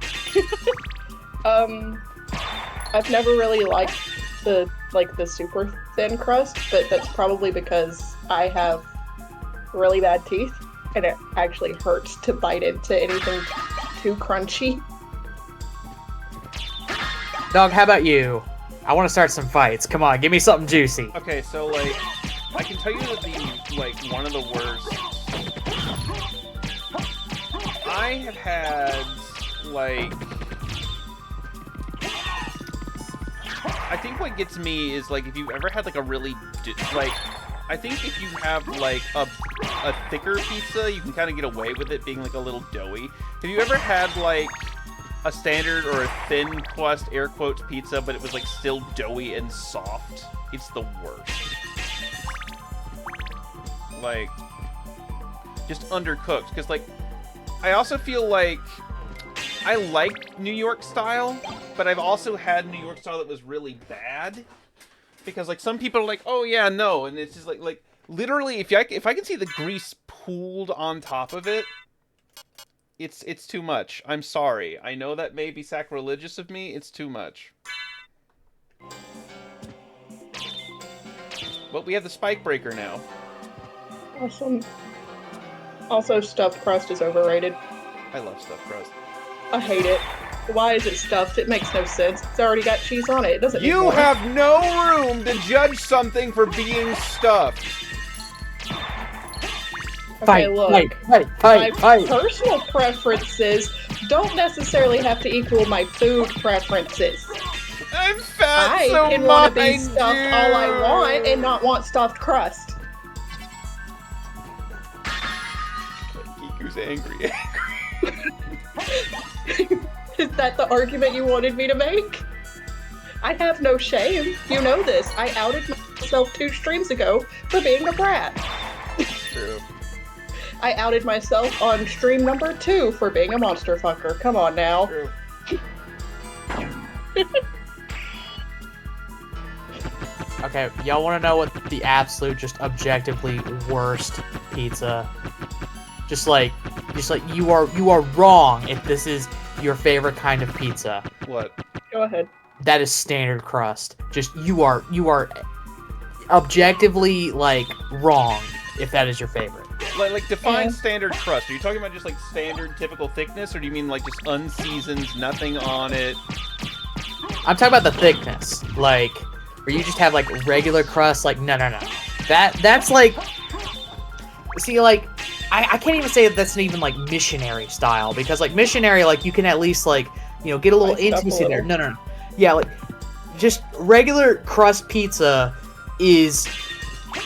I've never really liked the super thin crust, but that's probably because I have really bad teeth, and it actually hurts to bite into anything too crunchy. Dog, how about you? I want to start some fights. Come on, give me something juicy. Okay, so like, I can tell you that one of the worst. I have had like. I think what gets me is like if you've ever had like a really I think if you have like a thicker pizza, you can kind of get away with it being like a little doughy. Have you ever had like a standard or a thin crust air quotes pizza, but it was like still doughy and soft? It's the worst. Like just undercooked, because like I also feel like I like New York style, but I've also had New York style that was really bad. Because like some people are like, oh yeah, no, and it's just like literally if I can see the grease pooled on top of it, it's too much. I'm sorry. I know that may be sacrilegious of me. It's too much. But we have the spike breaker now. Awesome. Also, stuffed crust is overrated. I love stuffed crust. I hate it. Why is it stuffed? It makes no sense. It's already got cheese on it. It doesn't. You have no room to judge something for being stuffed. Okay, look. My personal preferences don't necessarily have to equal my food preferences. I'm fat, I so can want to be stuffed all I want and not want stuffed crust. Kiku's angry. Is that the argument you wanted me to make? I have no shame. You know this. I outed myself 2 streams ago for being a brat. True. I outed myself on stream number 2 for being a monster fucker. Come on now. True. Okay, y'all want to know what the absolute, just objectively worst pizza? Just like you are wrong if this is your favorite kind of pizza. What? Go ahead. That is standard crust. Just you are objectively like wrong if that is your favorite. Like define standard crust. Are you talking about just like standard typical thickness, or do you mean like just unseasoned, nothing on it? I'm talking about the thickness, like where you just have like regular crust. Like no. That's like, see, like I can't even say that's even like missionary style, because like missionary, like you can at least like, you know, get a little intimacy there. No. Yeah, like just regular crust pizza is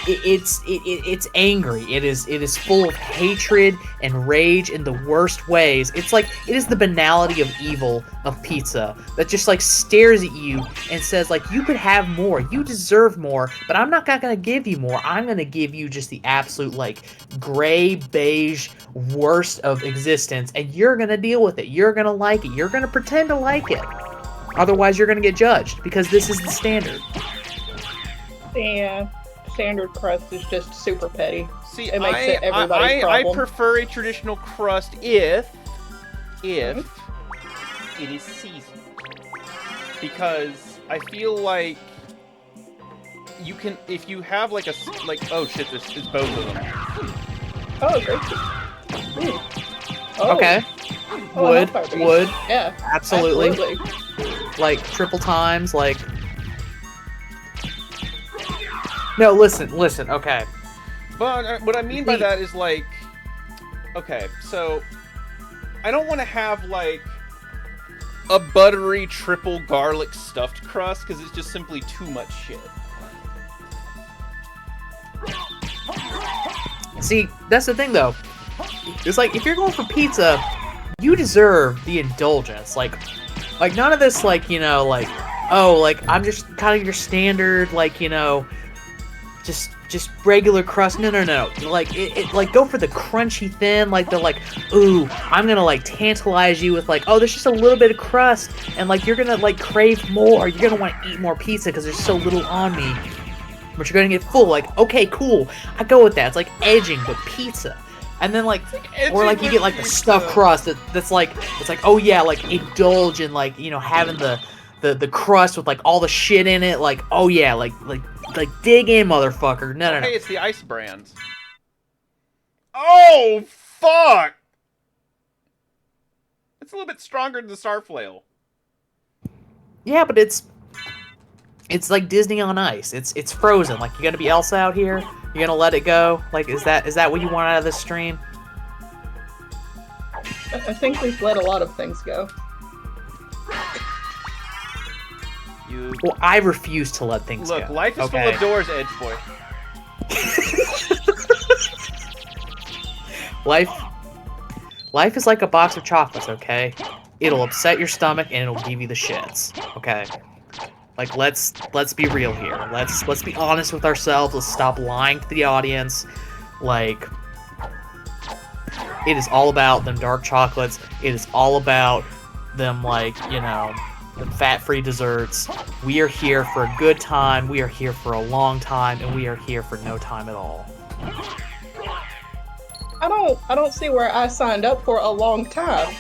it's angry. It is full of hatred and rage in the worst ways. It's like it is the banality of evil of pizza that just like stares at you and says like, you could have more, you deserve more, but I'm not gonna give you more. I'm gonna give you just the absolute like gray beige worst of existence, and you're gonna deal with it. You're gonna like it. You're gonna pretend to like it. Otherwise, you're gonna get judged, because this is the standard. Yeah. Standard crust is just super petty. See, it makes it everybody's problem. I prefer a traditional crust if it is seasoned, because I feel like you can, if you have like oh shit, this is both of them. Oh, great. Oh. Okay. Would. Yeah. Absolutely. Like triple times, like. No, listen, okay. But what I mean by that is like, okay, so I don't want to have like a buttery triple garlic stuffed crust, because it's just simply too much shit. See, that's the thing though. It's like if you're going for pizza, you deserve the indulgence. Like none of this like, you know, like, oh, like I'm just kind of your standard, like, you know, just regular crust. No. Like it like go for the crunchy thin, like the like, ooh, I'm gonna like tantalize you with like, oh, there's just a little bit of crust, and like you're gonna like crave more. You're gonna want to eat more pizza because there's so little on me, but you're gonna get full. Like, okay, cool, I go with that. It's like edging but pizza. And then like, or like you get like the stuffed crust that's like, it's like, oh yeah, like indulge in like, you know, having the crust with like all the shit in it. Like, oh yeah, like dig in, motherfucker. No. Hey, it's the ice brand. Oh fuck! It's a little bit stronger than the Starflail. Yeah, but it's like Disney on ice. It's frozen. Like, you gonna be Elsa out here? You gonna let it go? Like, is that what you want out of this stream? I think we've let a lot of things go. Well, I refuse to let things go. Look, life is full of doors, Edge Boy. Life is like a box of chocolates, okay? It'll upset your stomach and it'll give you the shits, okay? Like, let's be real here. Let's be honest with ourselves. Let's stop lying to the audience. Like, it is all about them dark chocolates. It is all about them, like, you know, the fat-free desserts. We are here for a good time. We are here for a long time, and we are here for no time at all. I don't see where I signed up for a long time.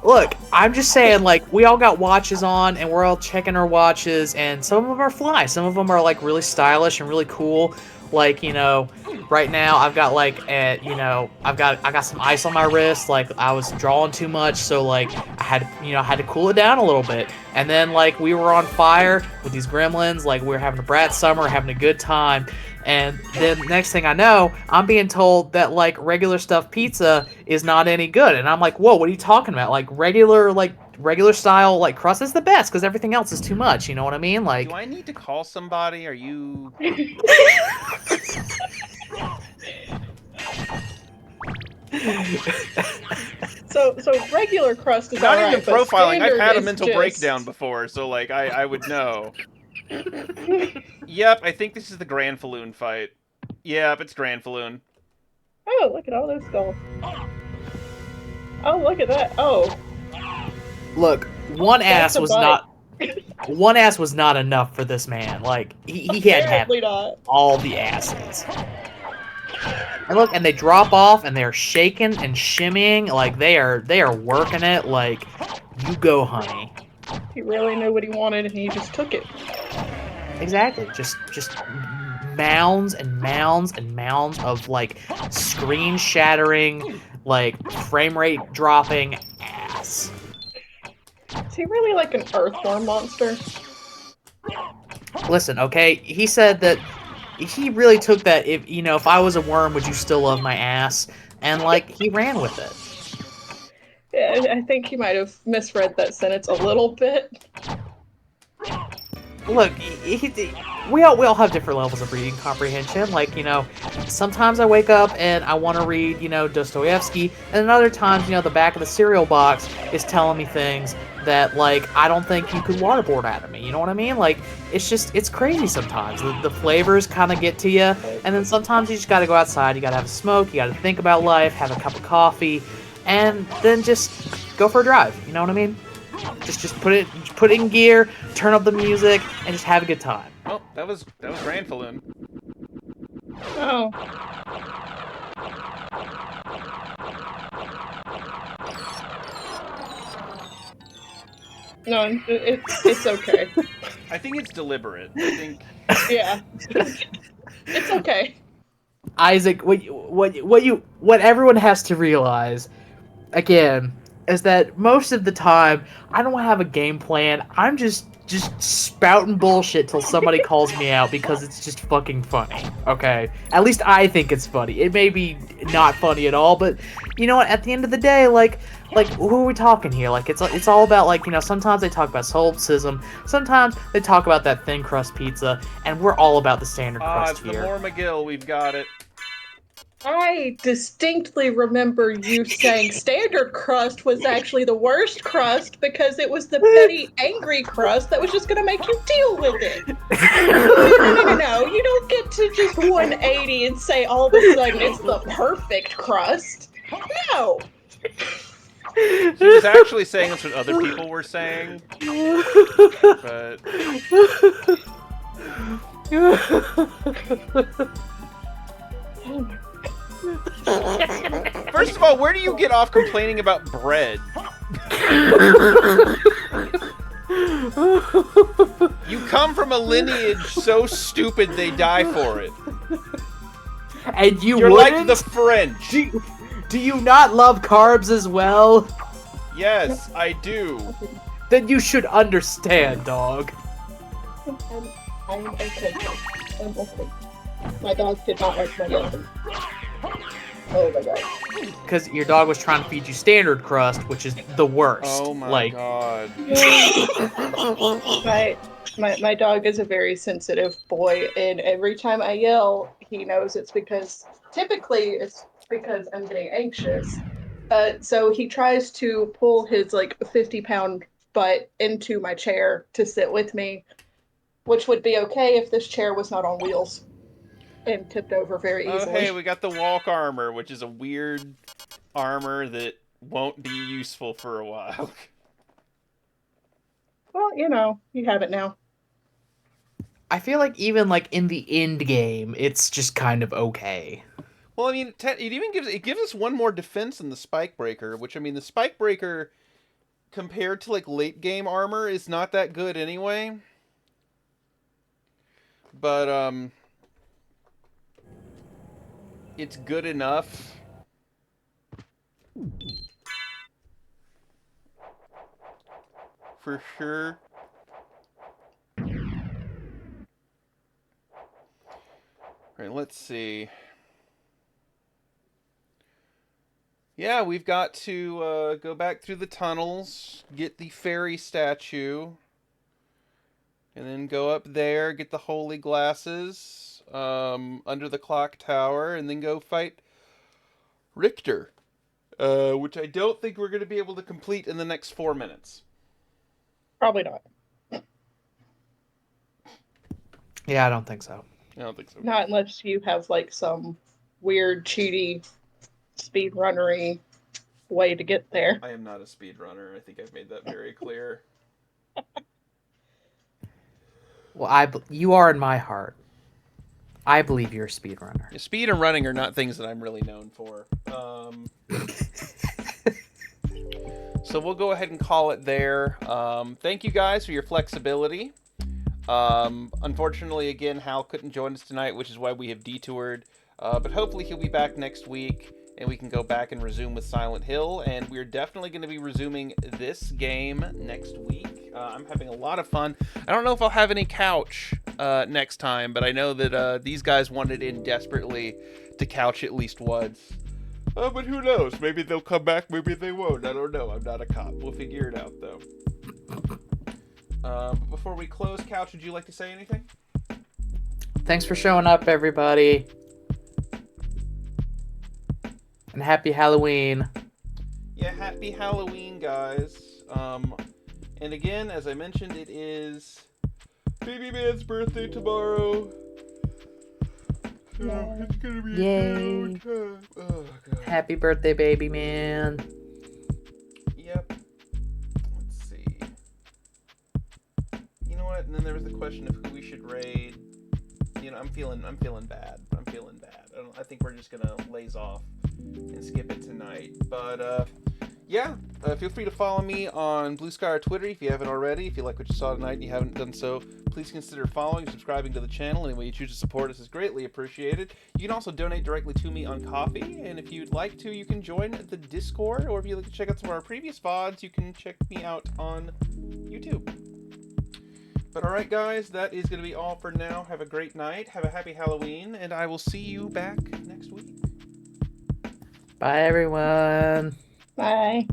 Look, I'm just saying, like, we all got watches on, and we're all checking our watches, and some of them are fly. Some of them are, like, really stylish and really cool. Like, you know, right now I've got, like, you know, I got some ice on my wrist. Like, I was drawing too much, so, like, I had to cool it down a little bit. And then, like, we were on fire with these gremlins. Like, we were having a brat summer, having a good time. And then next thing I know, I'm being told that, like, regular stuffed pizza is not any good. And I'm like, whoa, what are you talking about? Like, regular style, like, crust is the best because everything else is too much. You know what I mean? Like, do I need to call somebody? Are you... So regular crust is not alright, even profiling. I've had a is mental just... breakdown before, so, like, I would know. Yep, I think this is the Grand Falloon fight. Yep, it's Grand Falloon. Oh, look at all those skulls. Oh, look at that. Oh. Look, one ass was not enough for this man. Like, he had to have all the asses. And look, and they drop off, and they're shaking and shimmying, like they are working it. Like, you go, honey. He really knew what he wanted, and he just took it. Exactly. Just mounds and mounds and mounds of, like, screen-shattering, like, frame rate dropping ass. Is he really like an earthworm monster? Listen, okay, he said that he really took that, if I was a worm, would you still love my ass? And, like, he ran with it. Yeah, I think he might have misread that sentence a little bit. Look, we all have different levels of reading comprehension. Like, sometimes I wake up and I want to read, Dostoevsky, and then other times, the back of the cereal box is telling me things that, like, I don't think you could waterboard out of me. You know what I mean? Like, it's crazy sometimes. The flavors kind of get to you, and then sometimes you just got to go outside. You got to have a smoke. You got to think about life, have a cup of coffee, and then just go for a drive. You know what I mean? Just put it in gear, turn up the music, and just have a good time. Oh, that was Grand Falloon. Oh. No, it's okay. I think it's deliberate. I think. Yeah. It's okay. Isaac, what everyone has to realize, again, is that most of the time I don't have a game plan. I'm just spouting bullshit till somebody calls me out because it's just fucking funny. Okay, at least I think it's funny. It may be not funny at all, but you know what? At the end of the day, like who are we talking here? Like it's all about, like, sometimes they talk about solipsism, sometimes they talk about that thin crust pizza, and we're all about the standard crust it's here. the more McGill. We've got it. I distinctly remember you saying standard crust was actually the worst crust because it was the petty, angry crust that was just going to make you deal with it. No. You don't get to just 180 and say all of a sudden it's the perfect crust. No. He was actually saying that's what other people were saying. But first of all, where do you get off complaining about bread? You come from a lineage so stupid they die for it. And You're wouldn't? like the French. Do you not love carbs as well? Yes, I do. Then you should understand, dog. I'm okay. I'm okay. My dog did not like my yelling. Oh my god. Because your dog was trying to feed you standard crust, which is the worst. Oh my god. My dog is a very sensitive boy, and every time I yell, he knows it's because I'm getting anxious. So he tries to pull his like 50-pound butt into my chair to sit with me, which would be okay if this chair was not on wheels and tipped over very Oh, easily. hey, we got the walk armor, which is a weird armor that won't be useful for a while. Well, you have it now. I feel like even like in the end game, it's just kind of okay. Well, I mean, it gives us one more defense than the spike breaker, which I mean, the spike breaker compared to like late game armor is not that good anyway. But it's good enough. For sure. Alright, let's see. Yeah, we've got to go back through the tunnels, get the fairy statue, and then go up there, get the holy glasses under the clock tower, and then go fight Richter, which I don't think we're going to be able to complete in the next 4 minutes. Probably not. Yeah, I don't think so. I don't think so. Not unless you have like some weird, cheaty, speedrunnery way to get there. I am not a speedrunner. I think I've made that very clear. Well, you are in my heart. I believe you're a speedrunner. Yeah, speed and running are not things that I'm really known for. So we'll go ahead and call it there. Thank you guys for your flexibility. Unfortunately, again, Hal couldn't join us tonight, which is why we have detoured. But hopefully he'll be back next week, and we can go back and resume with Silent Hill. And we're definitely going to be resuming this game next week. I'm having a lot of fun. I don't know if I'll have any couch next time, but I know that these guys wanted in desperately to couch at least once. But who knows? Maybe they'll come back, maybe they won't. I don't know. I'm not a cop. We'll figure it out, though. Before we close, Couch, would you like to say anything? Thanks for showing up, everybody. And happy Halloween. Yeah, happy Halloween, guys. And again, as I mentioned, it is Baby Man's birthday tomorrow. Oh, it's gonna be a good time. Oh, God. Happy birthday, baby man. Yep. Let's see. You know what? And then there was the question of who we should raid. You know, I'm feeling bad. I think we're just gonna laze off and skip it tonight. But yeah, feel free to follow me on Blue Sky or Twitter if you haven't already. If you like what you saw tonight and you haven't done so, please consider following and subscribing to the channel. Any way you choose to support us is greatly appreciated. You can also donate directly to me on Ko-fi, and if you'd like to, you can join the Discord, or if you'd like to check out some of our previous VODs, you can check me out on YouTube. But alright guys, that is going to be all for now. Have a great night, have a happy Halloween, and I will see you back next week. Bye, everyone. Bye.